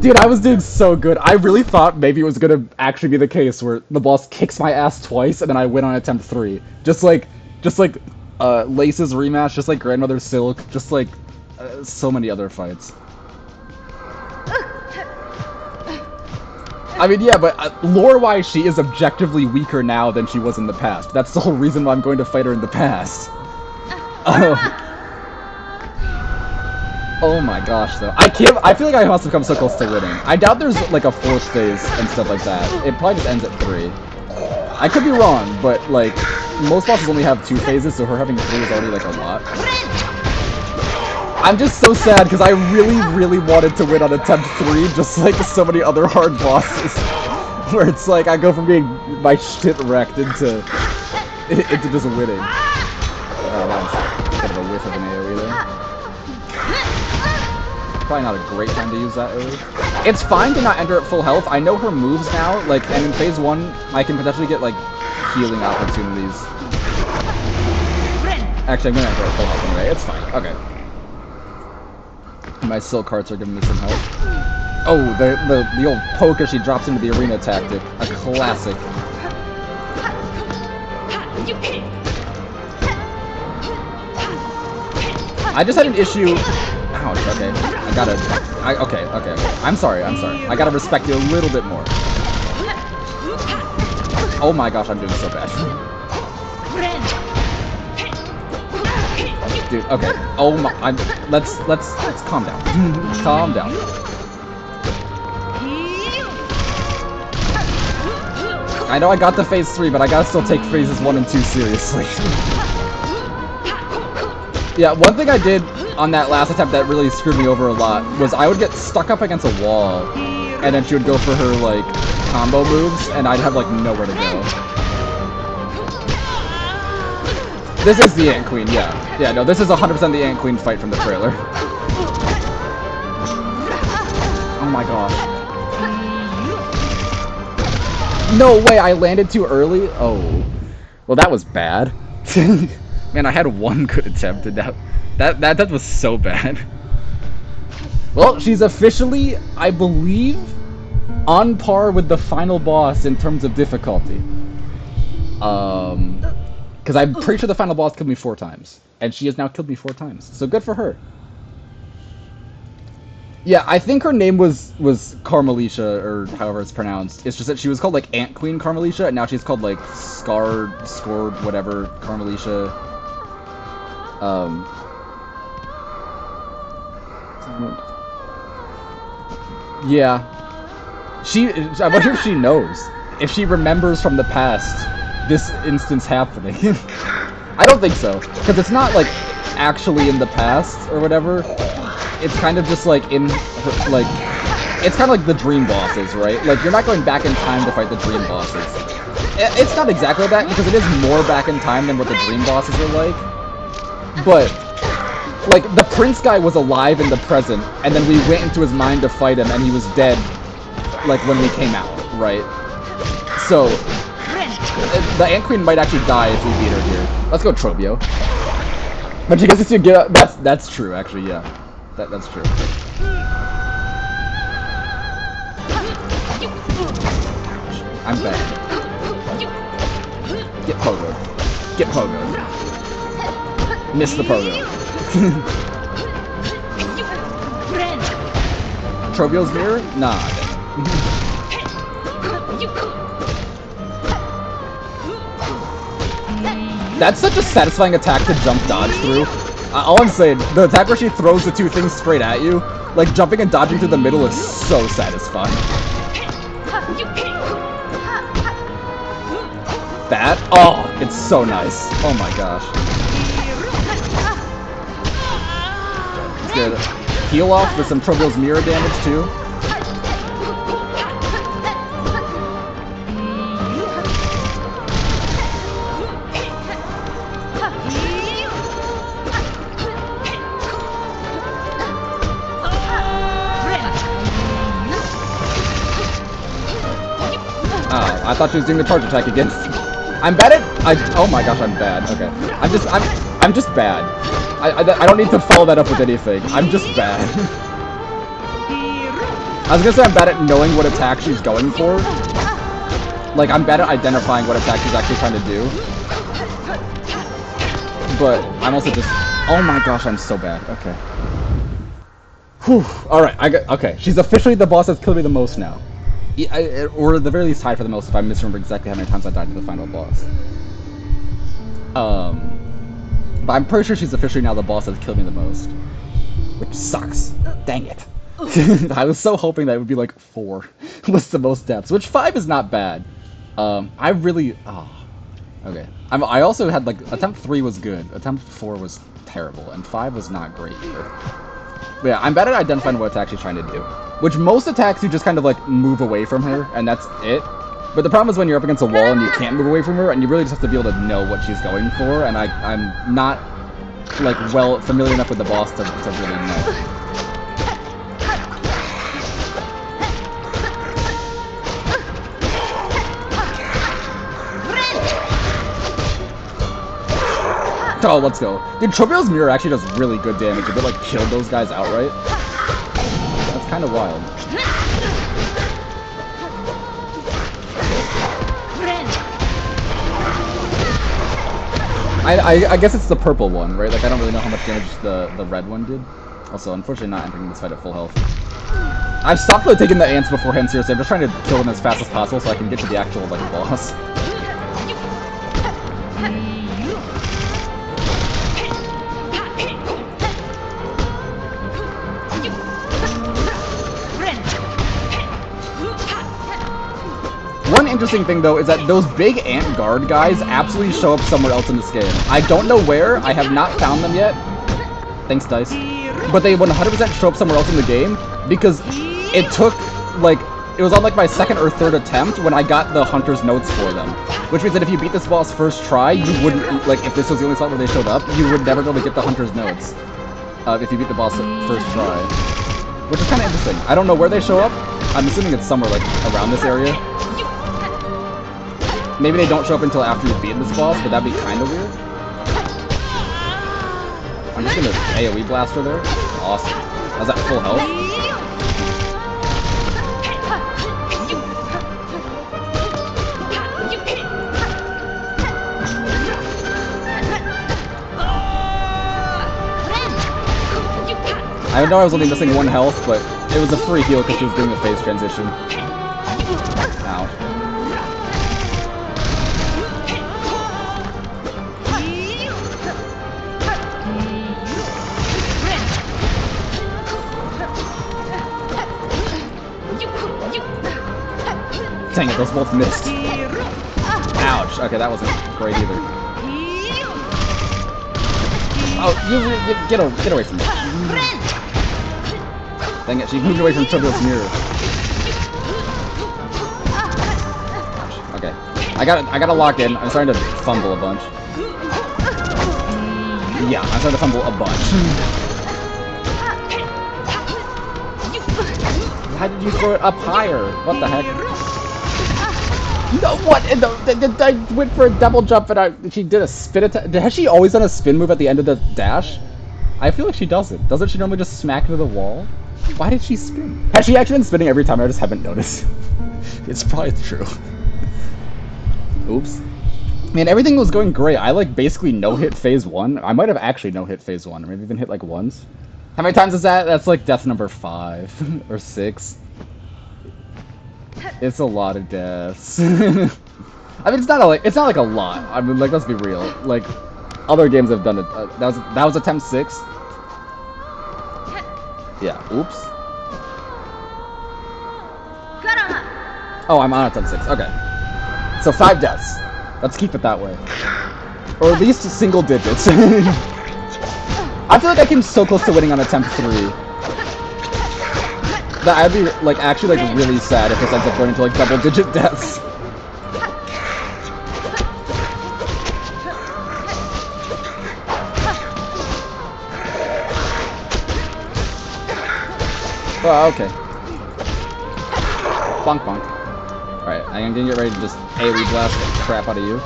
Dude, I was doing so good. I really thought maybe it was gonna actually be the case where the boss kicks my ass twice and then I win on attempt 3. Just like Lace's rematch, just like Grandmother Silk, just like so many other fights. I mean, yeah, but lore-wise, she is objectively weaker now than she was in the past. That's the whole reason why I'm going to fight her in the past. Oh my gosh, though. I feel like I must have come so close to winning. I doubt there's like a 4th phase and stuff like that. It probably just ends at 3. I could be wrong, but like, most bosses only have 2 phases, so her having 3 is already like a lot. I'm just so sad because I really, really wanted to win on attempt 3, just like so many other hard bosses. Where it's like I go from getting my shit wrecked into just winning. Oh, that was kind of a whiff of an AoE there. Probably not a great time to use that early. It's fine to not enter at full health. I know her moves now, like, and in phase 1, I can potentially get, like, healing opportunities. Actually, I'm gonna enter at full health anyway. It's fine. Okay. My silk hearts are giving me some help. Oh, the old poker she drops into the arena tactic. A classic. I just had an issue... Ouch, okay. Okay. I'm sorry. I gotta respect you a little bit more. Oh my gosh, I'm doing so bad. Dude, okay. Oh my... Let's calm down. Calm down. I know I got the phase 3, but I gotta still take phases 1 and 2 seriously. Yeah, one thing I did on that last attempt that really screwed me over a lot was I would get stuck up against a wall, and then she would go for her, like, combo moves, and I'd have, like, nowhere to go. This is the Ant Queen, yeah. Yeah, no, this is 100% the Ant Queen fight from the trailer. Oh my gosh. No way, I landed too early? Oh. Well, that was bad. Man, I had one good attempt, and that was so bad. Well, she's officially, I believe, on par with the final boss in terms of difficulty. Because I'm pretty sure the final boss killed me 4 times. And she has now killed me 4 times. So good for her. Yeah, I think her name was Carmelitia, or however it's pronounced. It's just that she was called, like, Ant Queen Carmelitia, and now she's called, like, Scored, whatever, Carmelitia. Yeah. I wonder if she knows. If she remembers from the past this instance happening. I don't think so. Because it's not, like, actually in the past or whatever. It's kind of just, like, in her, like... It's kind of like the dream bosses, right? Like, you're not going back in time to fight the dream bosses. It's not exactly that, because it is more back in time than what the dream bosses are like. But, like, the prince guy was alive in the present, and then we went into his mind to fight him, and he was dead, like, when we came out, right? So, the Ant Queen might actually die if we beat her here. Let's go, Trobio. But you guys should get... That's true, actually, yeah. That's true. I'm bad. Get pogoed. Get pogoed. Miss the pogo. Trobio's mirror? Nah. That's such a satisfying attack to jump dodge through. All I'm saying, the attack where she throws the two things straight at you, like jumping and dodging through the middle is so satisfying. That? Oh, it's so nice. Oh my gosh. It's good. Heal off with some Trobio's mirror damage too. Oh, I thought she was doing the charge attack again. I'm bad at... oh my gosh, I'm bad. Okay. I'm just bad. I don't need to follow that up with anything. I'm just bad. I was gonna say I'm bad at knowing what attack she's going for. Like, I'm bad at identifying what attack she's actually trying to do. But I'm also just... oh my gosh, I'm so bad. Okay. Whew. Alright, okay. She's officially the boss that's killed me the most now. Or at the very least tied for the most if I misremember exactly how many times I died to the final boss. But I'm pretty sure she's officially now the boss that's killed me the most. Which sucks. Dang it. I was so hoping that it would be like 4 was the most deaths, which 5 is not bad. I really... oh. Okay. I also had like... attempt 3 was good, attempt 4 was terrible, and 5 was not great either. But yeah, I'm bad at identifying what it's actually trying to do. Which most attacks you just kind of like move away from her, and that's it. But the problem is when you're up against a wall and you can't move away from her, and you really just have to be able to know what she's going for, and I'm not like well familiar enough with the boss to really know. Oh, let's go. Dude, Trobio's mirror actually does really good damage. If it like killed those guys outright. That's kind of wild. I guess it's the purple one, right? Like, I don't really know how much damage the red one did. Also, unfortunately not entering this fight at full health. I've stopped really taking the ants beforehand, seriously. I'm just trying to kill them as fast as possible so I can get to the actual, like, boss. One interesting thing, though, is that those big ant guard guys absolutely show up somewhere else in this game. I don't know where. I have not found them yet. Thanks, Dice. But they 100% show up somewhere else in the game because it took, like, it was on, like, my second or third attempt when I got the Hunter's Notes for them. Which means that if you beat this boss first try, you wouldn't, like, if this was the only slot where they showed up, you would never be able to get the Hunter's Notes. If you beat the boss first try. Which is kind of interesting. I don't know where they show up. I'm assuming it's somewhere, like, around this area. Maybe they don't show up until after you've beaten this boss, but that'd be kind of weird. I'm just gonna AoE blast her there. Awesome. I was at full health. I know I was only missing 1 health, but it was a free heal because she was doing a phase transition. Ow. Dang it, those both missed. Ouch. Okay, that wasn't great either. Oh, you get away from me. Dang it, she moved away from Trivial's mirror. Ouch. Okay. I gotta lock in. I'm starting to fumble a bunch. Yeah, I'm starting to fumble a bunch. How did you throw it up higher? What the heck? No, what? I went for a double jump and she did a spin attack. Has she always done a spin move at the end of the dash? I feel like she doesn't. Doesn't she normally just smack into the wall? Why did she spin? Has she actually been spinning every time? I just haven't noticed. It's probably true. Oops. Man, everything was going great. I like basically no-hit phase 1. I might have actually no-hit phase 1, or maybe even hit like once. How many times is that? That's like death number 5 or 6. It's a lot of deaths. I mean, it's not like a lot. I mean, like, let's be real. Like, other games have done it. That was attempt 6. Yeah. Oops. Oh, I'm on attempt 6. Okay. So 5 deaths. Let's keep it that way. Or at least single digits. I feel like I came so close to winning on attempt 3. That I'd be like actually like really sad if this ends up going into like double-digit deaths. Oh, okay. Bonk bonk. Alright, I'm gonna get ready to just AoE blast the crap out of you.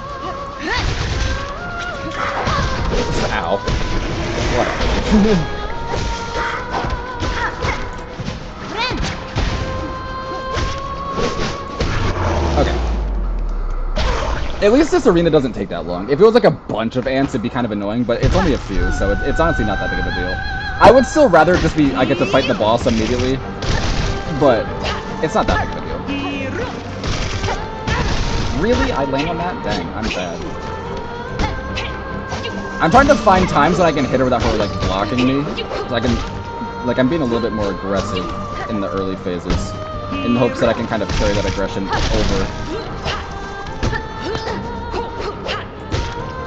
Ow. What? Okay. At least this arena doesn't take that long. If it was like a bunch of ants, it'd be kind of annoying, but it's only a few, so it's honestly not that big of a deal. I would still rather just be, I get to fight the boss immediately, but it's not that big of a deal. Really? I land on that? Dang, I'm bad. I'm trying to find times when I can hit her without her, like, blocking me, so I can, like, I'm being a little bit more aggressive in the early phases, in the hopes that I can kind of carry that aggression over.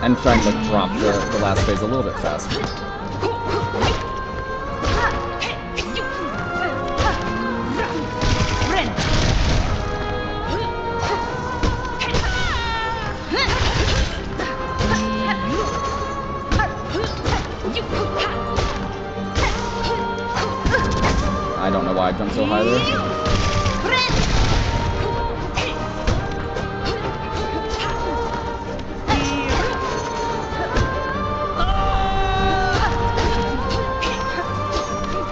And trying to like, drop the last phase a little bit faster. I don't know why I jumped so high there.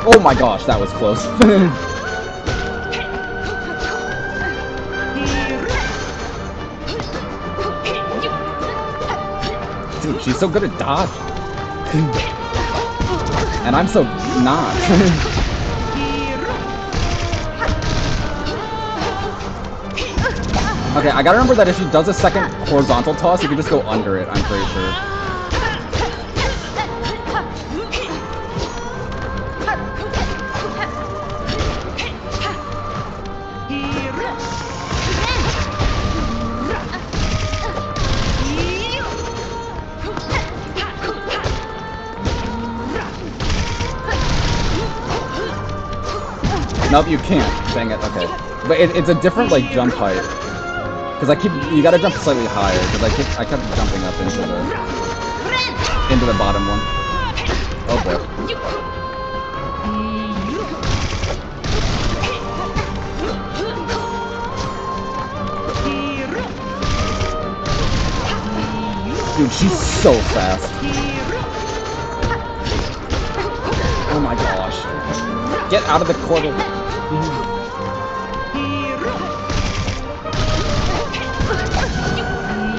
Oh my gosh, that was close. Dude, she's so good at dodge. And I'm so not. Okay, I gotta remember that if she does a second horizontal toss, you can just go under it, I'm pretty sure. Nope, you can't. Dang it, okay. But it's a different, like, jump height. Because you gotta jump slightly higher, because I kept jumping up into the bottom one. Oh boy. Dude, she's so fast. Oh my gosh. Get out of the corner.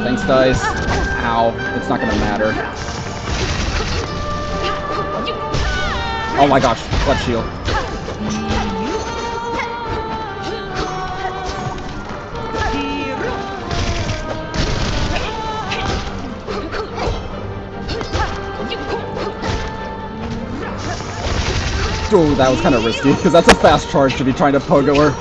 Thanks, dice. Ow. It's not gonna matter. Oh my gosh. Clutch shield. Ooh, that was kind of risky, because that's a fast charge to be trying to pogo her.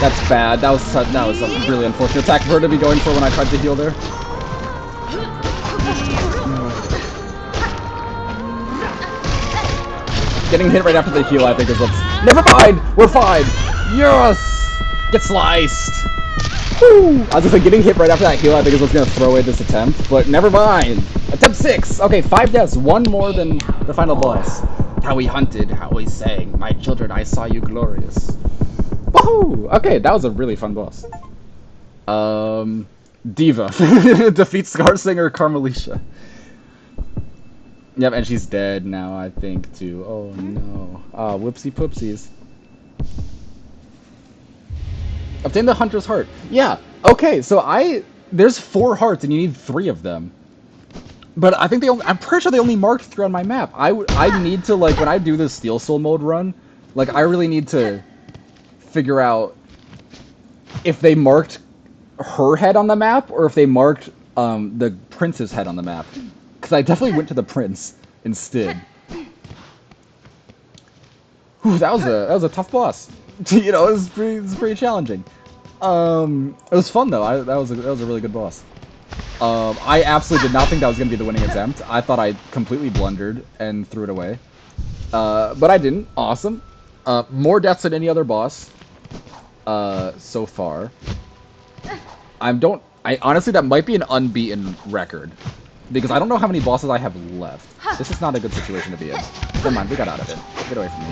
That's bad. That was a really unfortunate attack for her to be going for when I tried to heal there. Getting hit right after the heal, I think, is what's... Never mind! We're fine! Yes! Get sliced! Woo! I was gonna say, getting hit right after that heal, I think, is what's gonna throw away this attempt, but never mind! Attempt 6! Okay, 5 deaths, 1 more than the final boss. How we hunted, how we sang, my children, I saw you glorious. Woohoo! Okay, that was a really fun boss. Diva. Defeat Scarsinger Carmelisha. Yep, and she's dead now, I think, too. Oh, no. Ah, whoopsie poopsies. Obtain the Hunter's Heart. Yeah, okay, so there's 4 hearts, and you need 3 of them. But I think I'm pretty sure they only marked 3 on my map. I need to, like, when I do this Steel Soul mode run, like, I really need to figure out if they marked her head on the map, or if they marked, the prince's head on the map. Because I definitely went to the prince instead. Whew, that was a tough boss. You know, it was pretty challenging. It was fun though. That was a really good boss. I absolutely did not think that was gonna be the winning attempt. I thought I completely blundered and threw it away. But I didn't. Awesome. More deaths than any other boss. So far. I honestly, that might be an unbeaten record. Because I don't know how many bosses I have left. This is not a good situation to be in. Never mind, we got out of it. Get away from me.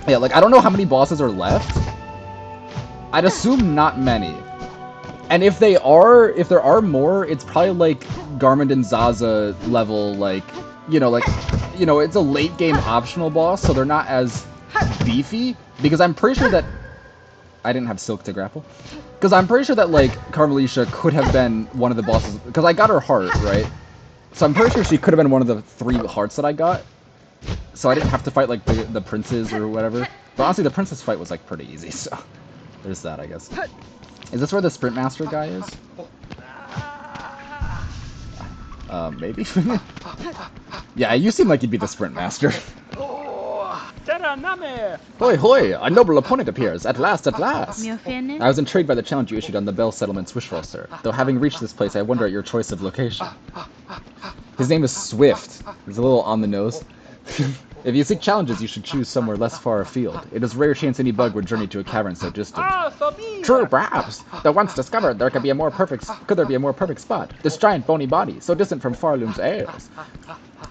Yeah, like, I don't know how many bosses are left. I'd assume not many. And if there are more, it's probably like Garmin and Zaza level, like, it's a late game optional boss, so they're not as beefy. Because I'm pretty sure that I didn't have Silk to grapple. Because I'm pretty sure that, like, Carmelisha could have been one of the bosses. Because I got her heart, right? So I'm pretty sure she could have been one of the 3 hearts that I got. So I didn't have to fight, like, the princes or whatever. But honestly, the princess fight was, like, pretty easy, so... There's that, I guess. Is this where the Sprint Master guy is? Maybe? Yeah, you seem like you'd be the Sprint Master. Hoi hoi! A noble opponent appears! At last, at last! I was intrigued by the challenge you issued on the Bell Settlement's Wishfall, sir. Though having reached this place, I wonder at your choice of location. His name is Swift. He's a little on the nose. If you seek challenges, you should choose somewhere less far afield. It is rare chance any bug would journey to a cavern so distant. True, perhaps. Though once discovered, there could there be a more perfect spot. This giant bony body, so distant from Farloom's airs.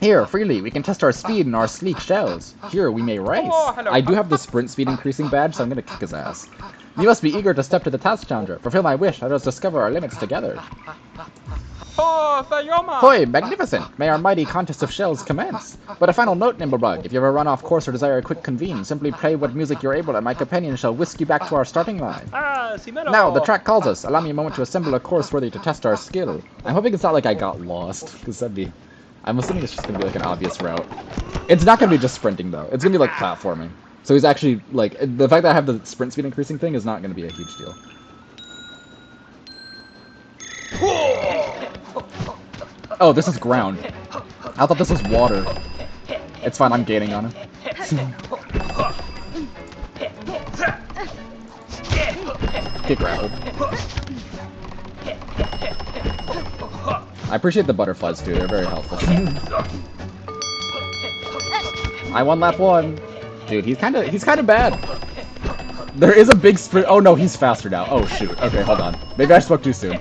Here, freely, we can test our speed in our sleek shells. Here, we may race. I do have the sprint speed increasing badge, so I'm gonna kick his ass. You must be eager to step to the task challenger. Fulfill my wish, let us discover our limits together. Hoi, magnificent! May our mighty contest of shells commence. But a final note, Nimblebug. If you ever run off course or desire a quick convene, simply play what music you're able and my companion shall whisk you back to our starting line. Now, the track calls us. Allow me a moment to assemble a course worthy to test our skill. I'm hoping it's not like I got lost, because that'd be... I'm assuming it's just gonna be like an obvious route. It's not gonna be just sprinting, though. It's gonna be like platforming. So he's actually, like... The fact that I have the sprint speed increasing thing is not gonna be a huge deal. Oh, this is ground. I thought this was water. It's fine, I'm gaining on him. Get grappled. I appreciate the butterflies too, they're very helpful. I won lap 1. Dude, he's kinda bad. There is a big sprint. Oh no, he's faster now. Oh shoot. Okay, hold on. Maybe I spoke too soon.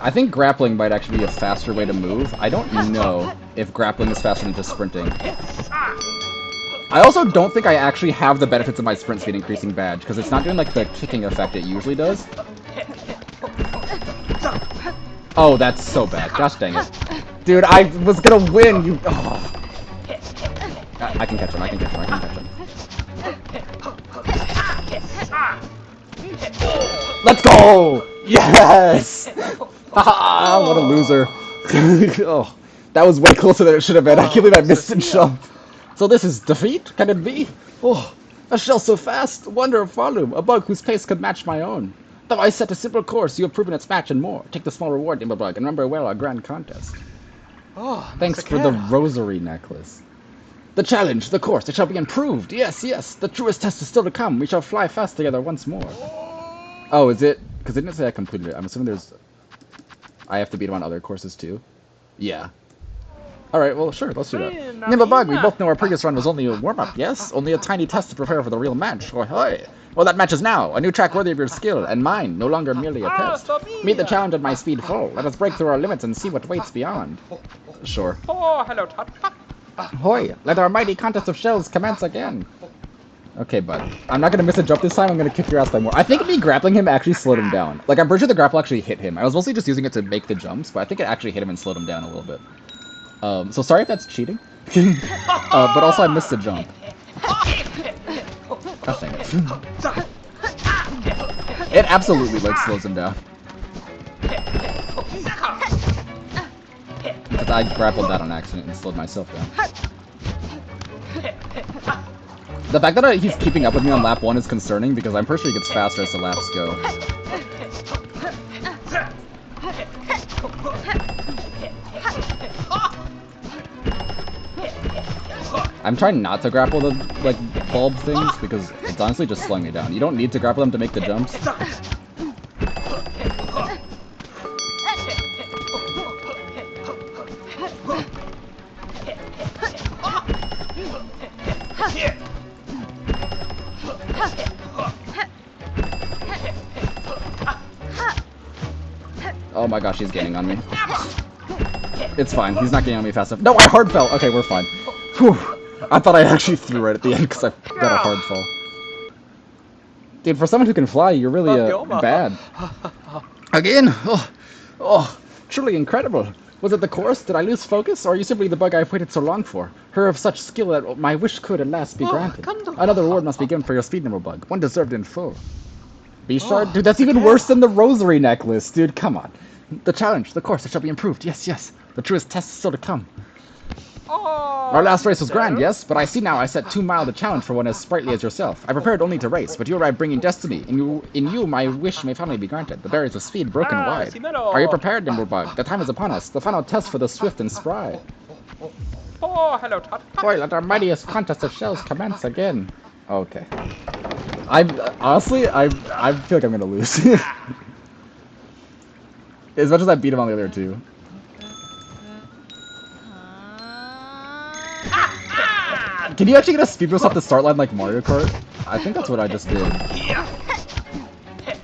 I think grappling might actually be a faster way to move. I don't know if grappling is faster than just sprinting. I also don't think I actually have the benefits of my sprint speed increasing badge, because it's not doing like the kicking effect it usually does. Oh, that's so bad. Gosh dang it. Dude, I was gonna win! You... Oh. I can catch him, I can catch him, I can catch him. Let's go! Yes! Haha, what a loser. Oh, that was way closer than it should have been. I can't believe I missed the jump. So this is defeat? Can it be? Oh, a shell so fast. Wonder of Farloom, a bug whose pace could match my own. Though I set a simple course, you have proven its match and more. Take the small reward, Nimblebug, and remember well our grand contest.
Oh,
Thanks for the rosary necklace. The challenge, the course, it shall be improved. Yes, yes. The truest test is still to come. We shall fly fast together once more. Oh, is it? Because it didn't say I completed it. I'm assuming there's... I have to beat him on other courses too. Yeah. Alright, well, sure, let's do that. Nimblebug, we both know our previous run was only a warm-up, yes? Only a tiny test to prepare for the real match. Oh, hey. Well, that match is now. A new track worthy of your skill, and mine, no longer merely a test. Meet the challenge at my speed full. Let us break through our limits and see what waits beyond. Sure.
Oh, hello, Tot.
Hoy, let our mighty contest of shells commence again. Okay, bud. I'm not gonna miss a jump this time. I'm gonna kick your ass by more. I think me grappling him actually slowed him down. Like, I'm pretty sure the grapple actually hit him. I was mostly just using it to make the jumps, but I think it actually hit him and slowed him down a little bit. So sorry if that's cheating. But also I missed the jump. Oh, dang it. It absolutely, like, slows him down. Because I grappled that on accident and slowed myself down. The fact that he's keeping up with me on lap 1 is concerning because I'm pretty sure he gets faster as the laps go. I'm trying not to grapple the, like, bulb things because it's honestly just slowing me down. You don't need to grapple them to make the jumps. Oh my gosh, he's gaining on me. It's fine, he's not getting on me fast enough. No, I hard fell! Okay, we're fine. Whew. I thought I actually threw right at the end because I got a hard fall. Dude, for someone who can fly, you're really bad. Again? Oh, truly incredible. Was it the course? Did I lose focus? Or are you simply the bug I've waited so long for? Her of such skill that my wish could at last be granted. Another reward must be given for your speed number bug. One deserved in full. B-Shard? Dude, that's even worse than the rosary necklace. Dude, come on. The challenge, the course, it shall be improved. Yes, yes. The truest test is still to come. Our last race was grand, yes, but I see now I set too mild a challenge for one as sprightly as yourself. I prepared only to race, but you arrived bringing destiny. In you my wish may finally be granted. The barriers of speed broken wide. Are you prepared, Nimblebug? The time is upon us. The final test for the swift and spry.
Oh, hello, Tot.
Boy, let our mightiest contest of shells commence again. Okay. Honestly, I feel like I'm gonna lose. As much as I beat him on the other two. Can you actually get a speed boost off the start line like Mario Kart? I think that's what I just did.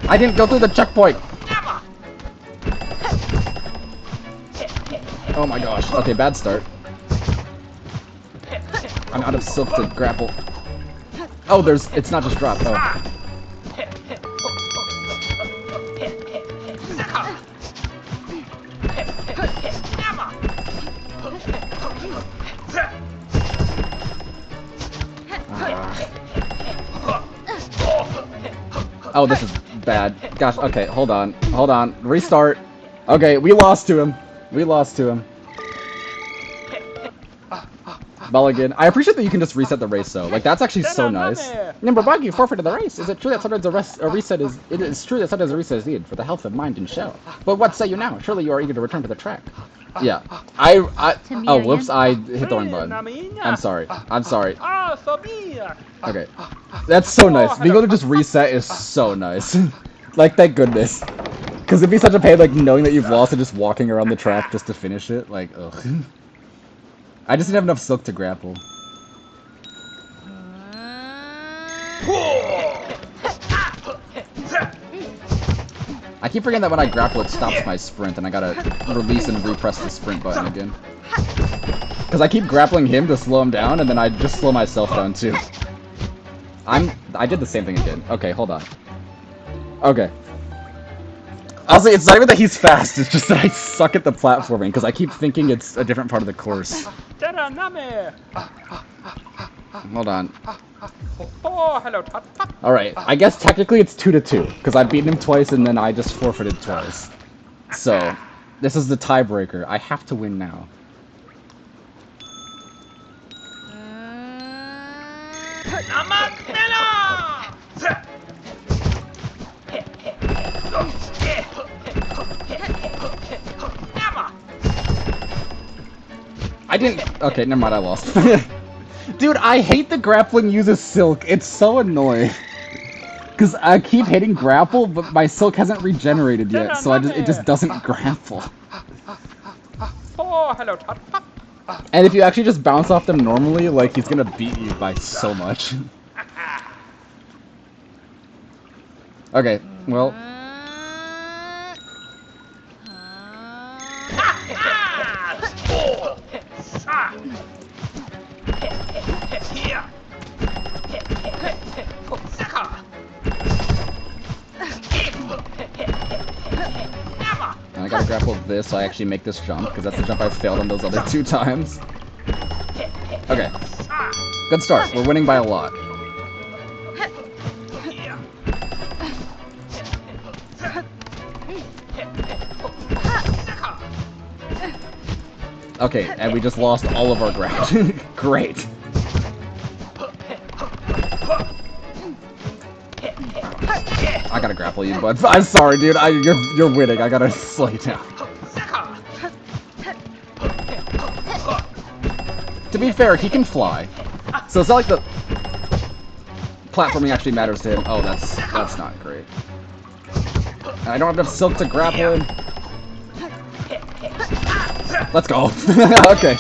I didn't go through the checkpoint! Oh my gosh. Okay, bad start. I'm out of silk to grapple. Oh, it's not just drop. Oh. Oh, this is bad. Gosh, okay, hold on. Hold on. Restart. Okay, we lost to him. We lost to him. Mulligan. I appreciate that you can just reset the race, though. Like, that's actually so nice. Nimblebug, you forfeited the race. Is it true that sometimes a reset is... It is true that sometimes a reset is needed for the health of mind and shell. But what say you now? Surely you are eager to return to the track. Yeah. Oh, whoops, I hit the wrong button. I'm sorry. I'm sorry. Okay. That's so nice. Being able to just reset is so nice. Like, thank goodness. Because it'd be such a pain, like, knowing that you've lost and just walking around the track just to finish it. Like, ugh. I just didn't have enough silk to grapple. I keep forgetting that when I grapple, it stops my sprint, and I gotta release and repress the sprint button again. Because I keep grappling him to slow him down, and then I just slow myself down too. I did the same thing again. Okay, hold on. Okay. Honestly, it's not even that he's fast, it's just that I suck at the platforming, because I keep thinking it's a different part of the course. Hold on.
Oh, hello, Tot.
Alright, I guess technically it's 2-2, because I've beaten him twice and then I just forfeited twice. So, this is the tiebreaker. I have to win now. I didn't... Okay, never mind, I lost. Dude, I hate the grappling uses Silk. It's so annoying. Because I keep hitting grapple, but my Silk hasn't regenerated yet, so it just doesn't grapple.
Oh, hello, Tut.
And if you actually just bounce off them normally, like, he's gonna beat you by so much. Okay, well... And I gotta grapple this so I actually make this jump, because that's the jump I failed on those other 2 times. Okay. Good start. We're winning by a lot. Okay, and we just lost all of our ground. Great. I gotta grapple you, bud. I'm sorry, dude. You're winning. I gotta slow you down. To be fair, he can fly, so it's not like the platforming actually matters to him. Oh, that's not great. And I don't have enough Silk to grapple him. Let's go. Okay.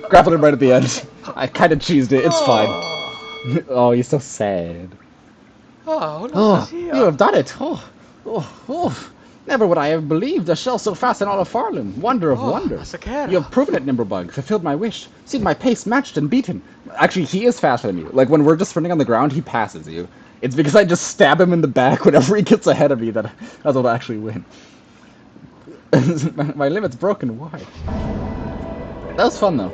Grappled him right at the end. I kind of cheesed it. It's fine. Oh, he's so sad.
Oh,
Oh, you have done it. Oh. Never would I have believed a shell so fast in all of Farlum. Wonder of wonders. You have proven it, Nimblebug. Fulfilled my wish. Seen my pace matched and beaten. Actually, he is faster than you. Like, when we're just sprinting on the ground, he passes you. It's because I just stab him in the back whenever he gets ahead of me that I'll actually win. My limit's broken wide. That was fun, though.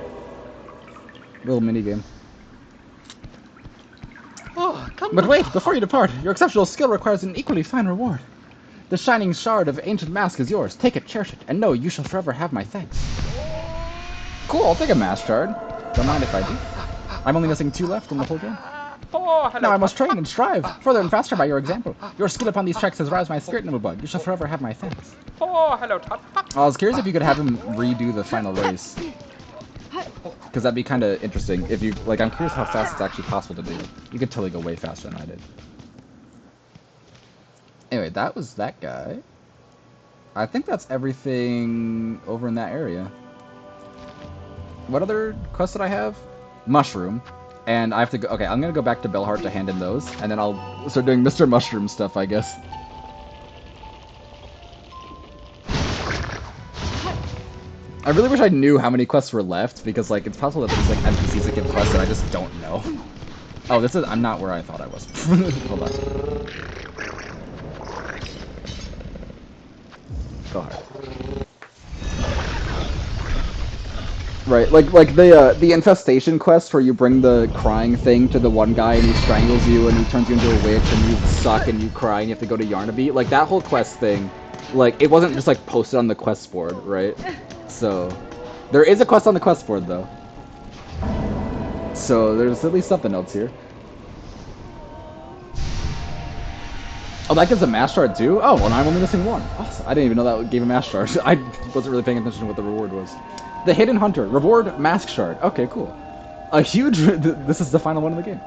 Little minigame. But wait, before you depart, your exceptional skill requires an equally fine reward. The shining shard of ancient mask is yours. Take it, cherish it, and know you shall forever have my thanks. Cool, I'll take a mask shard. Don't mind if I do. I'm only missing 2 left in the whole game.
Oh, hello,
Now I must train and strive, further and faster by your example. Your skill upon these tracks has roused my spirit, Nimblebug. You shall forever have my thanks.
Oh, hello, Tut.
I was curious if you could have him redo the final race. Because that'd be kind of interesting. If you, like, I'm curious how fast it's actually possible to do. You could totally go way faster than I did. Anyway, that was that guy. I think that's everything over in that area. What other quests did I have? Mushroom. And I have to go... Okay, I'm going to go back to Bellheart to hand in those. And then I'll start doing Mr. Mushroom stuff, I guess. I really wish I knew how many quests were left, because, like, it's possible that there's, like, NPCs that give quests and I just don't know. Oh, this is... I'm not where I thought I was. Hold on. Go hard. Right, like the infestation quest where you bring the crying thing to the one guy and he strangles you and he turns you into a witch and you suck and you cry and you have to go to Yarnaby. Like, that whole quest thing, like, it wasn't just, like, posted on the quest board, right? So, there is a quest on the quest board, though. So, there's at least something else here. Oh, that gives a mass shard, too? Oh, well, I'm only missing 1. Awesome. I didn't even know that gave a mass shard. I wasn't really paying attention to what the reward was. The Hidden Hunter. Reward Mask Shard. Okay, cool. A huge... This is the final one of the game.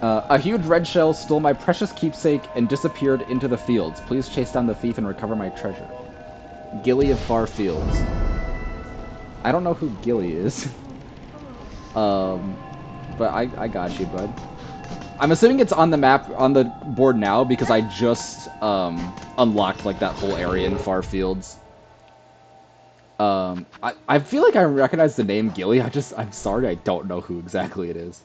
A huge red shell stole my precious keepsake and disappeared into the fields. Please chase down the thief and recover my treasure. Gilly of Far Fields. I don't know who Gilly is. But I got you, bud. I'm assuming it's on the map, on the board now, because I just unlocked, like, that whole area in Far Fields. I feel like I recognize the name Gilly. I'm sorry, I don't know who exactly it is.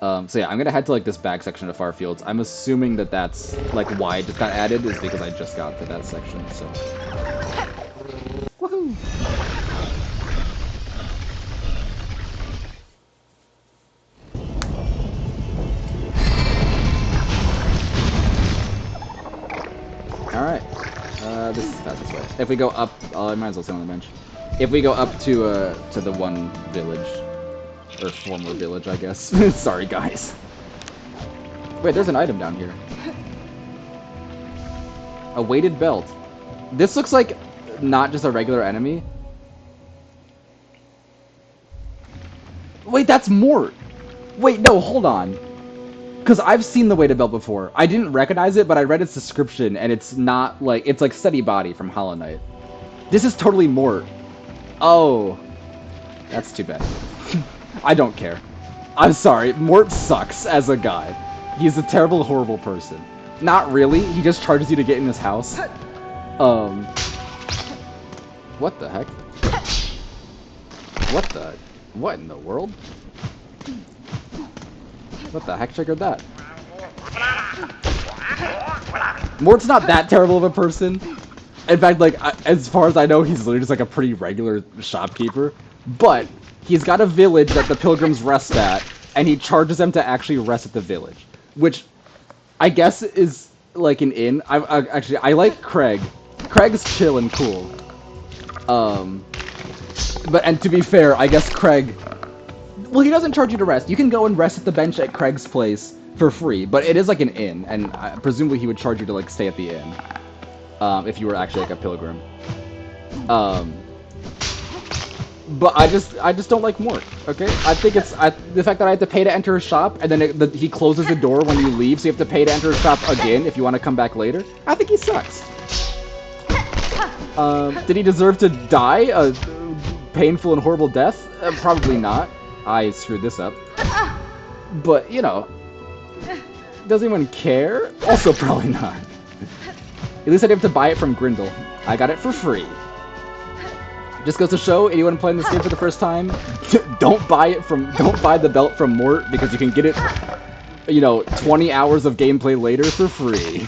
So yeah, I'm gonna head to, like, this back section of Far Fields. I'm assuming that that's, like, why it just got added, is because I just got to that section, so. Woohoo! Alright. This is this way. If we go up, I might as well sit on the bench. If we go up to the one village, or former village, I guess. Sorry, guys. Wait, there's an item down here. A weighted belt. This looks like not just a regular enemy. Wait, that's Mort. Wait, no, hold on. Because I've seen the weighted belt before. I didn't recognize it, but I read its description, and it's not like... It's like Steady Body from Hollow Knight. This is totally Mort. Oh. That's too bad. I don't care. I'm sorry. Mort sucks as a guy. He's a terrible, horrible person. Not really. He just charges you to get in his house. What the heck? What in the world? What the heck triggered that? Mort's not that terrible of a person. In fact, like, as far as I know, he's literally just like a pretty regular shopkeeper. But he's got a village that the pilgrims rest at, and he charges them to actually rest at the village. Which, I guess, is like an inn. I like Craig. Craig's chill and cool. And to be fair, I guess Craig... Well, he doesn't charge you to rest. You can go and rest at the bench at Craig's place for free, but it is like an inn, and presumably he would charge you to like stay at the inn, if you were actually like a pilgrim. But I just don't like Mort. Okay, I think it's the fact that I have to pay to enter his shop, and then he closes the door when you leave, so you have to pay to enter his shop again if you want to come back later. I think he sucks. Did he deserve to die a painful and horrible death? Probably not. I screwed this up. But, you know, does anyone care? Also probably not. At least I didn't have to buy it from Grindel. I got it for free. Just goes to show anyone playing this game for the first time, don't buy the belt from Mort, because you can get it, you know, 20 hours of gameplay later for free.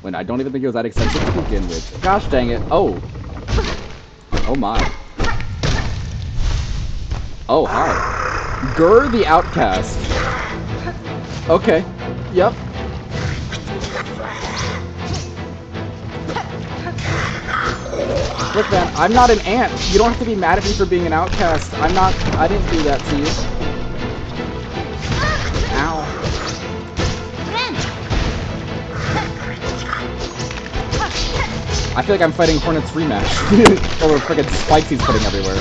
When I don't even think it was that expensive to begin with. Gosh dang it. Oh. Oh my. Oh, hi. Gur the Outcast. Okay. Yep. Look, man, I'm not an ant. You don't have to be mad at me for being an outcast. I didn't do that to you. Ow. I feel like I'm fighting Hornet's rematch. Or frickin' spikes he's putting everywhere.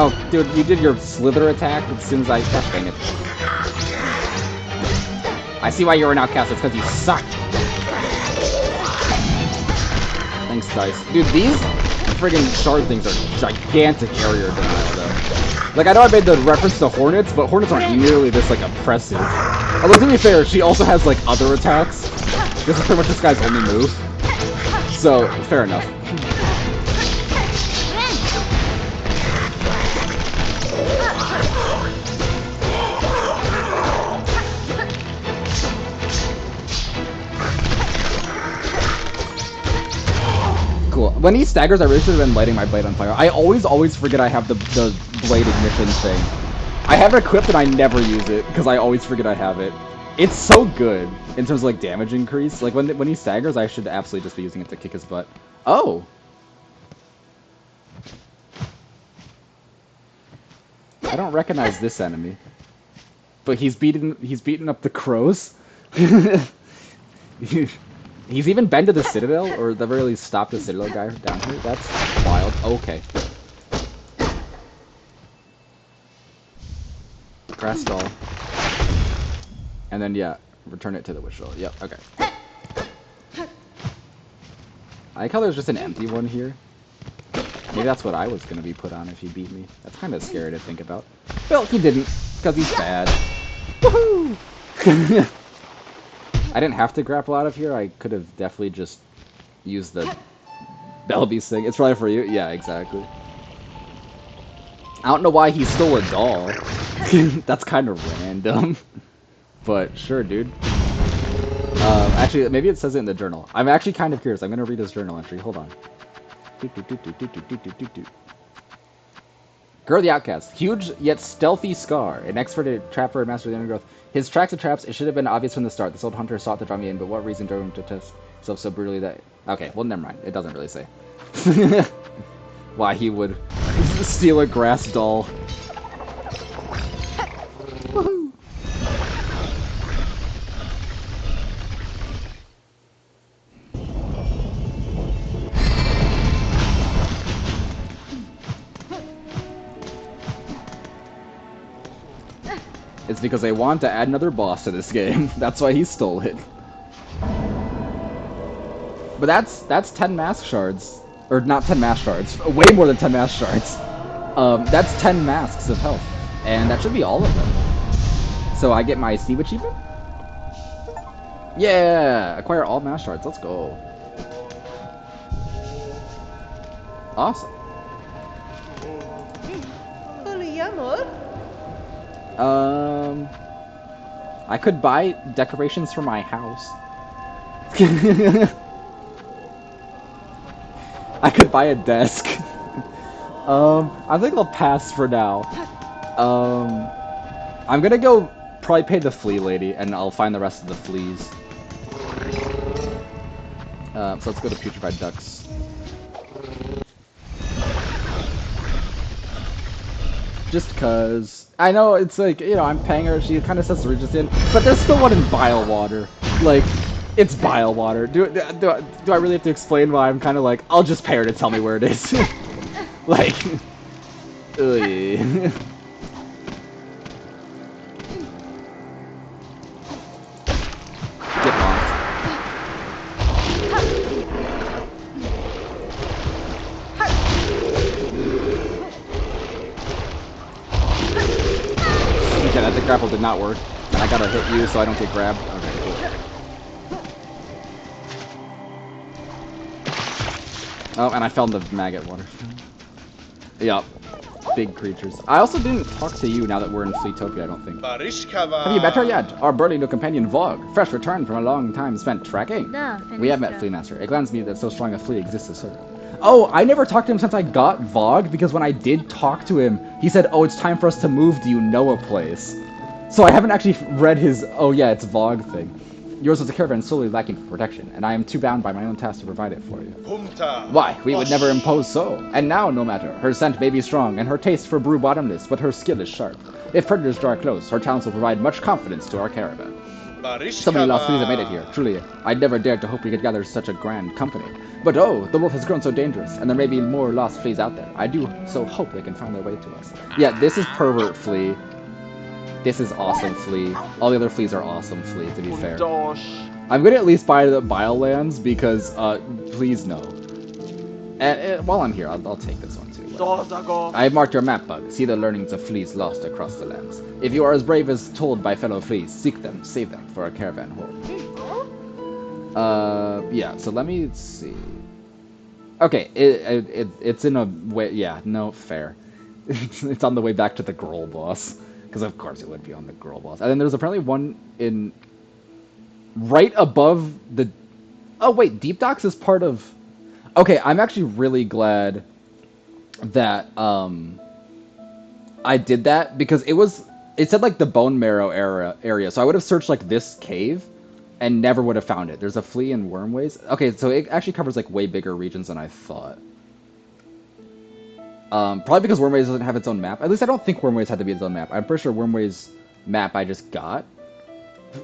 Oh, dude, you did your slither attack as soon as I... Gosh dang it. I see why you're an outcast. It's because you suck. Thanks, Dice. Dude, these friggin' shard things are gigantic area denial, though. Like, I know I made the reference to Hornets, but Hornets aren't nearly this, like, oppressive. Although, to be fair, she also has, like, other attacks. This is pretty much this guy's only move. So, fair enough. Cool. When he staggers, I really should have been lighting my blade on fire. I always forget I have the blade ignition thing. I have it equipped and I never use it, because I always forget I have it. It's so good in terms of like damage increase. Like when he staggers, I should absolutely just be using it to kick his butt. Oh! I don't recognize this enemy. But he's beaten up the crows. He's even been to the Citadel, or at the very least stopped the Citadel guy down here. That's wild. Okay. Press stall. And then, yeah, return it to the witch roll. Yep, okay. I like how there's just an empty one here. Maybe that's what I was going to be put on if he beat me. That's kind of scary to think about. Well, he didn't, because he's bad. Woohoo! I didn't have to grapple out of here. I could have definitely just used the Bellabeast thing. It's probably for you. Yeah, exactly. I don't know why he stole a doll. That's kind of random. But sure, dude. Actually, maybe it says it in the journal. I'm actually kind of curious. I'm going to read his journal entry. Hold on. Girl the Outcast. Huge yet stealthy Scar. An expert at trapper and master of the undergrowth. His tracks of traps, it should have been obvious from the start. This old hunter sought to draw me in, but what reason drove him to test himself so brutally that... Okay, well, never mind. It doesn't really say. Why he would steal a grass doll. It's because they want to add another boss to this game. That's why he stole it. But that's 10 mask shards. Or not 10 mask shards. Way more than 10 mask shards. That's 10 masks of health. And that should be all of them. So I get my Steve achievement? Yeah! Acquire all mask shards. Let's go. Awesome. I could buy decorations for my house. I could buy a desk. I think I'll pass for now. I'm gonna go probably pay the flea lady, and I'll find the rest of the fleas. So let's go to Putrefied Ducks. Just cause I know it's like, you know, I'm paying her, she kind of says the regions in, but there's still one in bile water. Like, it's bile water. Do I really have to explain why I'm kind of like, I'll just pay her to tell me where it is? Like, ugh. Get lost. Okay, that the grapple did not work. And I gotta hit you so I don't get grabbed. Okay, cool. Oh, and I fell in the maggot water. Yup. Big creatures. I also didn't talk to you now that we're in Fleetopia, I don't think. Have you met her yet? Our burly new companion, Vogue. Fresh returned from a long time spent tracking. We have met Flea Master. It glads me that so strong a flea exists as her. Oh, I never talked to him since I got Vogue, because when I did talk to him, he said, oh, it's time for us to move, do you know a place? So I haven't actually read his, oh yeah, it's Vogue thing. Yours was a caravan solely lacking for protection, and I am too bound by my own task to provide it for you. Why, we would never impose so. And now, no matter, her scent may be strong, and her taste for brew bottomless, but her skill is sharp. If predators draw close, her talents will provide much confidence to our caravan. So many lost fleas have made it here. Truly, I never dared to hope we could gather such a grand company. But oh, the wolf has grown so dangerous, and there may be more lost fleas out there. I do so hope they can find their way to us. Yeah, this is pervert flea. This is awesome flea. All the other fleas are awesome flea, to be fair. I'm gonna at least buy the Biolands because, please no. And while I'm here, I'll take this one too. I have marked your map, Bug. See the learnings of fleas lost across the lands. If you are as brave as told by fellow fleas, seek them, save them for a caravan home. Yeah, so let me see. Okay, it's in a way, yeah, no, fair. It's on the way back to the Growl boss. Because of course it would be on the Growl boss. And then there's apparently one in... right above the... Oh wait, Deep Docks is part of... Okay, I'm actually really glad that I did that, because it said like the Bone Marrow area, so I would have searched like this cave and never would have found it. There's a flea in Wormways. Okay, so it actually covers like way bigger regions than I thought. Probably because Wormways doesn't have its own map. At least I don't think Wormways had to be its own map. I'm pretty sure Wormways map I just got.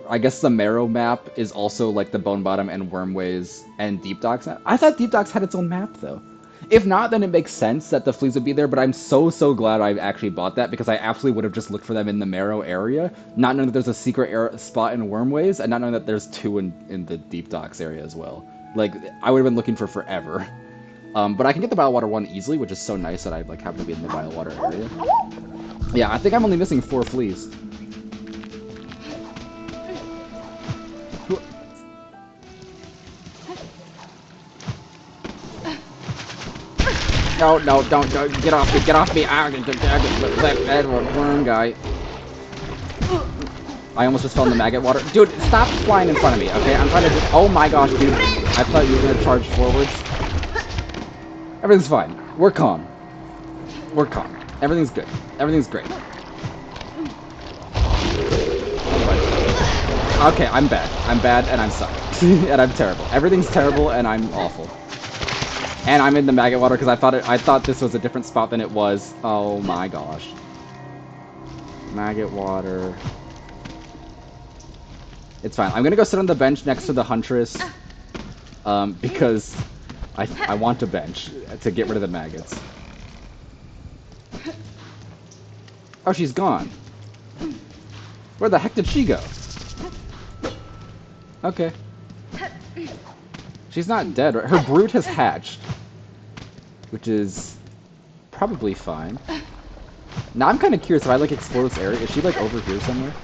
I guess the Marrow map is also like the Bone Bottom and Wormways and Deep Docks. I thought Deep Docks had its own map though. If not, then it makes sense that the fleas would be there, but I'm so glad I actually bought that, because I absolutely would have just looked for them in the Marrow area, not knowing that there's a secret spot in Wormways, and not knowing that there's two in the Deep Docks area as well. Like, I would have been looking for forever. But I can get the Bile Water one easily, which is so nice that I like happen to be in the Bile Water area. Yeah, I think I'm only missing 4 fleas. No, don't, get off me, that worm guy. I almost just fell in the maggot water. Dude, stop flying in front of me, okay? I'm trying to oh my gosh, dude. I thought you were gonna charge forwards. Everything's fine. We're calm. We're calm. Everything's good. Everything's great. Okay, I'm bad. I'm bad and I'm suck. And I'm terrible. Everything's terrible and I'm awful. And I'm in the maggot water because I thought this was a different spot than it was. Oh my gosh. Maggot water. It's fine. I'm gonna go sit on the bench next to the huntress. Because I want a bench to get rid of the maggots. Oh, she's gone. Where the heck did she go? Okay. She's not dead, right? Her brood has hatched. Which is probably fine. Now I'm kind of curious if I like explore this area. Is she like over here somewhere?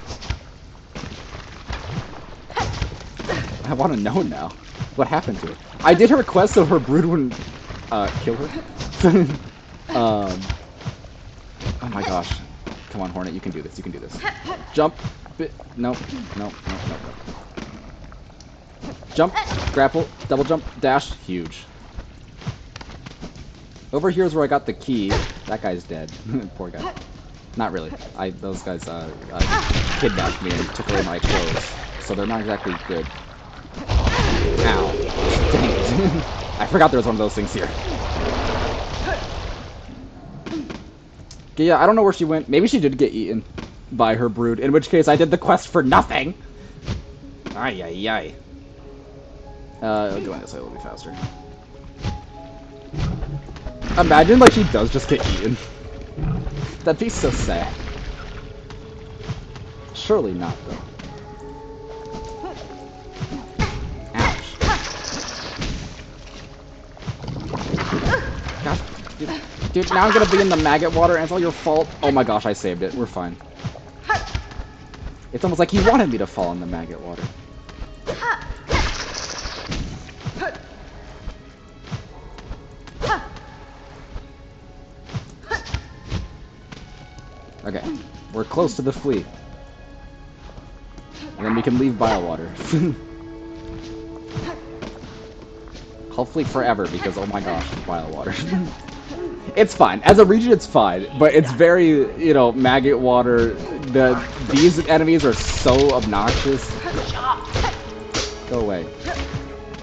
I want to know now. What happened to her? I did her quest so her brood wouldn't kill her. Oh my gosh. Come on, Hornet, you can do this. You can do this. Jump. Nope. Nope. Nope. Nope. Nope. Jump. Grapple. Double jump. Dash. Huge. Over here is where I got the key. That guy's dead. Poor guy. Not really. Those guys kidnapped me and took away my clothes, so they're not exactly good. Ow. Dang it. I forgot there was one of those things here. Okay, yeah, I don't know where she went. Maybe she did get eaten by her brood, in which case I did the quest for nothing. Ay, ay, ay. Going this way a little bit faster. Imagine, like, she does just get eaten. That'd be so sad. Surely not, though. Ouch. Gosh, dude, now I'm gonna be in the maggot water, and it's all your fault. Oh my gosh, I saved it. We're fine. It's almost like he wanted me to fall in the maggot water. Okay, we're close to the flea. And then we can leave Biowater. Hopefully forever, because oh my gosh, Biowater. It's fine. As a region, it's fine. But it's very, you know, maggot water. These enemies are so obnoxious. Go away.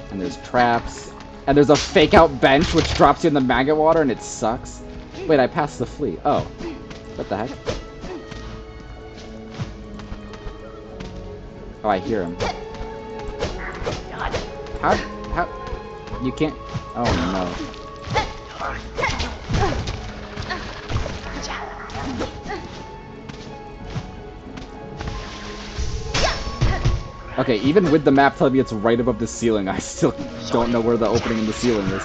And there's traps. And there's a fake-out bench, which drops you in the maggot water, and it sucks. Wait, I passed the flea. Oh. What the heck? Oh, I hear him. How? You can't... Oh, no. Okay, even with the map telling me it's right above the ceiling, I still don't know where the opening in the ceiling is.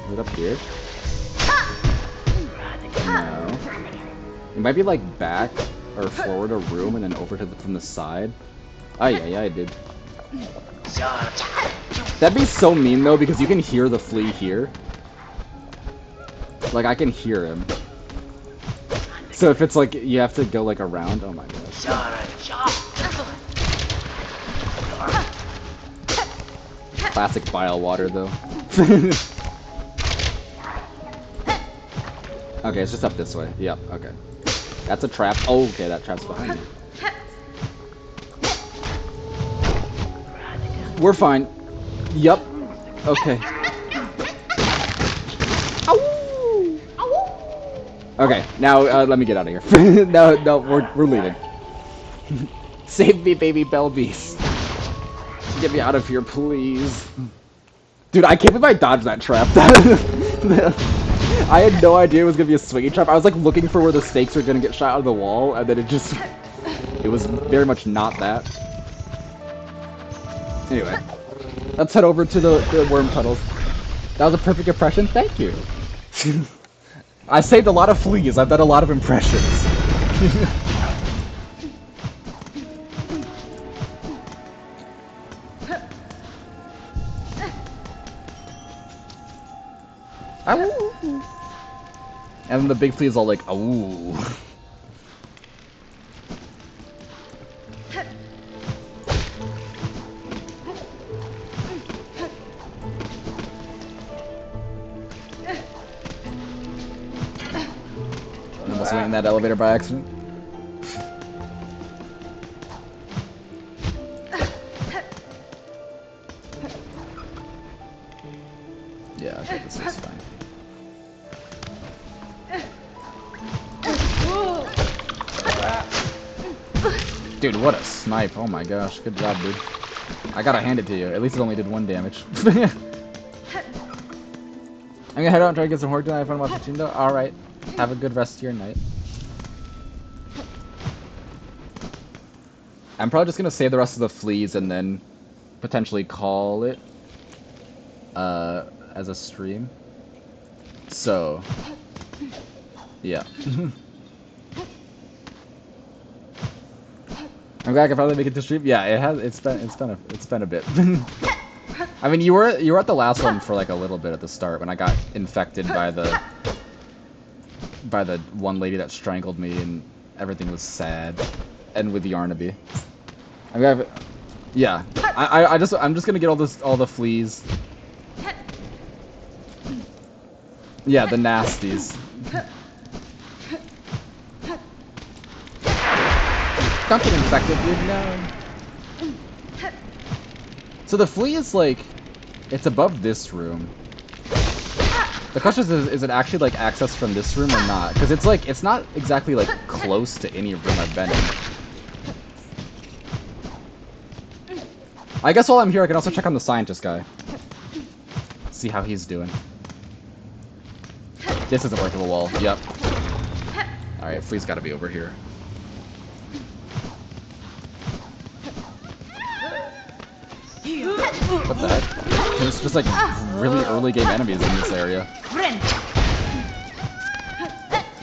Is it up here? No. It might be like back or forward a room and then over to from the side. Oh yeah, I did. That'd be so mean though, because you can hear the flea here. Like I can hear him. So if it's like you have to go like around, oh my gosh. Classic Biowater though. Okay, it's just up this way. Yep, okay. That's a trap. Oh, okay, that trap's behind me. We're fine. Yup. Okay. Okay, now let me get out of here. No, we're leaving. Save me, baby Bell Beast. Get me out of here, please. Dude, I can't believe I dodged that trap. I had no idea it was gonna be a swinging trap. I was like looking for where the stakes were gonna get shot out of the wall, and then it was very much not that. Anyway, let's head over to the worm tunnels. That was a perfect impression. Thank you. I saved a lot of fleas. I've done a lot of impressions. Ow. And then the big flea is all like, ooh. just went in that elevator by accident. Yeah, okay, this is fine. Dude, what a snipe. Oh my gosh. Good job, dude. I gotta hand it to you. At least it only did 1 damage. I'm gonna head out and try to get some horror tonight. Have fun watching Team though. Alright. Have a good rest of your night. I'm probably just gonna save the rest of the fleas and then potentially call it as a stream. So yeah. I'm glad I can finally make it to stream. Yeah, it has. It's been a bit. I mean, you were at the last one for like a little bit at the start when I got infected by the one lady that strangled me and everything was sad, and with Yarnaby. Yeah. I'm just gonna get all the fleas. Yeah, the nasties. Don't get infected, dude, no. So the flea is like, it's above this room. The question is it actually like accessed from this room or not? Because it's like, it's not exactly like close to any room I've been in. I guess while I'm here, I can also check on the scientist guy. See how he's doing. This isn't workable wall. Yep. Alright, flea's gotta be over here. What the heck? There's just like really early game enemies in this area.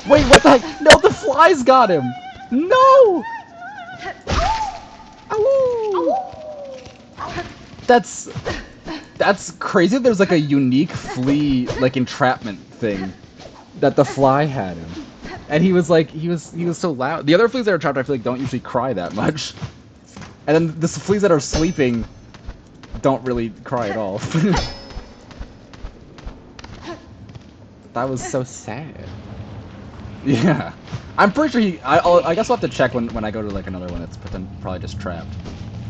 Wait, what the heck? No, the flies got him! No! Ow! That's crazy. There's like a unique flea like entrapment thing that the fly had him. And he was so loud. The other fleas that are trapped I feel like don't usually cry that much. And then the fleas that are sleeping don't really cry at all. That was so sad. Yeah. I'm pretty sure I guess I'll have to check when I go to like another one that's probably just trapped.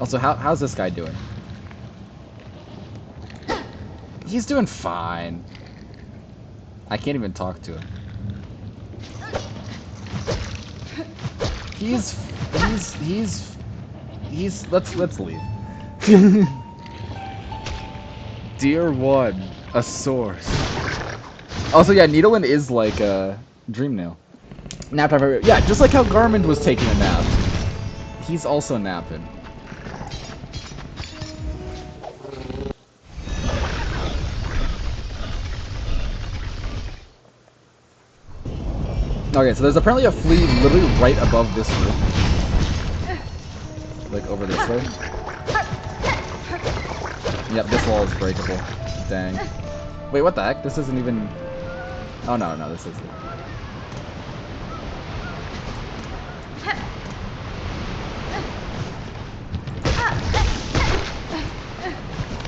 Also, how's this guy doing? He's doing fine. I can't even talk to him. Let's leave. Dear one, a source. Also, yeah, Needlewind is like a dream nail. Nap time. Yeah, just like how Garmin was taking a nap. He's also napping. Okay, so there's apparently a flea literally right above this room. Like over this way. Yep, this wall is breakable. Dang. Wait, what the heck? This isn't even... Oh, no, this isn't.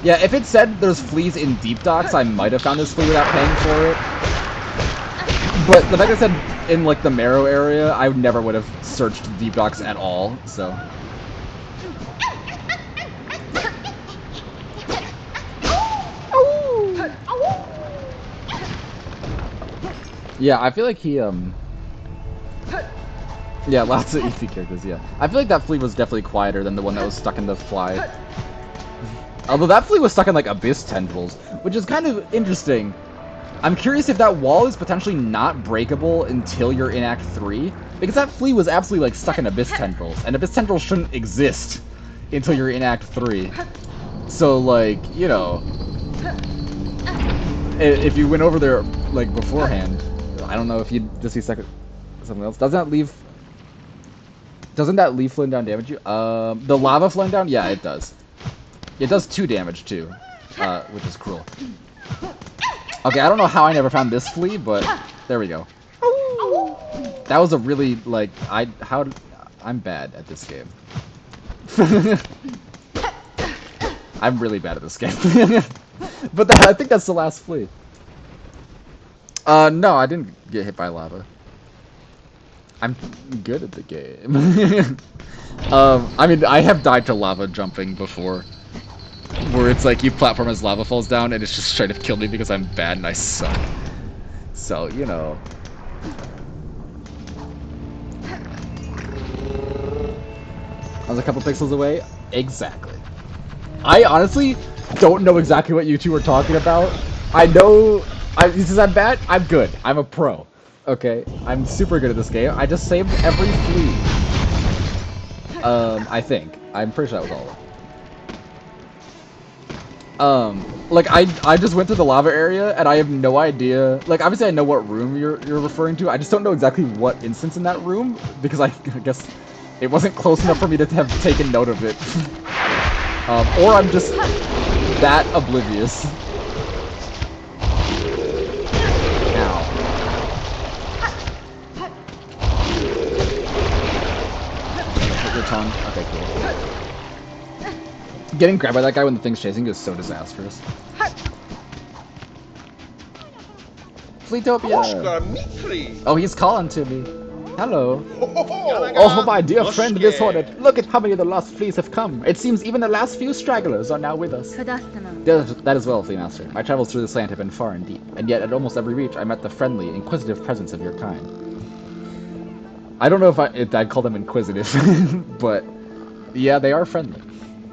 Yeah, if it said there's fleas in deep docks, I might have found this flea without paying for it. But the fact that it said in, like, the Marrow area, I never would have searched deep docks at all, so... Yeah, I feel like he, yeah, lots of EP characters, yeah. I feel like that flea was definitely quieter than the one that was stuck in the fly. Although that flea was stuck in, like, abyss tendrils, which is kind of interesting. I'm curious if that wall is potentially not breakable until you're in Act 3, because that flea was absolutely, like, stuck in abyss tendrils, and abyss tendrils shouldn't exist until you're in Act 3. So, like, you know, if you went over there, like, beforehand, I don't know if you'd just see something else. Doesn't that leaf flame down damage you? The lava flame down? Yeah, it does. It does 2 damage, too, which is cruel. Okay, I don't know how I never found this flea, but there we go. That was a really, like, I'm bad at this game. I'm really bad at this game. But I think that's the last flea. No, I didn't get hit by lava. I'm good at the game. I mean, I have died to lava jumping before, where it's like you platform as lava falls down, and it's just trying to kill me because I'm bad and I suck. So, you know. I was a couple pixels away? Exactly. I honestly don't know exactly what you two are talking about. I know... since I'm bad, I'm good. I'm a pro. Okay? I'm super good at this game. I just saved every flea. I think. I'm pretty sure that was all of them. Like, I just went to the lava area, and I have no idea... Like, obviously I know what room you're referring to. I just don't know exactly what instance in that room, because I guess it wasn't close enough for me to have taken note of it. Or I'm just that oblivious. Ow. Hit your tongue. Okay, cool. Getting grabbed by that guy when the thing's chasing you is so disastrous. Fleetopia!
Oscar Mitri!
Oh, he's calling to me. Hello.
Oh,
Oh, my dear friend, Miss Hornet. Look at how many of the lost fleas have come. It seems even the last few stragglers are now with us. That is well, Flea Master. My travels through this land have been far and deep, and yet at almost every reach I met the friendly, inquisitive presence of your kind. I don't know if I'd call them inquisitive, but yeah, they are friendly.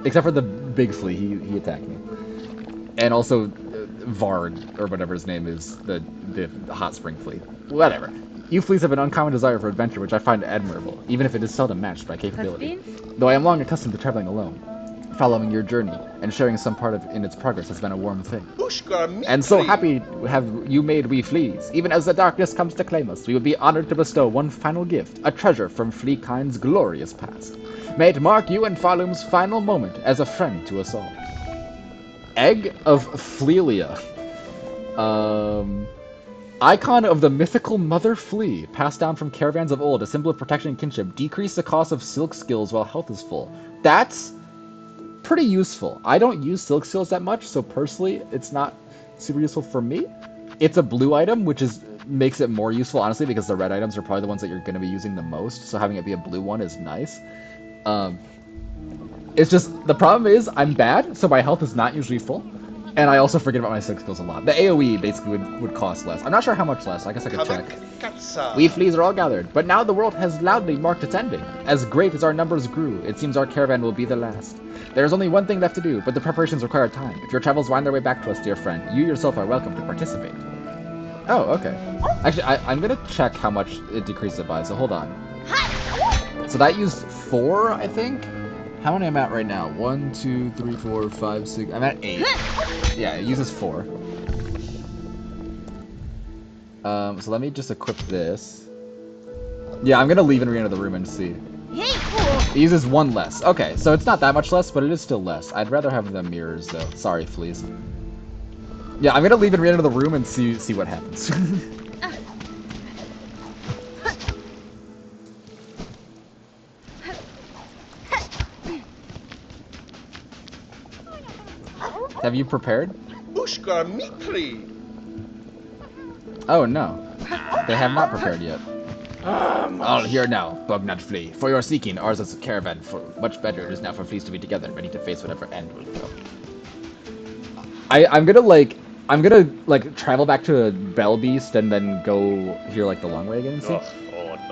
Except for the big flea, he attacked me. And also Vard, or whatever his name is, the hot spring flea. Whatever. You fleas have an uncommon desire for adventure, which I find admirable, even if it is seldom matched by capability. Though I am long accustomed to traveling alone, following your journey and sharing some part in its progress has been a warm thing. And so happy have you made we fleas. Even as the darkness comes to claim us, we would be honored to bestow one final gift, a treasure from Fleakind's glorious past. May it mark you and Falum's final moment as a friend to us all. Egg of Fleelia. Icon of the mythical mother flea, passed down from caravans of old, a symbol of protection and kinship. Decrease the cost of silk skills while health is full. That's pretty useful. I don't use silk skills that much, so personally, it's not super useful for me. It's a blue item, which makes it more useful, honestly, because the red items are probably the ones that you're going to be using the most, so having it be a blue one is nice. It's just, the problem is, I'm bad, so my health is not usually full. And I also forget about my silk skills a lot. The AoE basically would cost less. I'm not sure how much less. I guess I could check. We fleas are all gathered, but now the world has loudly marked its ending. As great as our numbers grew, it seems our caravan will be the last. There is only one thing left to do, but the preparations require time. If your travels wind their way back to us, dear friend, you yourself are welcome to participate. Oh, okay. Actually, I'm gonna check how much it decreased it by, so hold on. So that used 4, I think? How many am I at right now? 1, 2, 3, 4, 5, 6... I'm at 8. Yeah, it uses 4. So let me just equip this. Yeah, I'm gonna leave and re-enter the room and see. It uses 1 less. Okay, so it's not that much less, but it is still less. I'd rather have the mirrors, though. Sorry, fleas. Yeah, I'm gonna leave and re-enter the room and see what happens. Have you prepared? Oh no, they have not prepared yet. All here now, Bugnut Flea. For your seeking, ours is a caravan for much better. It is now for fleas to be together, ready to face whatever end will come. I'm gonna travel back to Bell Beast and then go here like the long way again and see.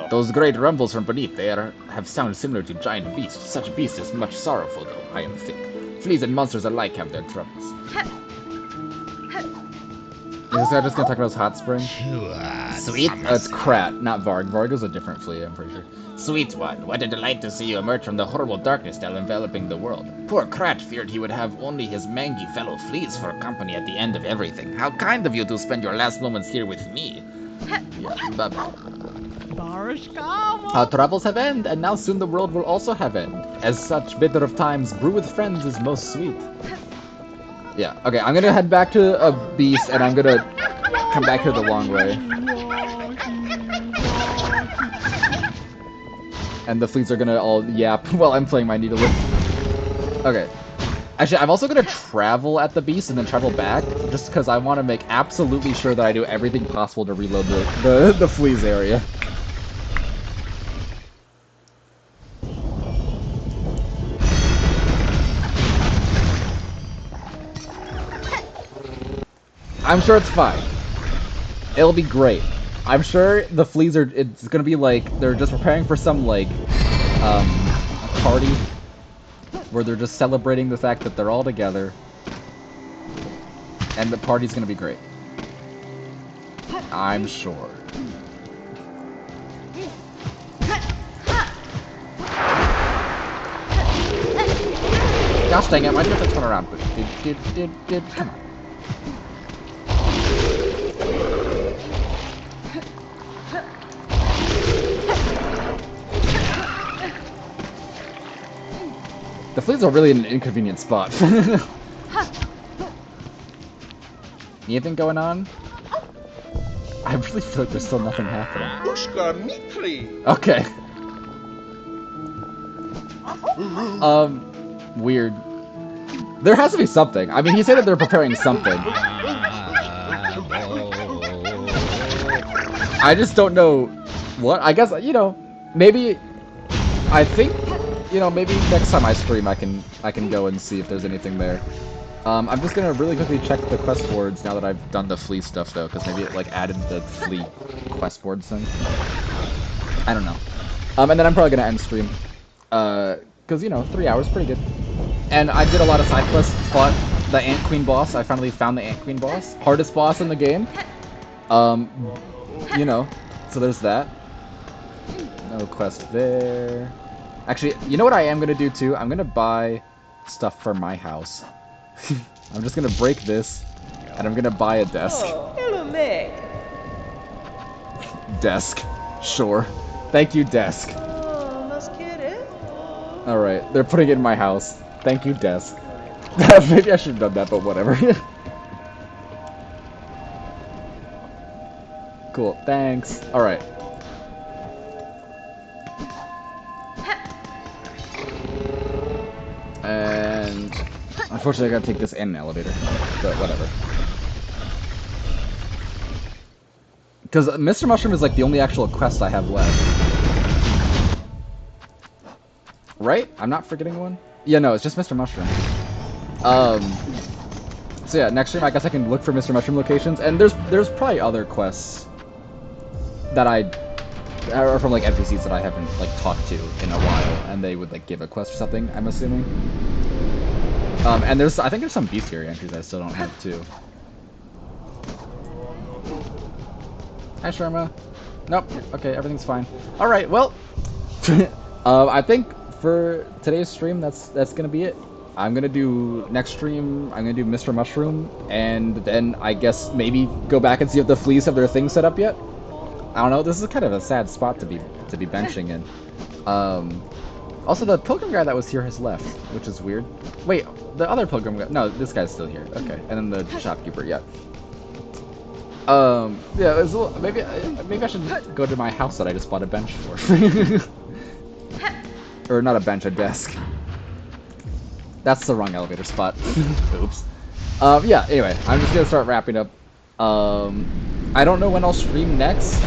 no.
Those great rumbles from beneath there have sound similar to giant beasts. Such a beast is much sorrowful, though, I am thick. Fleas and monsters alike have their troubles. Is this guy just gonna talk about his hot spring? Sweet? It's Krat, not Varg. Varg is a different flea, I'm pretty sure. Sweet one, what a delight to see you emerge from the horrible darkness that enveloping the world. Poor Krat feared he would have only his mangy fellow fleas for company at the end of everything. How kind of you to spend your last moments here with me. Yeah, bye-bye. Our troubles have ended, and now soon the world will also have end. As such, bitter of times, brew with friends is most sweet. Yeah, okay, I'm gonna head back to a beast, and I'm gonna come back here the long way. And the fleas are gonna all yap while I'm playing my needle. Okay. Actually, I'm also gonna travel at the beast and then travel back, just because I want to make absolutely sure that I do everything possible to reload the fleas area. I'm sure it's fine. It'll be great. I'm sure the fleas are. It's gonna be like they're just preparing for some like um party where they're just celebrating the fact that they're all together, and the party's gonna be great. I'm sure. Gosh dang it! Why did you have to turn around? Come on. The fleas are really an inconvenient spot. Anything going on? I really feel like there's still nothing happening.
Ushka Mitri.
Okay. Weird. There has to be something. I mean, he said that they're preparing something. I just don't know what. I guess, you know, maybe. I think, you know, maybe next time I stream, I can go and see if there's anything there. I'm just gonna really quickly check the quest boards now that I've done the flea stuff though, because maybe it like added the flea quest boards thing. I don't know. And then I'm probably gonna end stream, because you know, 3 hours, pretty good. And I did a lot of side quests, fought the Ant Queen boss. I finally found the Ant Queen boss, hardest boss in the game. You know, so there's that. No quest there. Actually, you know what I am gonna do too? I'm gonna buy stuff for my house. I'm just gonna break this, and I'm gonna buy a desk.
Oh, hello, Meg.
Desk. Sure. Thank you, desk.
Oh, let's get it.
Alright, they're putting it in my house. Thank you, desk. Maybe I should have done that, but whatever. Cool, thanks. Alright. And unfortunately I gotta take this and an elevator. But whatever. Because Mr. Mushroom is like the only actual quest I have left. Right? I'm not forgetting one? Yeah, no, it's just Mr. Mushroom. So yeah, next stream I guess I can look for Mr. Mushroom locations, and there's probably other quests that are from like NPCs that I haven't like talked to in a while, and they would like give a quest or something, I'm assuming. And I think there's some bestiary entries I still don't have too. Hi Sharma. Nope. Okay, everything's fine. All right. Well, I think for today's stream, that's gonna be it. I'm gonna do next stream. I'm gonna do Mr. Mushroom, and then I guess maybe go back and see if the fleas have their thing set up yet. I don't know. This is kind of a sad spot to be benching in. Also, the pilgrim guy that was here has left, which is weird. Wait, the other pilgrim guy. No, this guy's still here. Okay, and then the shopkeeper. Yeah. Yeah, it's a little, maybe I should go to my house that I just bought a bench for. Or not a bench, a desk. That's the wrong elevator spot. Oops. Yeah, anyway, I'm just gonna start wrapping up. I don't know when I'll stream next.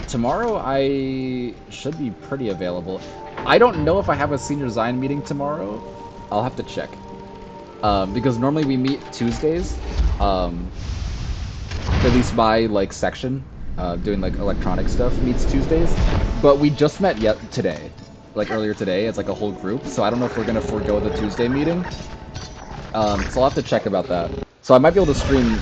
Tomorrow I should be pretty available. I don't know if I have a senior Zion meeting tomorrow. I'll have to check. Because normally we meet Tuesdays. At least my like section, doing like electronic stuff meets Tuesdays, but we just met yet today, like earlier today, as like a whole group. So I don't know if we're gonna forego the Tuesday meeting. So I'll have to check about that. So I might be able to stream,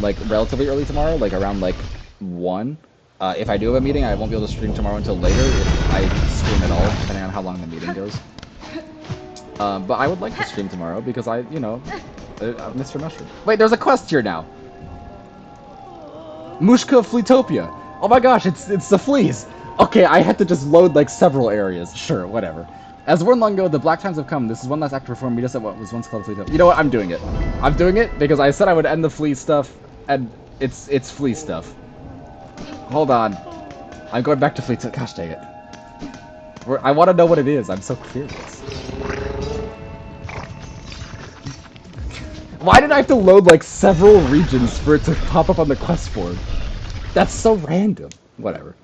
like relatively early tomorrow, like around like 1. If I do have a meeting, I won't be able to stream tomorrow until later if I stream at all, depending on how long the meeting goes. But I would like to stream tomorrow because you know, Mr. Mushroom. Wait, there's a quest here now. Mushka of Fleetopia. Oh my gosh, it's the fleas. Okay, I had to just load like several areas. Sure, whatever. As worn long ago, the black times have come. This is one last act to perform. Meet us at what was once called Fleetopia. You know what? I'm doing it. I'm doing it because I said I would end the flea stuff, and it's flea stuff. Hold on. I'm going back to Fleetopia. Gosh dang it. I want to know what it is. I'm so curious. Why did I have to load like several regions for it to pop up on the quest board? That's so random. Whatever.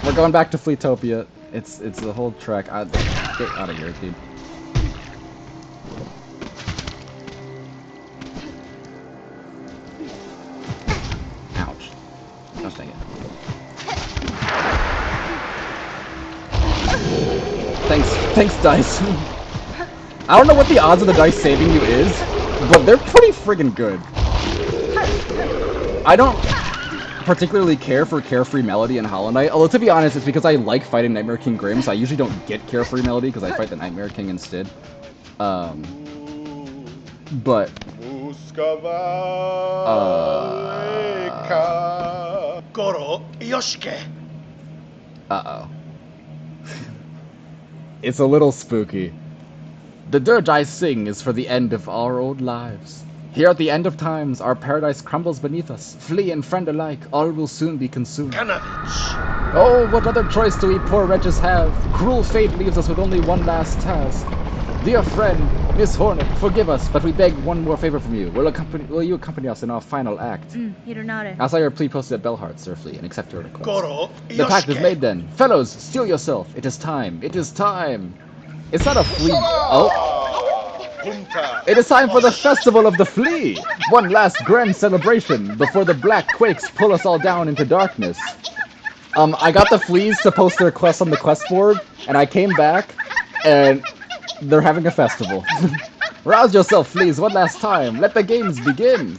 We're going back to Fleetopia. It's the whole trek. Get out of here, dude. Thanks, dice. I don't know what the odds of the dice saving you is, but they're pretty friggin' good. I don't particularly care for Carefree Melody and Hollow Knight, although to be honest, it's because I like fighting Nightmare King Grim, so I usually don't get Carefree Melody because I fight the Nightmare King instead. But
Goro Yoshike.
uh-oh. It's a little spooky. The dirge I sing is for the end of our old lives. Here at the end of times, our paradise crumbles beneath us. Flea and friend alike, all will soon be consumed.
Kanavich.
Oh, what other choice do we poor wretches have? Cruel fate leaves us with only one last task. Dear friend, Miss Hornet, forgive us, but we beg one more favor from you. Will you accompany us in our final act? I'll say your plea posted at Bellheart, Sir Flea, and accept your request.
Goro
The pact is
Yoshike.
made then. Fellows, steel yourself. It is time. It is time. It's not a flea. Oh.
Punta.
It is time for the Festival of the Flea! One last grand celebration before the black quakes pull us all down into darkness. I got the fleas to post their quests on the quest board, and I came back, and they're having a festival. Rouse yourself, fleas, one last time. Let the games begin.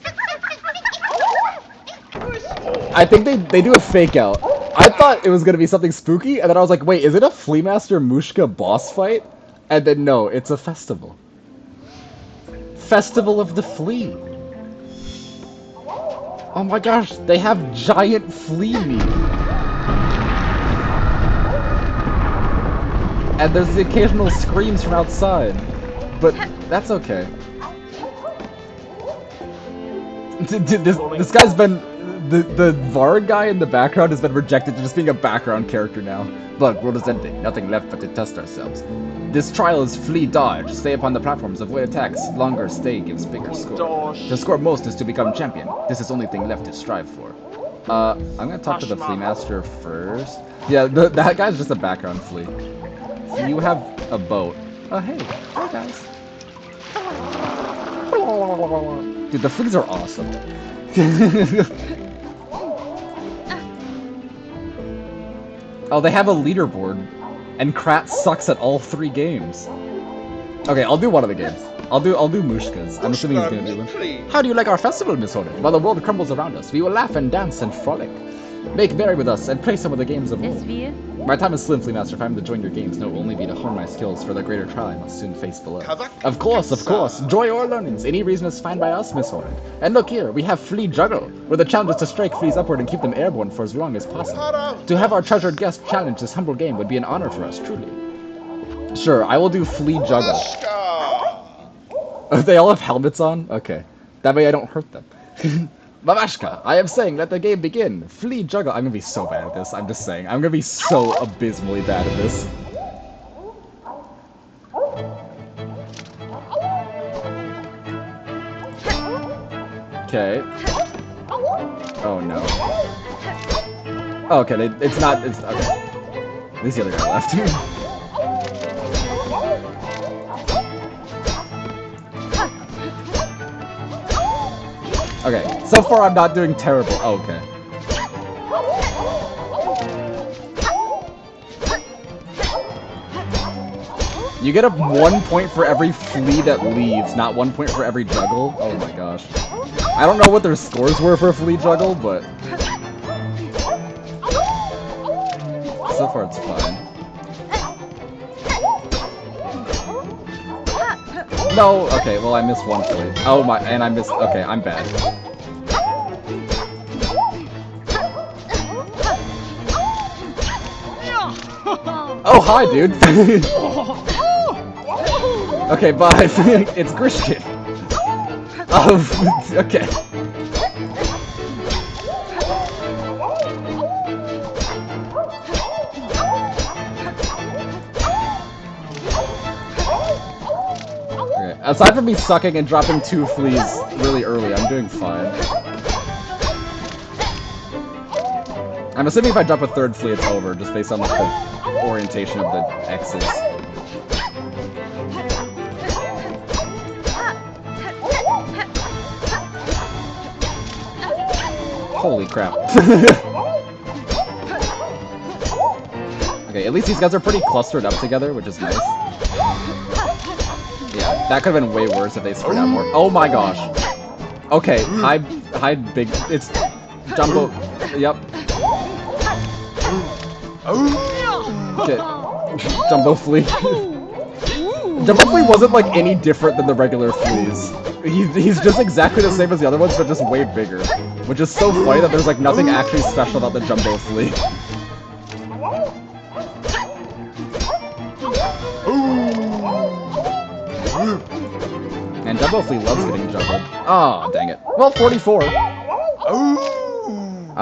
I think they do a fake out. I thought it was going to be something spooky, and then I was like, wait, is it a Flea Master Mushka boss fight? And then no, it's a festival. Festival of the Flea. Oh my gosh, they have giant flea meat. And there's the occasional screams from outside. But that's okay. This guy's been... The Varg guy in the background has been rejected to just being a background character now. Look, world is ending. Nothing left but to test ourselves. This trial is flea dodge. Stay upon the platforms, avoid attacks. Longer stay gives bigger score. To score most is to become champion. This is the only thing left to strive for. I'm gonna talk to the Flea Master first. Yeah, that guy's just a background flea. So you have a boat. Oh, hey. Hey, guys. Dude, the fleas are awesome. Oh, they have a leaderboard, and Krat sucks at all 3 games. Okay, I'll do one of the games. I'll do Mushka's. I'm assuming he's gonna do one. How do you like our festival, Miss Hornet? While the world crumbles around us, we will laugh and dance and frolic. Make merry with us and play some of the games of old. My time is slim, Flea Master. If I'm to join your games, no, only be to hone my skills for the greater trial I must soon face below. Of course. Joy or learnings. Any reason is fine by us, Miss Hornet. And look here, we have Flea Juggle, where the challenge is to strike fleas upward and keep them airborne for as long as possible. To have our treasured guest challenge this humble game would be an honor for us, truly. Sure, I will do Flea Juggle. They all have helmets on? Okay. That way I don't hurt them. Mamashka, I am saying let the game begin. Flea Juggle. I'm gonna be so bad at this. I'm just saying. I'm gonna be so abysmally bad at this. Okay. Oh no. Oh, okay, it's not. It's okay. At least the other guy left. Okay, so far I'm not doing terrible. Oh, okay. You get a 1 point for every flea that leaves, not 1 point for every juggle. Oh my gosh. I don't know what their scores were for flea juggle, but so far it's fine. No, okay, well I missed one flea. Oh my, and I missed, okay, I'm bad. Oh, hi, dude. Okay, bye. It's Christian. Oh, okay. Okay. Aside from me sucking and dropping 2 fleas really early, I'm doing fine. I'm assuming if I drop a 3rd flea, it's over, just based on like the orientation of the X's. Holy crap. Okay, at least these guys are pretty clustered up together, which is nice. Yeah, that could have been way worse if they spread out more. Oh my gosh. Okay, hide big. It's Jumbo. Yep. Okay. Jumbo Flea. Jumbo Flea wasn't like any different than the regular fleas. He's just exactly the same as the other ones, but just way bigger. Which is so funny that there's like nothing actually special about the Jumbo Flea. And Jumbo Flea loves getting jumbled. Oh, dang it. Well, 44.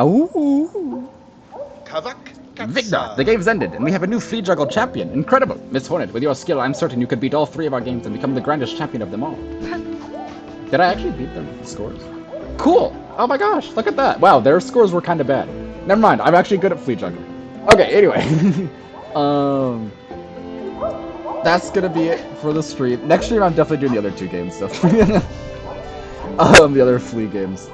Ooh.
Kavak
Victor, the game's ended, and we have a new Flea Juggle champion. Incredible. Miss Hornet, with your skill, I'm certain you could beat all 3 of our games and become the grandest champion of them all. Did I actually beat their scores? Cool. Oh my gosh, look at that. Wow, their scores were kind of bad. Never mind, I'm actually good at Flea Juggling. Okay, anyway. That's gonna be it for the stream. Next stream, I'm definitely doing the other 2 games, so. The other Flea games.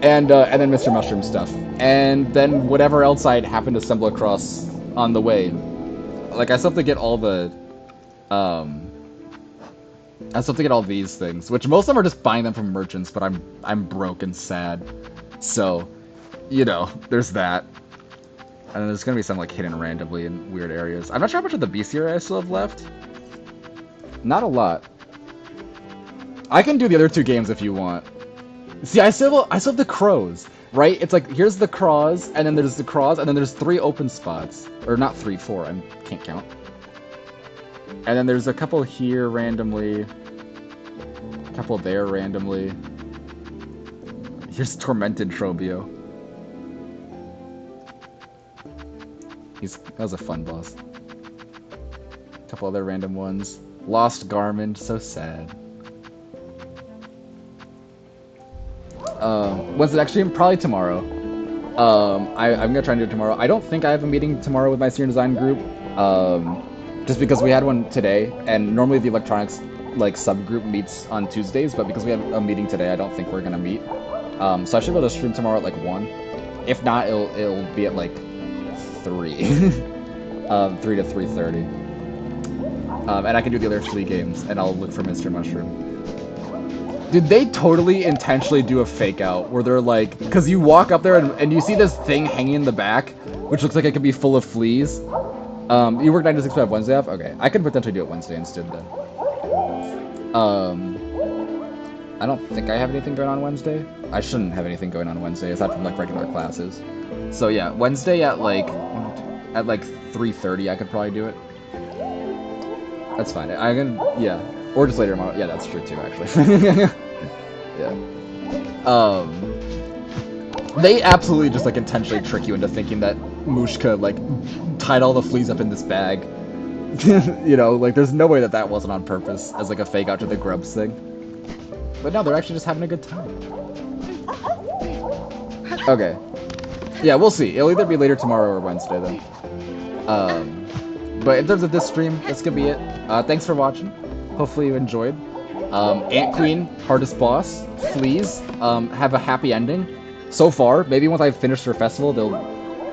And then Mr. Mushroom stuff. And then whatever else I'd happen to stumble across on the way. Like, I still have to get all the, I still have to get all these things, which most of them are just buying them from merchants, but I'm broke and sad. So, you know, there's that. And there's gonna be some, like, hidden randomly in weird areas. I'm not sure how much of the bestiary I still have left. Not a lot. I can do the other 2 games if you want. See, I still have the crows, right? It's like, here's the craws, and then there's the craws, and then there's 3 open spots. Or not 3, 4, I can't count. And then there's a couple here randomly. A couple there randomly. Here's Tormented Trobio. That was a fun boss. A couple other random ones. Lost Garment, so sad. When's the next stream? Probably tomorrow. I'm gonna try and do it tomorrow. I don't think I have a meeting tomorrow with my senior design group. Just because we had one today, and normally the electronics like subgroup meets on Tuesdays, but because we have a meeting today, I don't think we're gonna meet. So I should be able to stream tomorrow at like 1. If not, it'll be at like 3. 3 to 3:30. And I can do the other 3 games, and I'll look for Mr. Mushroom. Did they totally intentionally do a fake out where they're like, because you walk up there and you see this thing hanging in the back, which looks like it could be full of fleas. You work 9 to 6 5 Wednesday off? Okay, I could potentially do it Wednesday instead then. I don't think I have anything going on Wednesday. I shouldn't have anything going on Wednesday aside from like regular classes. So yeah, Wednesday at like 3:30 I could probably do it. That's fine. I can, yeah. Or just later tomorrow. Yeah, that's true too, actually. Yeah. They absolutely just like intentionally trick you into thinking that Mushka like tied all the fleas up in this bag. You know, like there's no way that that wasn't on purpose as like a fake out to the grubs thing. But no, they're actually just having a good time. Okay. Yeah, we'll see. It'll either be later tomorrow or Wednesday then. But in terms of this stream, that's gonna be it. Thanks for watching. Hopefully you enjoyed. Ant Queen, hardest boss, fleas, have a happy ending. So far, maybe once I've finished her festival, there'll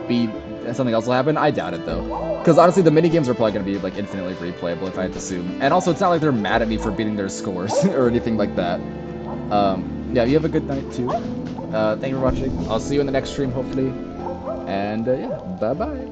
be something else will happen. I doubt it though. Because honestly, the minigames are probably going to be like infinitely replayable if I had to assume. And also, it's not like they're mad at me for beating their scores or anything like that. Yeah, you have a good night too. Thank you for watching. I'll see you in the next stream, hopefully. And yeah, bye-bye.